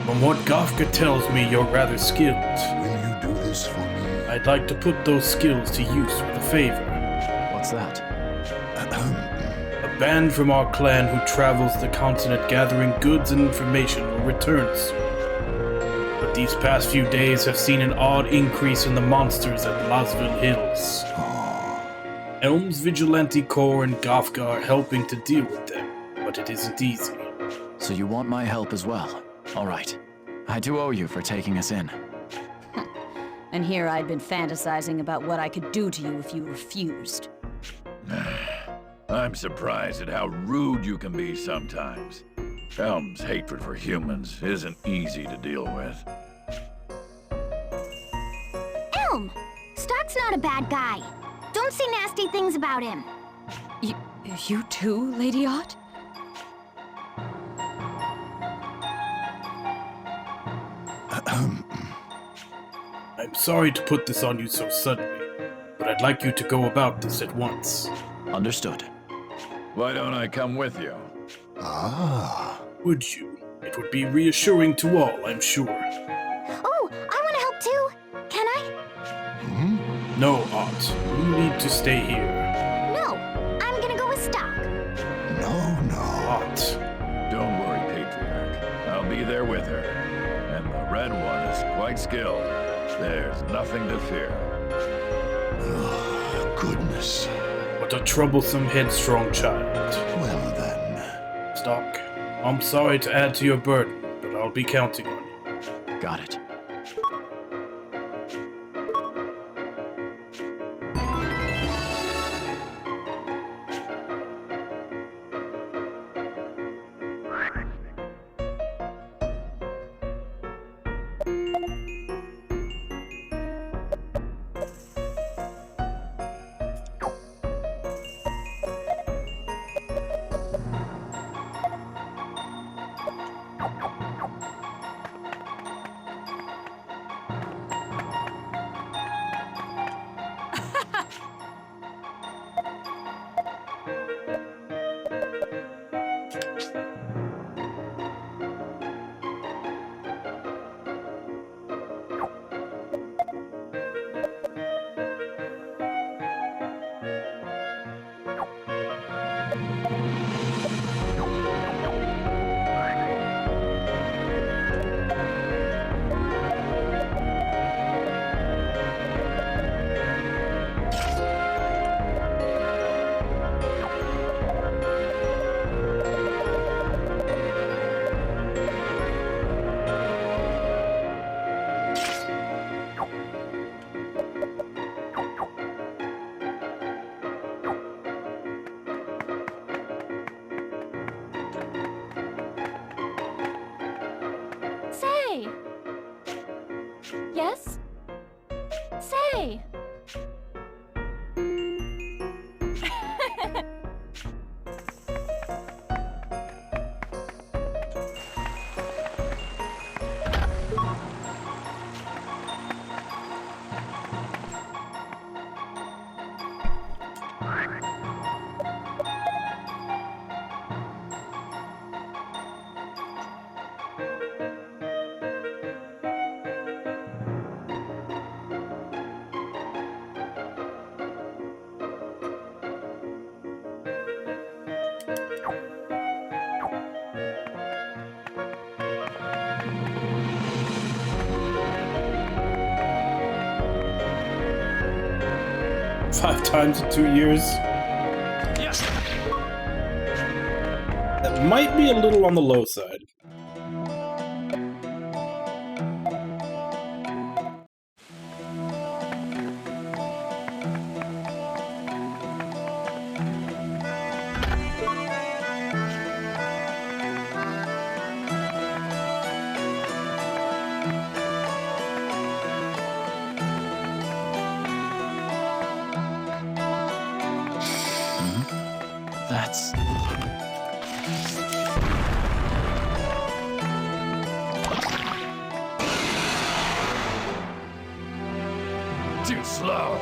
From what Kafka tells me, you're rather skilled. Will you do this for me? I'd like to put those skills to use with a favor. What's that? A band from our clan who travels the continent gathering goods and information will return soon. But these past few days have seen an odd increase in the monsters at Lasville Hills. Elm's Vigilante Corps and Kafka are helping to deal with them, but it isn't easy. So you want my help as well? All right. I do owe you for taking us in. And here I'd been fantasizing about what I could do to you if you refused. I'm surprised at how rude you can be sometimes. Elm's hatred for humans isn't easy to deal with. Elm! Stark's not a bad guy. Don't say nasty things about him. You too, Lady Ott? I'm sorry to put this on you so suddenly, but I'd like you to go about this at once. Understood. Why don't I come with you? Would you? It would be reassuring to all, I'm sure. Oh, I want to help too. Can I? No, Ott. You need to stay here. No, I'm gonna go with Stark. No. Ott. Don't worry, Patriarch. I'll be there with her. And the red one is quite skilled. There's nothing to fear. Goodness. What a troublesome, headstrong child. Well then. Stark, I'm sorry to add to your burden, but I'll be counting on you. Got it. Say! Yes? Say! Five times in 2 years? Yes. That might be a little on the low side. That's... Too slow.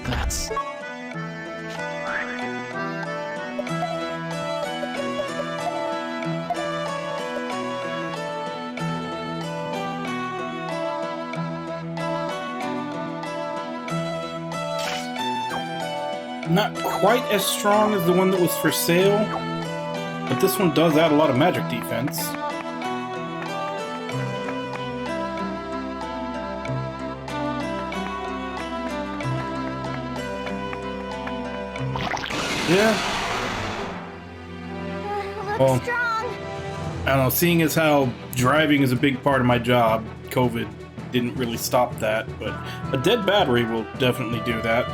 That's... Not quite as strong as the one that was for sale, but this one does add a lot of magic defense. Yeah. Well, I don't know, seeing as how driving is a big part of my job, COVID didn't really stop that, but a dead battery will definitely do that.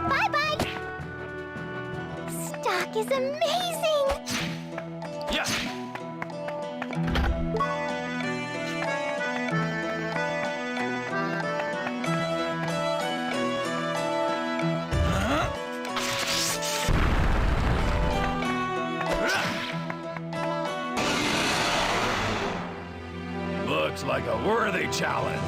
Bye-bye! Stock is amazing! Yes! Looks like a worthy challenge.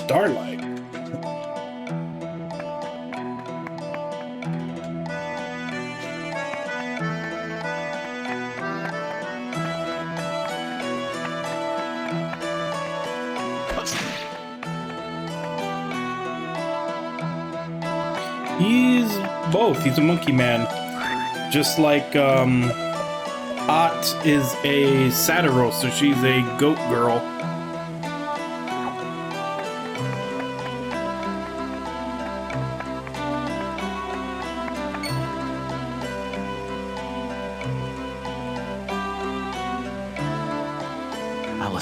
Starlight. He's both. He's a monkey man. Just like, Ott is a Satyros, so she's a goat girl.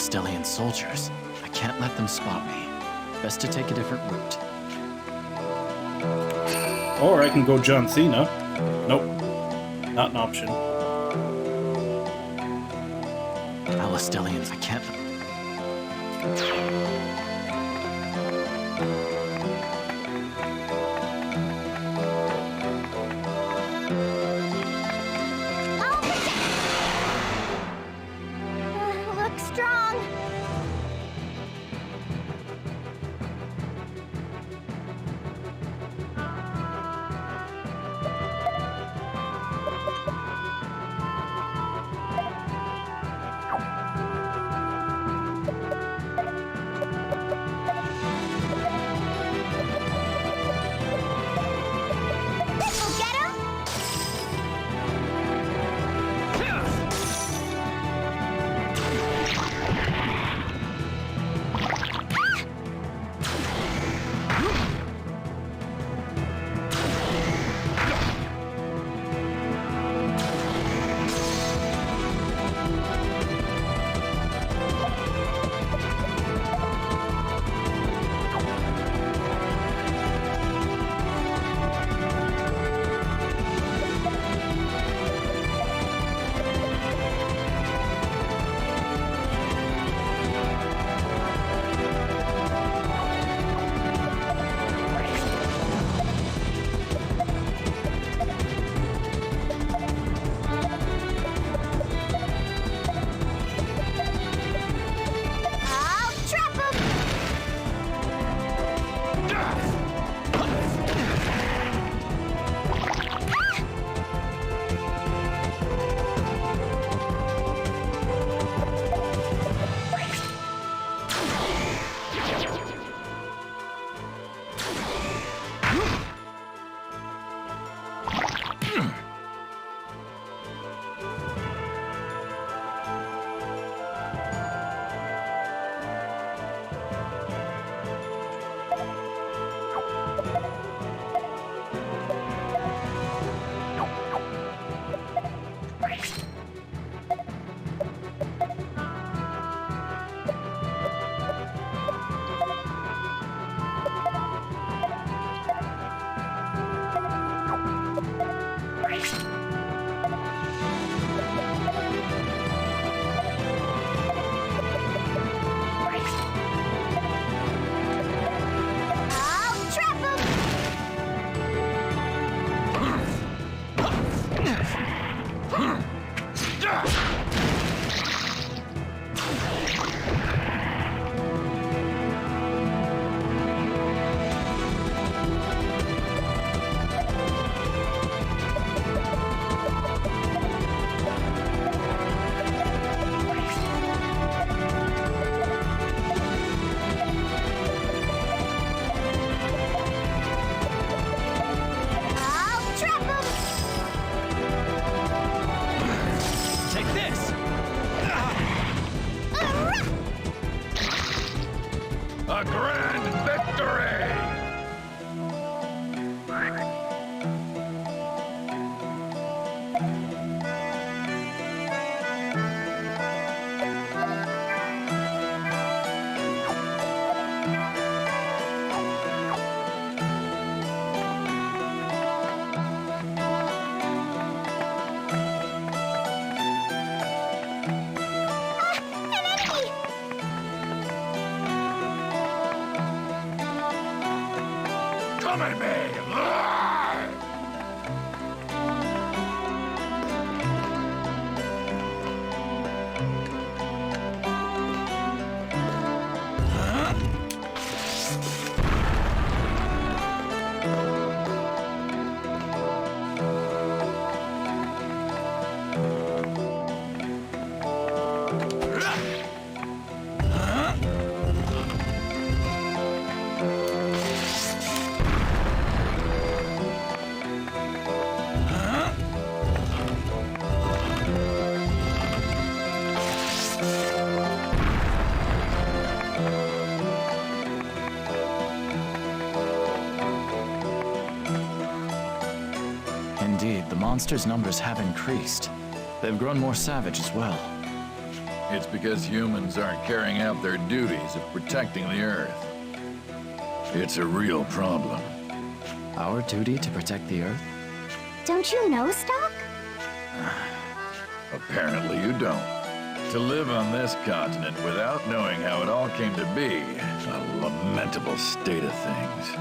Celestian soldiers. I can't let them spot me. Best to take a different route. Or I can go John Cena. Nope. Not an option. Celestians, I can't... Look strong. This'll get him. I'll trap him. I'll trap him. I'll trap him. Take this! A grand victory! An enemy. Come at me! monsters' numbers have increased. They've grown more savage as well. It's because humans aren't carrying out their duties of protecting the Earth. It's a real problem. Our duty to protect the Earth? Don't you know, Stock? Apparently you don't. To live on this continent without knowing how it all came to be, a lamentable state of things.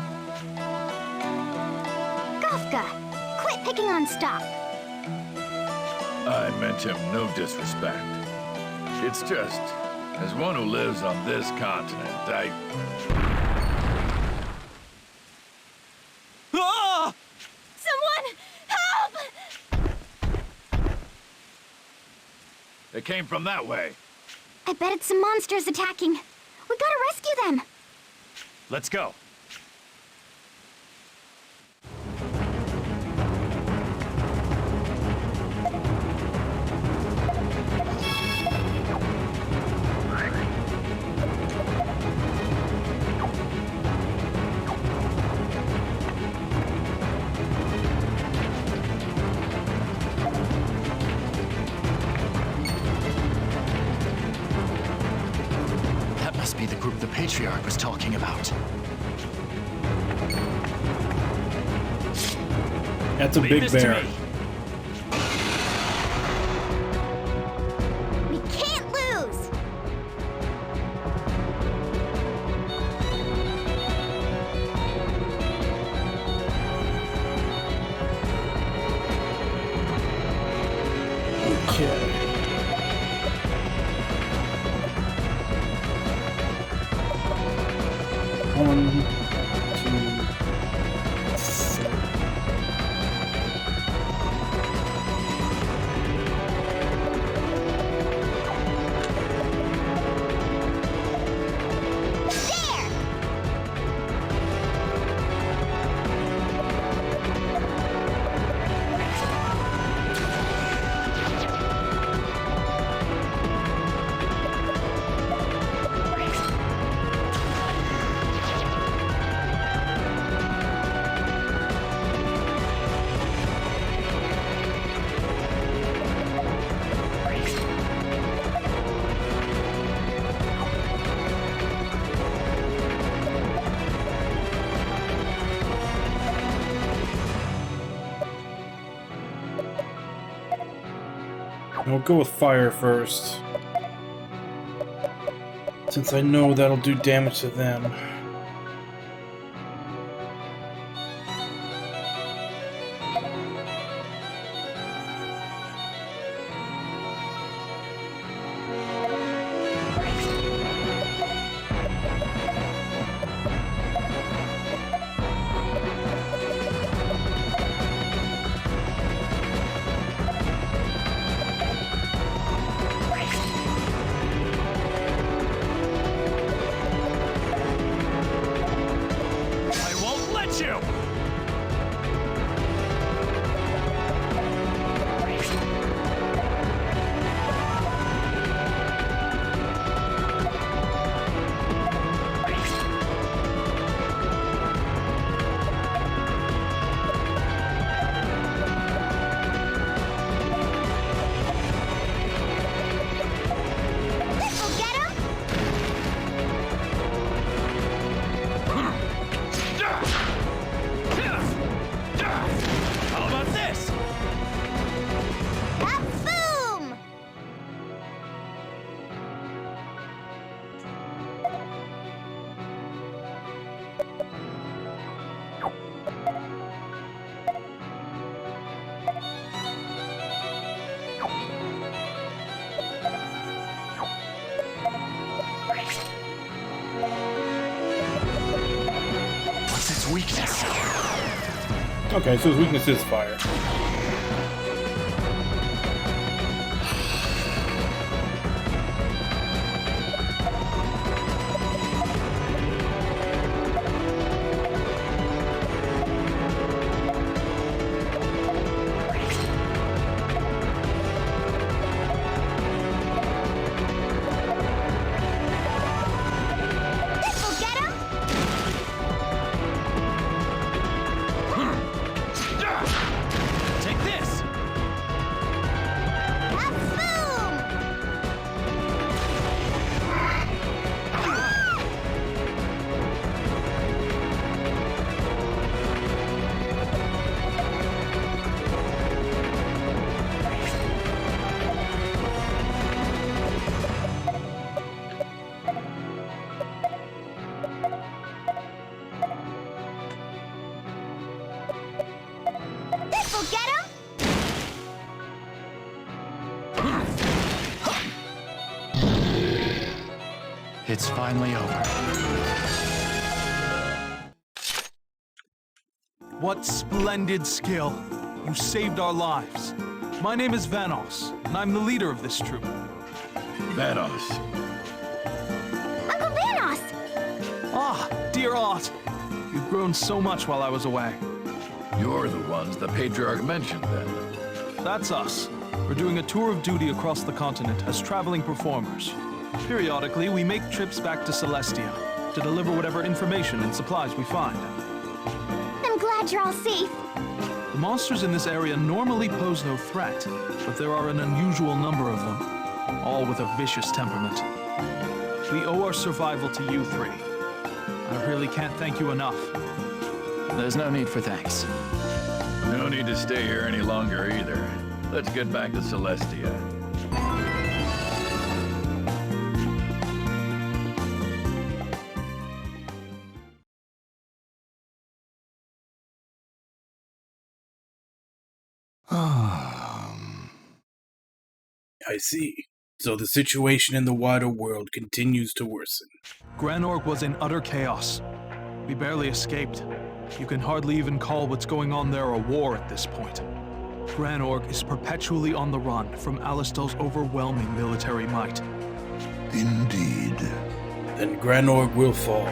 Kafka, quit picking on Stock. I meant him no disrespect. It's just, as one who lives on this continent, Ah! Someone, help! It came from that way. I bet it's some monsters attacking. We gotta rescue them. Let's go. That must be the group the Patriarch was talking about. That's a Leave big this to bear. me. We can't lose. Okay. One, two, three. We'll go with fire first, since I know that'll do damage to them. I won't let you! This'll get him. How about this? Boom! What's its weakness? Okay, so his weakness is fire. This'll get him. It's finally over. What splendid skill. You saved our lives. My name is Vanos, and I'm the leader of this troop. Vanos. Uncle Vanos! Ah, dear Art. You've grown so much while I was away. You're the ones the Patriarch mentioned, then. That's us. We're doing a tour of duty across the continent as traveling performers. Periodically, we make trips back to Celestia to deliver whatever information and supplies we find. I'm glad you're all safe. The monsters in this area normally pose no threat, but there are an unusual number of them, all with a vicious temperament. We owe our survival to you three. I really can't thank you enough. There's no need for thanks. No need to stay here any longer either. Let's get back to Celestia. I see. So the situation in the wider world continues to worsen. Granorg was in utter chaos. We barely escaped. You can hardly even call what's going on there a war at this point. Granorg is perpetually on the run from Alistel's overwhelming military might. Indeed. Then Granorg will fall.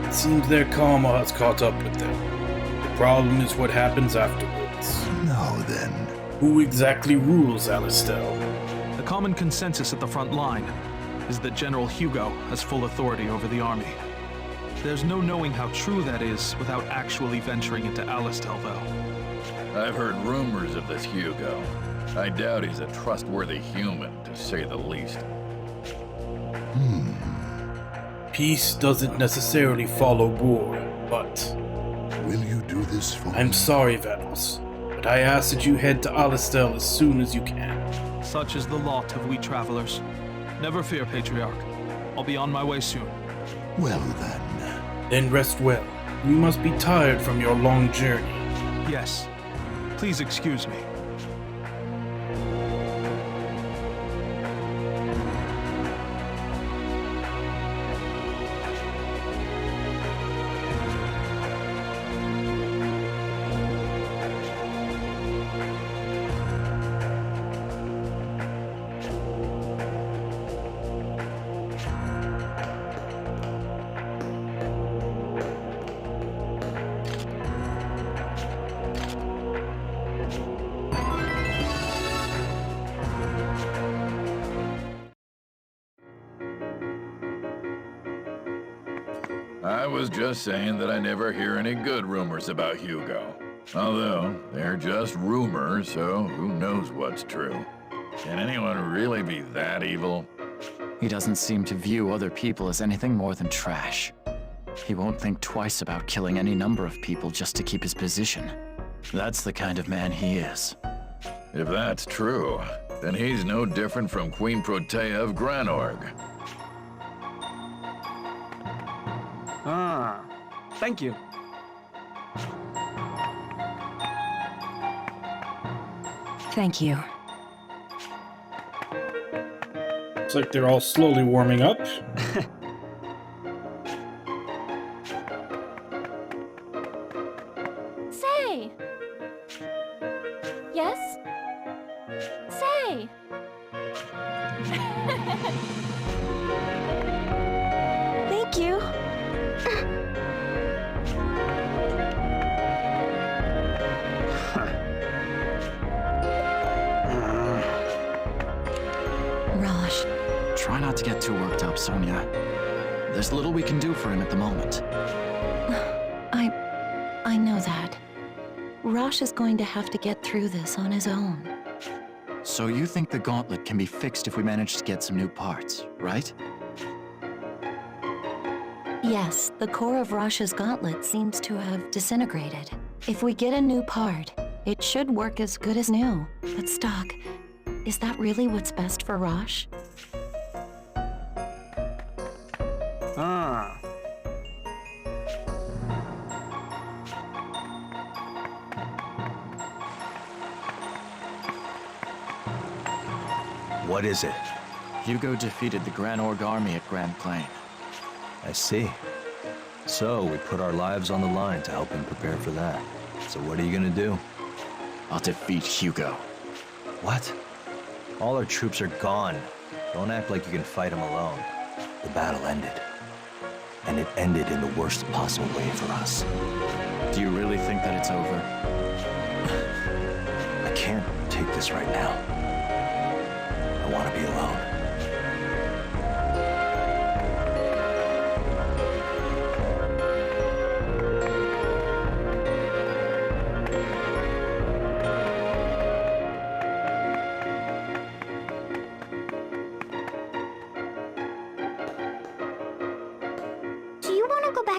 It seems their karma has caught up with them. The problem is what happens afterwards. Now then. Who exactly rules Alistel? The common consensus at the front line is that General Hugo has full authority over the army. There's no knowing how true that is without actually venturing into Alistel, though. I've heard rumors of this Hugo. I doubt he's a trustworthy human, to say the least. Peace doesn't necessarily follow war, but... Will you do this for me? I'm sorry, Vanos, but I ask that you head to Alistel as soon as you can. Such is the lot of we travelers. Never fear, Patriarch. I'll be on my way soon. Well then. Then rest well. You must be tired from your long journey. Yes. Please excuse me. I was just saying that I never hear any good rumors about Hugo. Although, they're just rumors, so who knows what's true. Can anyone really be that evil? He doesn't seem to view other people as anything more than trash. He won't think twice about killing any number of people just to keep his position. That's the kind of man he is. If that's true, then he's no different from Queen Protea of Granorg. Ah, thank you. Thank you. Looks like they're all slowly warming up. Say! Yes? Say! Thank you. Rosh. Try not to get too worked up, Sonia. There's little we can do for him at the moment. I know that. Rosh is going to have to get through this on his own. So you think the gauntlet can be fixed if we manage to get some new parts, right? Yes, the core of Rosh's gauntlet seems to have disintegrated. If we get a new part, it should work as good as new. But Stock, is that really what's best for Rosh? Ah. What is it? Hugo defeated the Gran Org army at Grand Plain. I see. So, we put our lives on the line to help him prepare for that. So what are you gonna do? I'll defeat Hugo. What? All our troops are gone. Don't act like you can fight them alone. The battle ended. And it ended in the worst possible way for us. Do you really think that it's over? I can't take this right now. I want to be alone.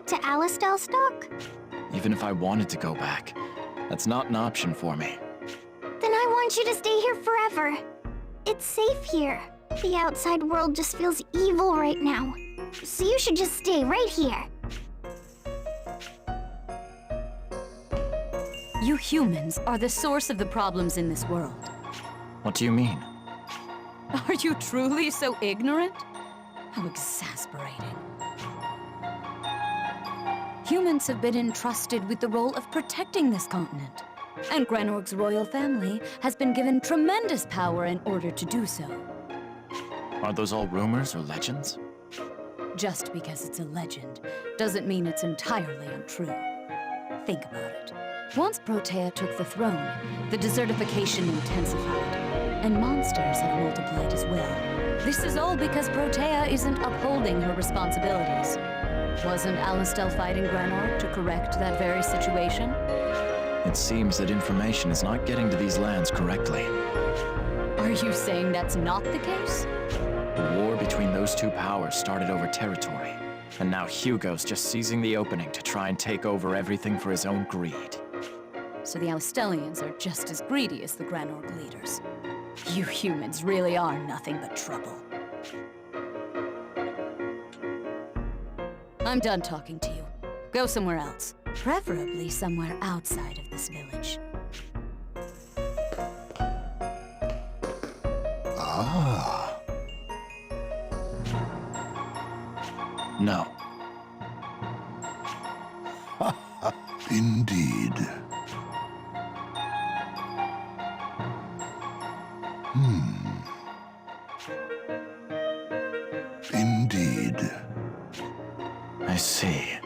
To Alistel Stock? Even if I wanted to go back, that's not an option for me. Then I want you to stay here forever. It's safe here. The outside world just feels evil right now. So you should just stay right here. You humans are the source of the problems in this world. What do you mean? Are you truly so ignorant? How exasperating. Humans have been entrusted with the role of protecting this continent. And Gran Org's royal family has been given tremendous power in order to do so. Are those all rumors or legends? Just because it's a legend doesn't mean it's entirely untrue. Think about it. Once Protea took the throne, the desertification intensified, and monsters have multiplied as well. This is all because Protea isn't upholding her responsibilities. Wasn't Alistel fighting Gran Org to correct that very situation? It seems that information is not getting to these lands correctly. Are you saying that's not the case? The war between those two powers started over territory, and now Hugo's just seizing the opening to try and take over everything for his own greed. So the Alistelians are just as greedy as the Gran Org leaders. You humans really are nothing but trouble. I'm done talking to you. Go somewhere else. Preferably somewhere outside of this village. Ah. No. Indeed. Indeed. I see.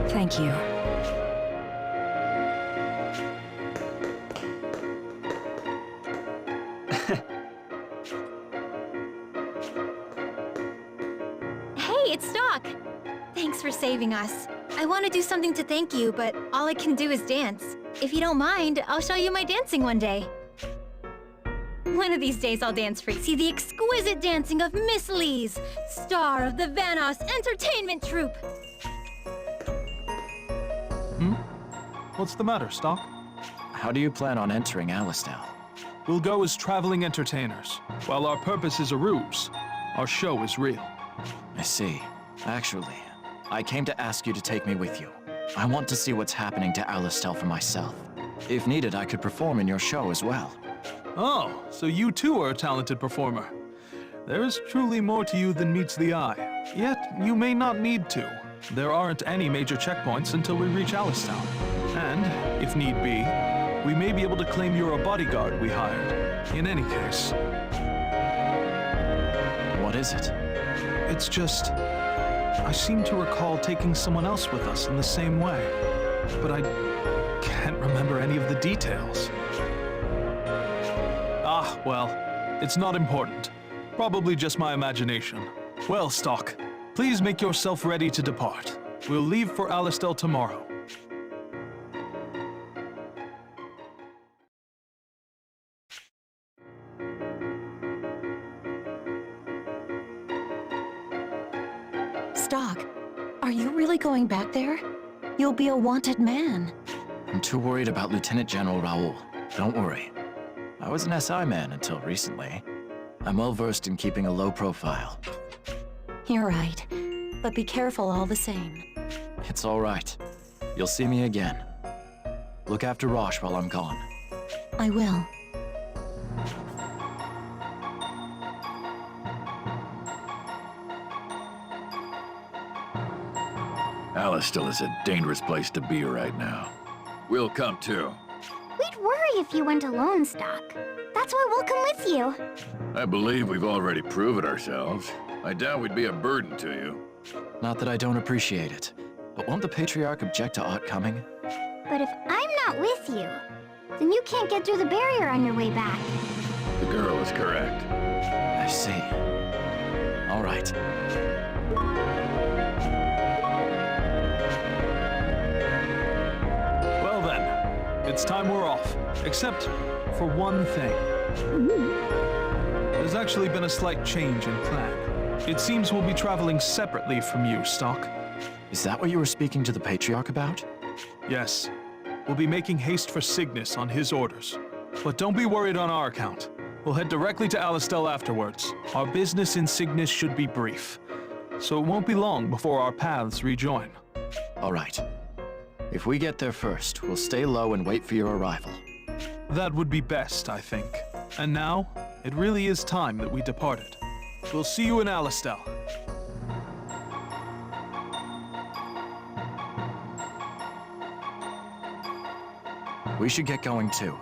Thank you. Hey, it's Stock! Thanks for saving us. I want to do something to thank you, but all I can do is dance. If you don't mind, I'll show you my dancing one day. One of these days I'll dance for you. See the exquisite dancing of Miss Lees, star of the Vanos Entertainment Troupe. What's the matter, Stock? How do you plan on entering Alistel? We'll go as traveling entertainers. While our purpose is a ruse, our show is real. I see. Actually, I came to ask you to take me with you. I want to see what's happening to Alistel for myself. If needed, I could perform in your show as well. Oh, so you too are a talented performer. There is truly more to you than meets the eye. Yet, you may not need to. There aren't any major checkpoints until we reach Alistel. And, if need be, we may be able to claim you're a bodyguard we hired. In any case. What is it? It's just... I seem to recall taking someone else with us in the same way. But I can't remember any of the details. Ah, well, it's not important. Probably just my imagination. Well, Stock, please make yourself ready to depart. We'll leave for Alistel tomorrow. You're really going back there? You'll be a wanted man. I'm too worried about Lieutenant General Raoul. Don't worry. I was an SI man until recently. I'm well versed in keeping a low profile. You're right. But be careful all the same. It's all right. You'll see me again. Look after Rosh while I'm gone. I will. Alistal is a dangerous place to be right now. We'll come too. We'd worry if you went alone, Stock. That's why we'll come with you. I believe we've already proven ourselves. I doubt we'd be a burden to you. Not that I don't appreciate it, but won't the Patriarch object to Ott coming? But if I'm not with you, then you can't get through the barrier on your way back. The girl is correct. I see. All right. Well then, it's time we're off. Except for one thing. There's actually been a slight change in plan. It seems we'll be traveling separately from you, Stock. Is that what you were speaking to the Patriarch about? Yes. We'll be making haste for Cygnus on his orders. But don't be worried on our account. We'll head directly to Alistel afterwards. Our business in Cygnus should be brief. So it won't be long before our paths rejoin. All right. If we get there first, we'll stay low and wait for your arrival. That would be best, I think. And now, it really is time that we departed. We'll see you in Alistel. We should get going too.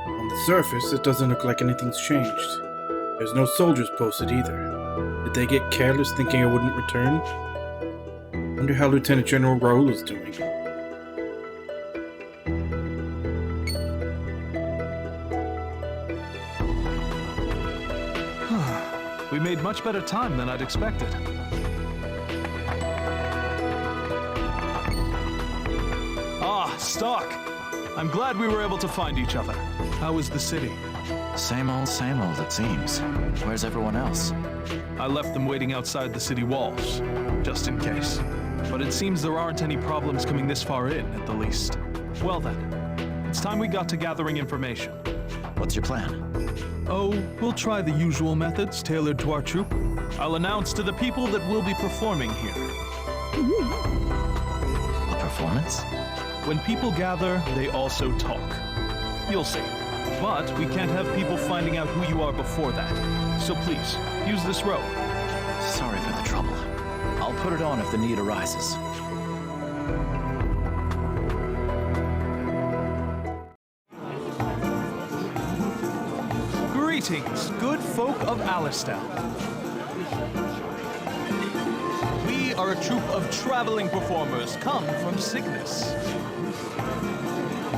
On the surface, it doesn't look like anything's changed. There's no soldiers posted either. Did they get careless thinking I wouldn't return? Wonder how Lieutenant General Raoul is doing. We made much better time than I'd expected. Ah, Stock! I'm glad we were able to find each other. How is the city? Same old, it seems. Where's everyone else? I left them waiting outside the city walls, just in case. But it seems there aren't any problems coming this far in, at the least. Well then, it's time we got to gathering information. What's your plan? Oh, we'll try the usual methods tailored to our troupe. I'll announce to the people that we'll be performing here. A performance? When people gather, they also talk. You'll see. But we can't have people finding out who you are before that. So please, use this robe. Sorry for the trouble. I'll put it on if the need arises. Greetings, good folk of Alistel. We are a troupe of traveling performers come from Cygnus.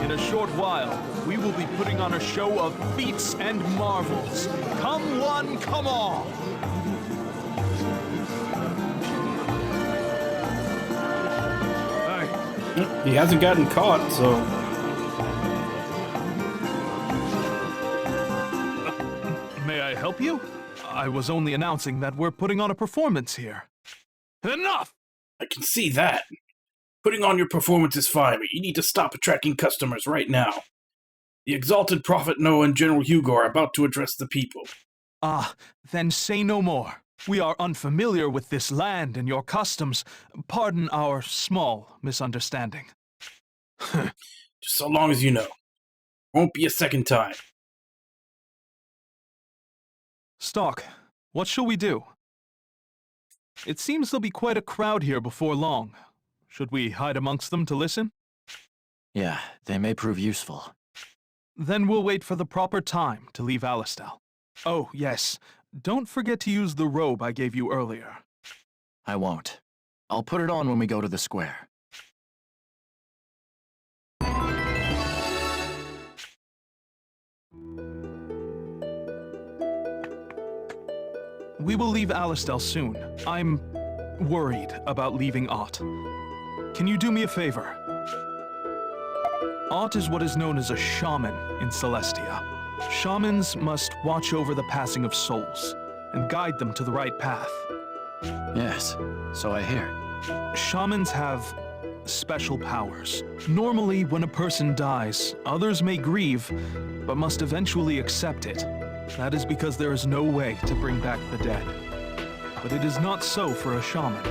In a short while, we will be putting on a show of feats and marvels. Come one, come all! He hasn't gotten caught, so... May I help you? I was only announcing that we're putting on a performance here. Enough! I can see that. Putting on your performance is fine, but you need to stop attracting customers right now. The Exalted Prophet Noah and General Hugo are about to address the people. Ah, then say no more. We are unfamiliar with this land and your customs. Pardon our small misunderstanding. Just so long as you know. Won't be a second time. Stock, what shall we do? It seems there'll be quite a crowd here before long. Should we hide amongst them to listen? Yeah, they may prove useful. Then we'll wait for the proper time to leave Alistal. Oh, yes. Don't forget to use the robe I gave you earlier. I won't. I'll put it on when we go to the square. We will leave Alistal soon. I'm worried about leaving Ott. Can you do me a favor? Ott is what is known as a shaman in Celestia. Shamans must watch over the passing of souls and guide them to the right path. Yes, so I hear. Shamans have special powers. Normally, when a person dies, others may grieve, but must eventually accept it. That is because there is no way to bring back the dead. But it is not so for a shaman.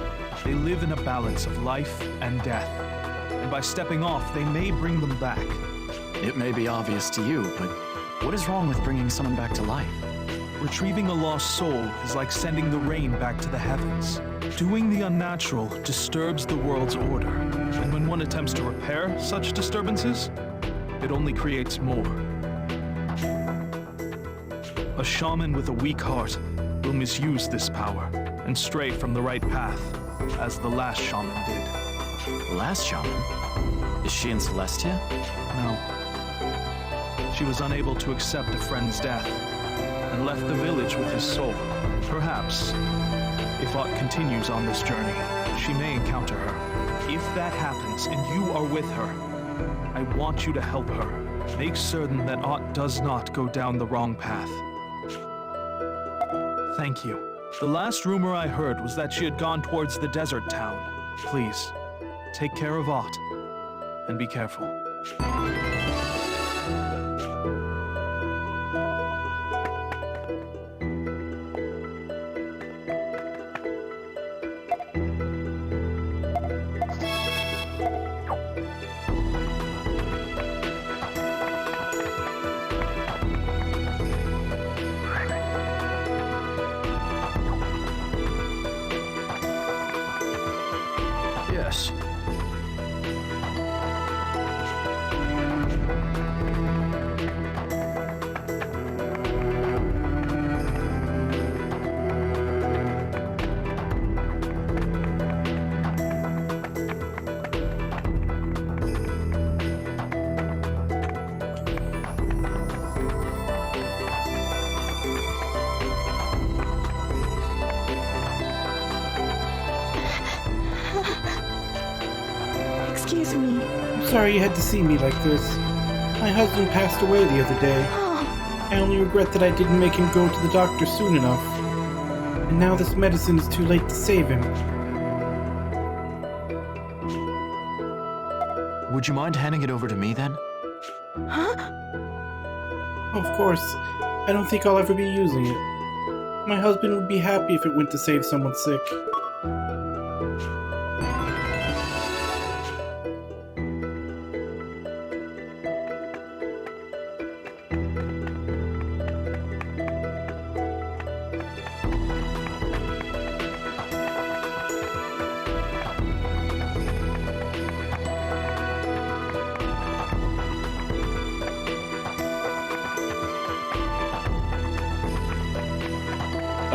They live in a balance of life and death. And by stepping off, they may bring them back. It may be obvious to you, but what is wrong with bringing someone back to life? Retrieving a lost soul is like sending the rain back to the heavens. Doing the unnatural disturbs the world's order. And when one attempts to repair such disturbances, it only creates more. A shaman with a weak heart will misuse this power and stray from the right path, as the last shaman did. The last shaman? Is she in Celestia? No. She was unable to accept a friend's death and left the village with his soul. Perhaps, if Ott continues on this journey, she may encounter her. If that happens and you are with her, I want you to help her. Make certain that Ott does not go down the wrong path. Thank you. The last rumor I heard was that she had gone towards the desert town. Please, take care of Ott, and be careful. Yes. Excuse me. I'm sorry you had to see me like this. My husband passed away the other day. I only regret that I didn't make him go to the doctor soon enough. And now this medicine is too late to save him. Would you mind handing it over to me then? Huh? Of course. I don't think I'll ever be using it. My husband would be happy if it went to save someone sick.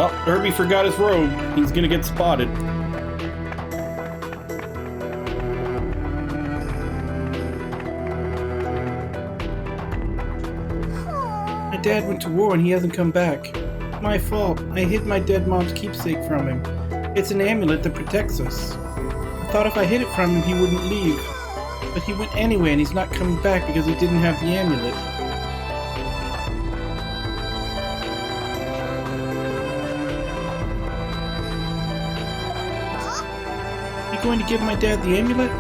Oh, Herbie forgot his robe. He's gonna get spotted. My dad went to war and he hasn't come back. My fault. I hid my dead mom's keepsake from him. It's an amulet that protects us. I thought if I hid it from him, he wouldn't leave. But he went anyway and he's not coming back because he didn't have the amulet. Going to give my dad the amulet?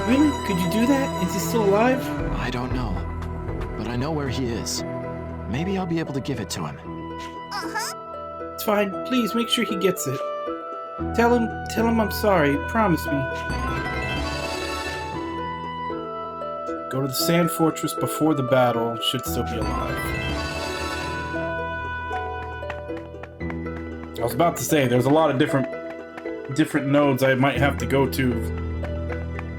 Really? Could you do that? Is he still alive? I don't know, but I know where he is. Maybe I'll be able to give it to him. It's fine. Please make sure he gets it. Tell him I'm sorry. Promise me. Go to the Sand Fortress before the battle. Should still be alive. I was about to say, there's a lot of different nodes I might have to go to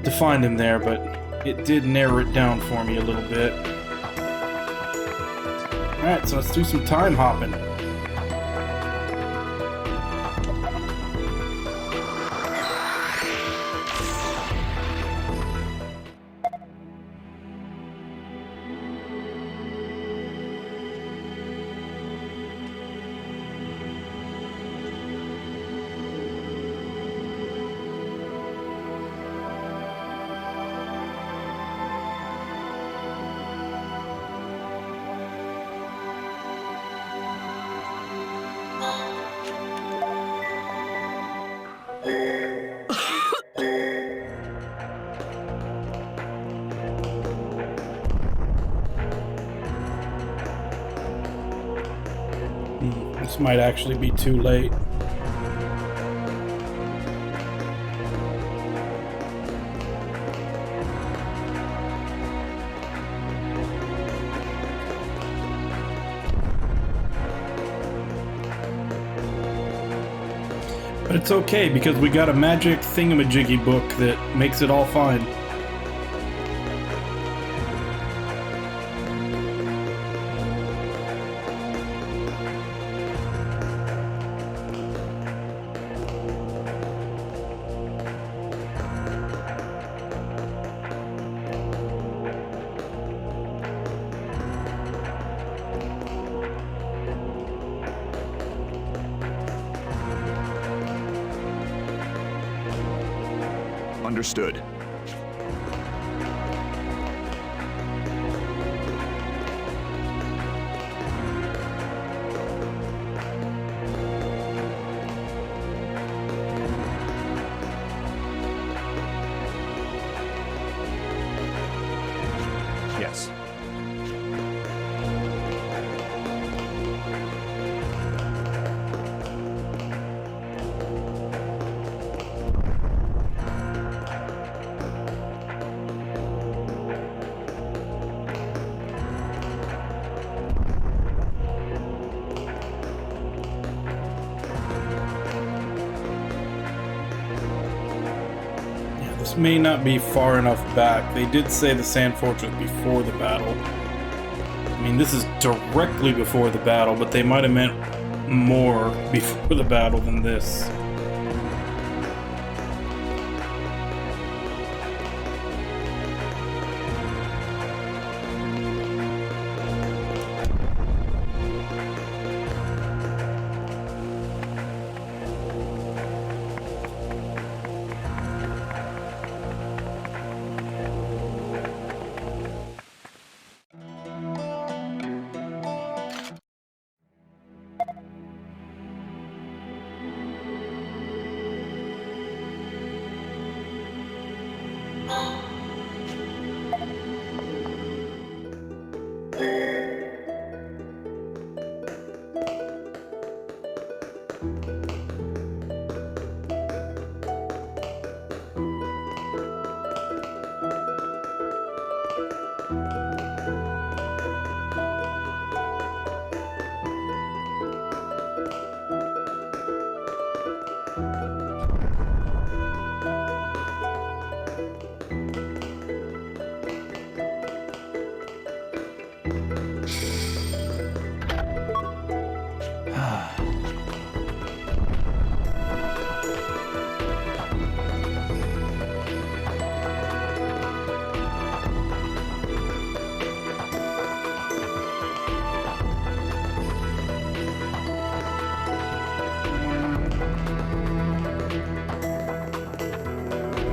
to find him there, but it did narrow it down for me a little bit. Alright, so let's do some time hopping. This might actually be too late. But it's okay, because we got a magic thingamajiggy book that makes it all fine. Understood. Yes. This may not be far enough back. They did say the Sand Fortress before the battle. I mean, this is directly before the battle, but they might have meant more before the battle than this.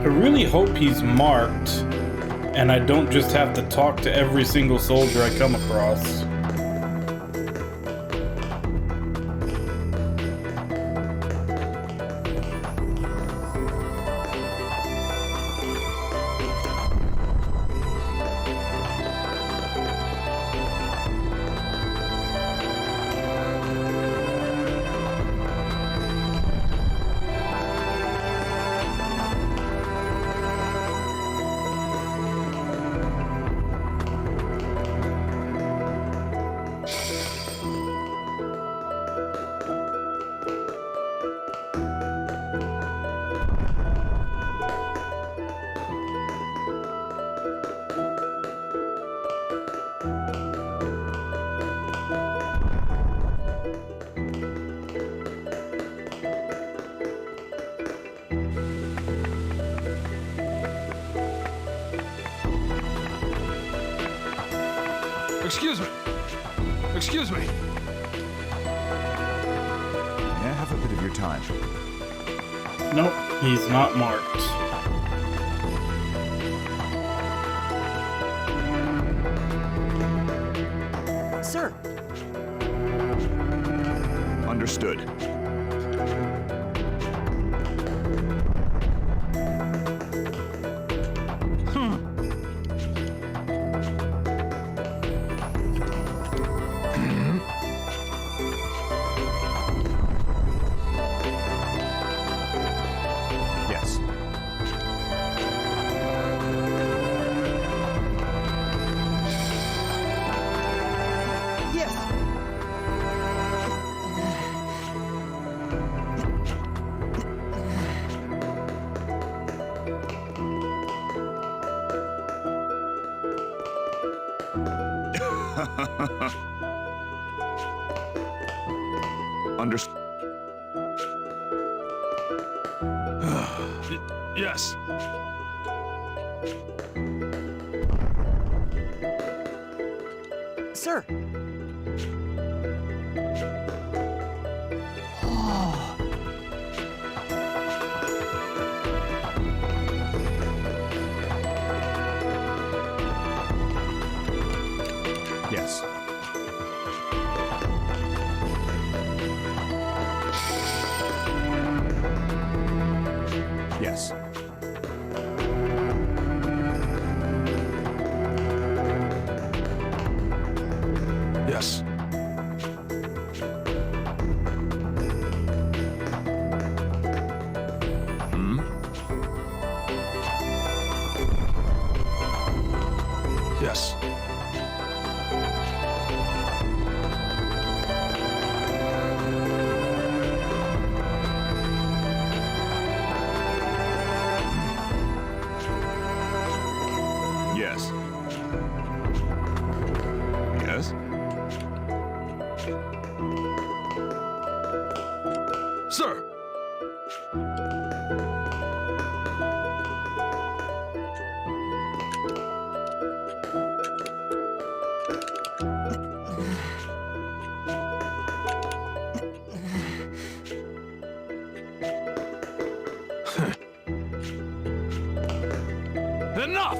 I really hope he's marked, and I don't just have to talk to every single soldier I come across. Excuse me. Excuse me. May I have a bit of your time? Nope, he's not marked. Sir. Understood. Yes. Yes. Understood. Yes. Sir. Oh. Yes. Yes. Yes. Yes. Yes. Yes. Sir. Enough!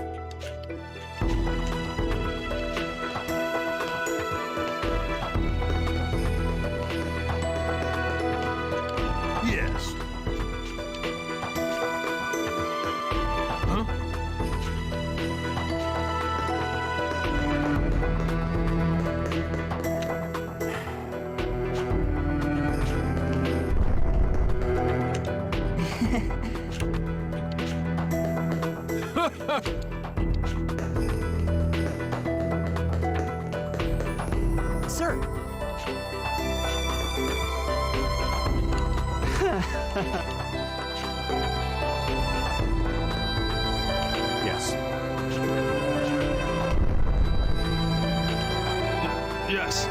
Yes. Huh? Sir. Yes. Yes.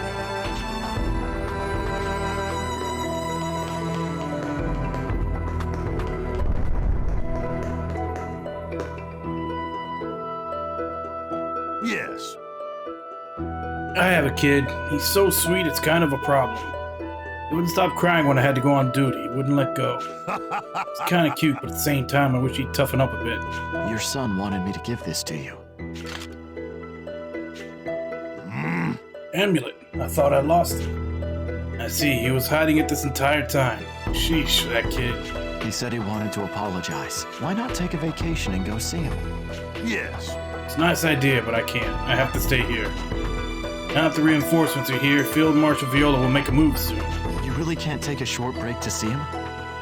Yes. I have a kid. He's so sweet, it's kind of a problem. He wouldn't stop crying when I had to go on duty. He wouldn't let go. It's kind of cute, but at the same time, I wish he'd toughen up a bit. Your son wanted me to give this to you. Amulet. I thought I lost it. I see, he was hiding it this entire time. Sheesh, that kid. He said he wanted to apologize. Why not take a vacation and go see him? Yes. It's a nice idea, but I can't. I have to stay here. Now that the reinforcements are here, Field Marshal Viola will make a move soon. You really can't take a short break to see him?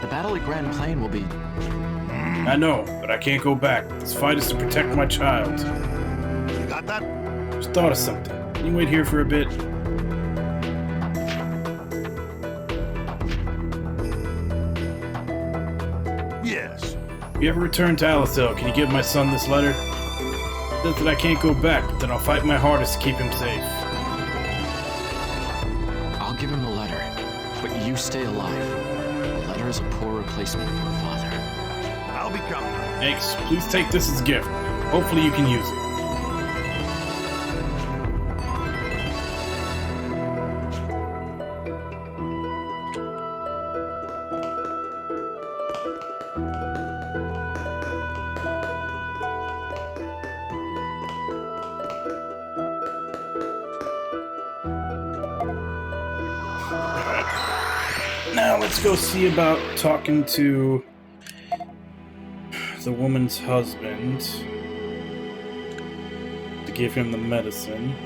The battle at Grand Plain will be... I know, but I can't go back. This fight is to protect my child. You got that? Just thought of something. Can you wait here for a bit? Yes. If you ever return to Alistel, can you give my son this letter? It says that I can't go back, but that I'll fight my hardest to keep him safe. I'll give him the letter, but you stay alive. A letter is a poor replacement for a father. I'll be coming. Thanks. Please take this as a gift. Hopefully you can use it. Now let's go see about talking to the woman's husband to give him the medicine.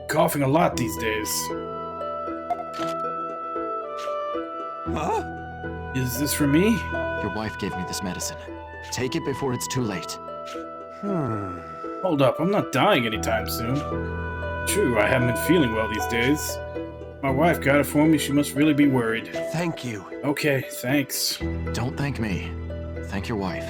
Coughing a lot these days. Huh? Is this for me? Your wife gave me this medicine. Take it before it's too late. Hold up, I'm not dying anytime soon. True, I haven't been feeling well these days. My wife got it for me, she must really be worried. Thank you. Okay, thanks. Don't thank me. Thank your wife.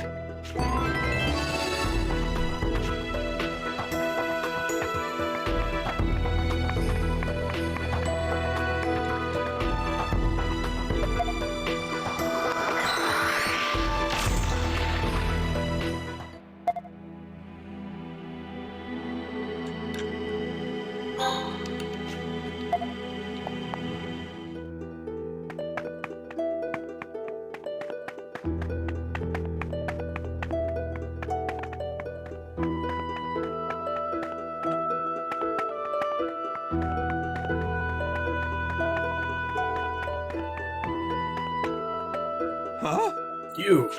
Huh? You.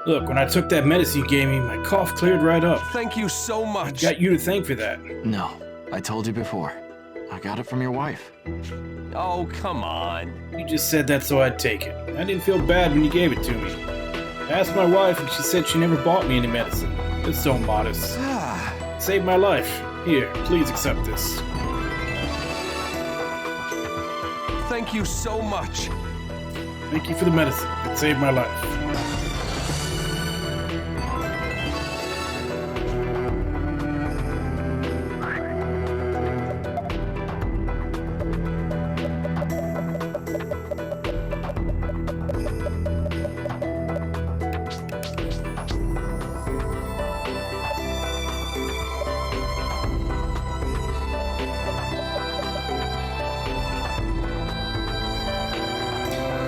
Look, when I took that medicine you gave me, my cough cleared right up. Thank you so much. I got you to thank for that. No, I told you before. I got it from your wife. Oh, come on. You just said that so I'd take it. I didn't feel bad when you gave it to me. I asked my wife and she said she never bought me any medicine. It's so modest. It saved my life. Here, please accept this. Thank you so much. Thank you for the medicine. It saved my life.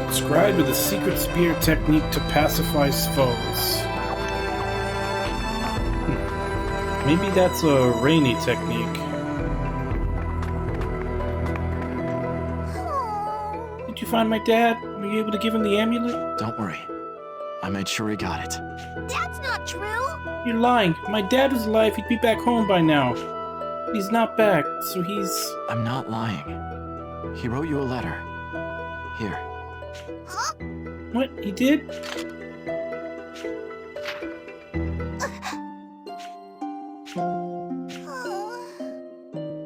Described with a secret spear technique to pacify foes. Maybe that's a rainy technique. Did you find my dad? Were you able to give him the amulet? Don't worry. I made sure he got it. That's not true! You're lying. If my dad was alive, he'd be back home by now. He's not back, so he's... I'm not lying. He wrote you a letter. Here. Huh? What? He did?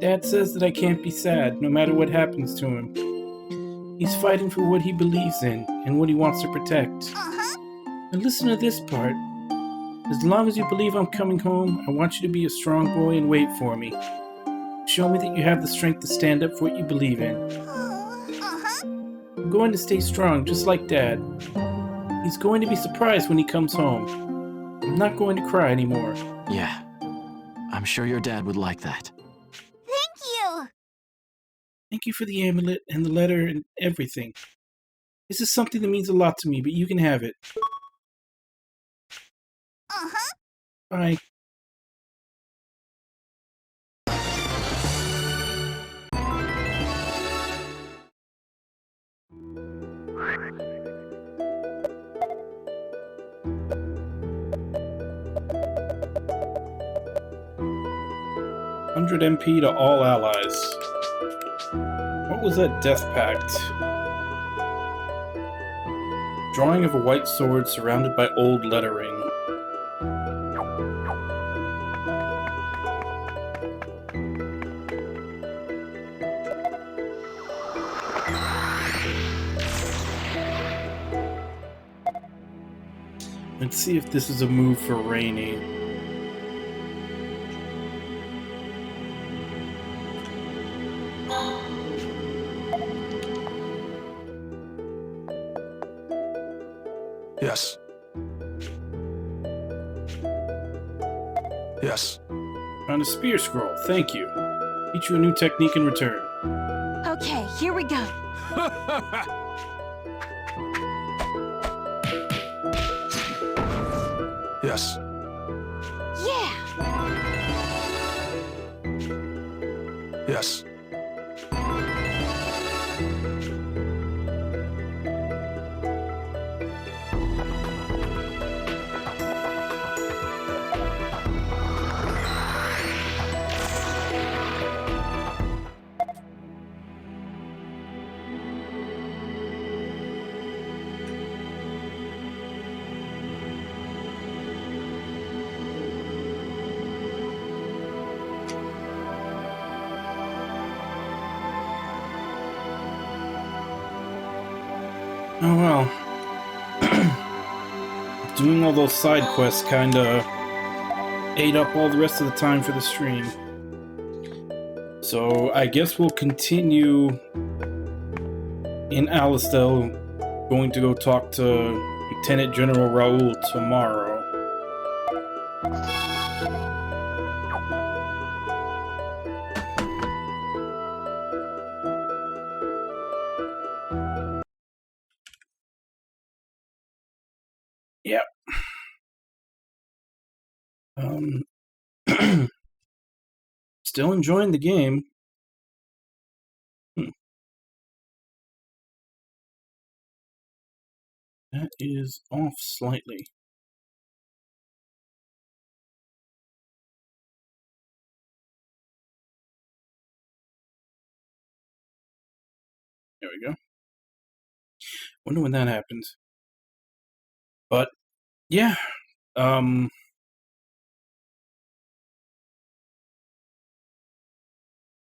Dad says that I can't be sad, no matter what happens to him. He's fighting for what he believes in, and what he wants to protect. And listen to this part. As long as you believe I'm coming home, I want you to be a strong boy and wait for me. Show me that you have the strength to stand up for what you believe in. I'm going to stay strong, just like Dad. He's going to be surprised when he comes home. I'm not going to cry anymore. Yeah. I'm sure your dad would like that. Thank you! Thank you for the amulet and the letter and everything. This is something that means a lot to me, but you can have it. Bye. MP to all allies. What was that death pact? Drawing of a white sword surrounded by old lettering. Let's see if this is a move for Rainy. Yes. Yes. Found a spear scroll. Thank you. Teach you a new technique in return. Okay, here we go. Yes. Yeah! Yes. Oh well. Doing all those side quests kinda ate up all the rest of the time for the stream. So I guess we'll continue in Alistel. Going to go talk to Lieutenant General Raoul tomorrow. Yep. Still enjoying the game. That is off slightly. There we go. Wonder when that happens. But yeah,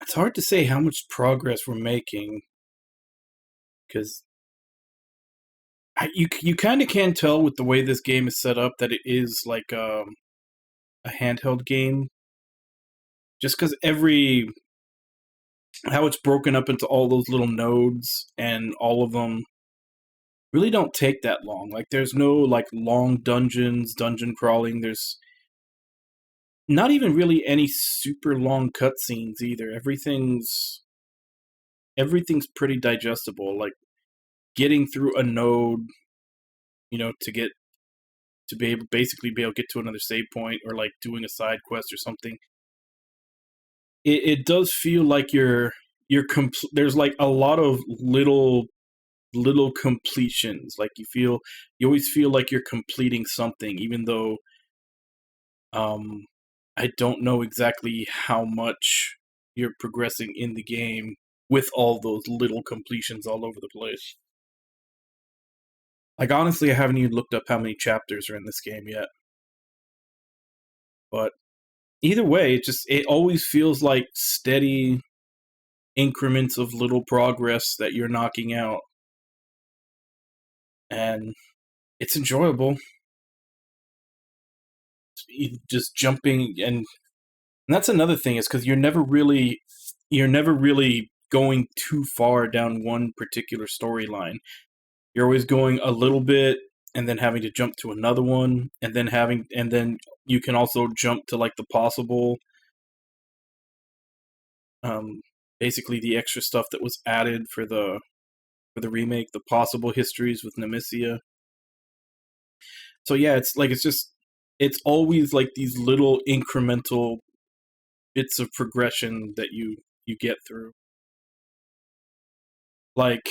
it's hard to say how much progress we're making, because you kind of can tell with the way this game is set up that it is like a handheld game, just because how it's broken up into all those little nodes, and all of them really don't take that long. Like, there's no like long dungeon crawling. There's not even really any super long cutscenes either. Everything's pretty digestible. Like, getting through a node, to be able to get to another save point, or like doing a side quest or something. It does feel like there's like a lot of little completions. Like, you always feel like you're completing something, even though I don't know exactly how much you're progressing in the game with all those little completions all over the place. Like, honestly, I haven't even looked up how many chapters are in this game yet. But either way, it always feels like steady increments of little progress that you're knocking out. And it's enjoyable. Just jumping, and that's another thing, is because you're never really going too far down one particular storyline. You're always going a little bit, and then having to jump to another one, and then you can also jump to like the possible, basically the extra stuff that was added for the remake, the possible histories with Nemesia. So yeah, it's always like these little incremental bits of progression that you get through. Like,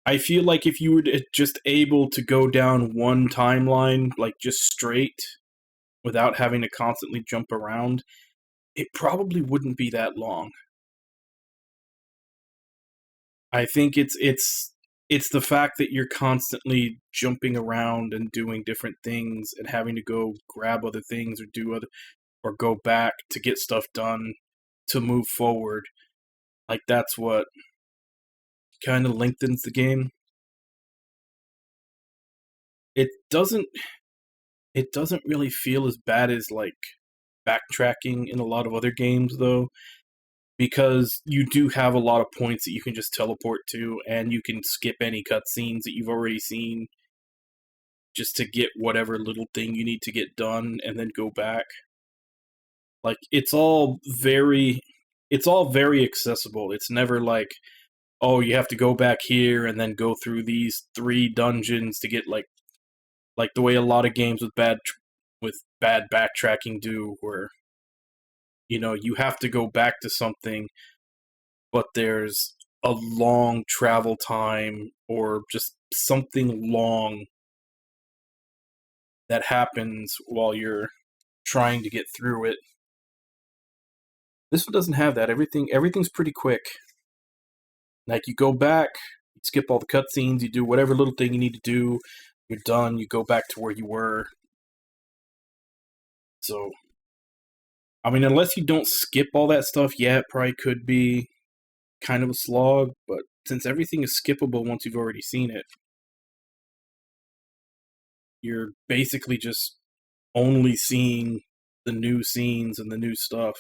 I feel like if you were just able to go down one timeline, like just straight, without having to constantly jump around, it probably wouldn't be that long. I think it's the fact that you're constantly jumping around and doing different things and having to go grab other things or go back to get stuff done to move forward. Like, that's what kind of lengthens the game. It doesn't really feel as bad as like backtracking in a lot of other games, though, because you do have a lot of points that you can just teleport to, and you can skip any cutscenes that you've already seen just to get whatever little thing you need to get done and then go back. Like, it's all very accessible. It's never like, oh, you have to go back here and then go through these 3 dungeons to get like the way a lot of games with bad backtracking do, where you have to go back to something, but there's a long travel time or just something long that happens while you're trying to get through it. This one doesn't have that. Everything's pretty quick. Like, you go back, you skip all the cutscenes, you do whatever little thing you need to do, you're done, you go back to where you were. So, I mean, unless you don't skip all that stuff, yeah, it probably could be kind of a slog, but since everything is skippable once you've already seen it, you're basically just only seeing the new scenes and the new stuff,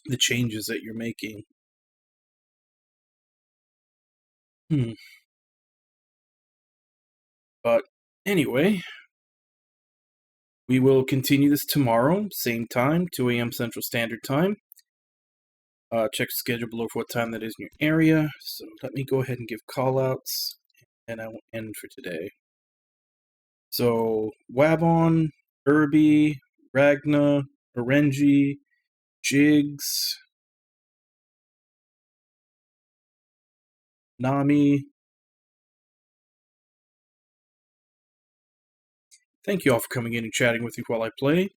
the changes that you're making. But anyway, we will continue this tomorrow, same time, 2 a.m. Central Standard Time. Check the schedule below for what time that is in your area. So let me go ahead and give callouts, and I will end for today. So, Wabon, Irby, Ragna, Orenji, Jigs, Nami. Thank you all for coming in and chatting with me while I play.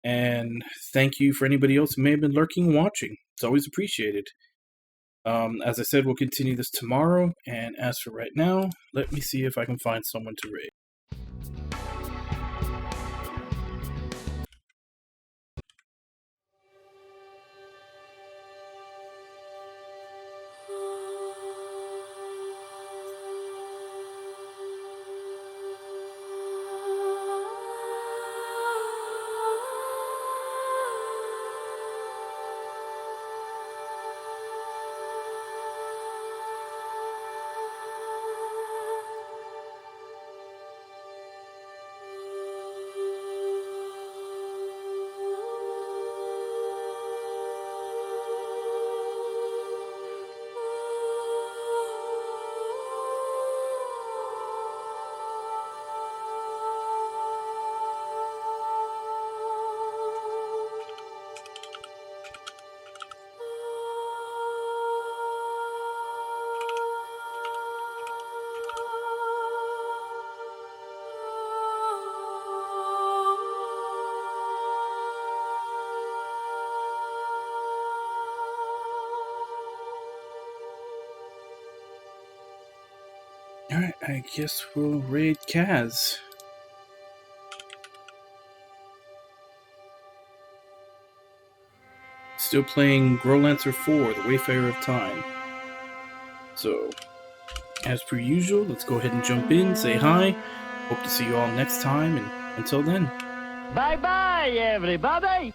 And thank you for anybody else who may have been lurking and watching. It's always appreciated. As I said, we'll continue this tomorrow. And as for right now, let me see if I can find someone to raid. Alright, I guess we'll raid Kaz. Still playing Growlancer 4, The Wayfarer of Time. So, as per usual, let's go ahead and jump in, say hi. Hope to see you all next time, and until then. Bye-bye, everybody!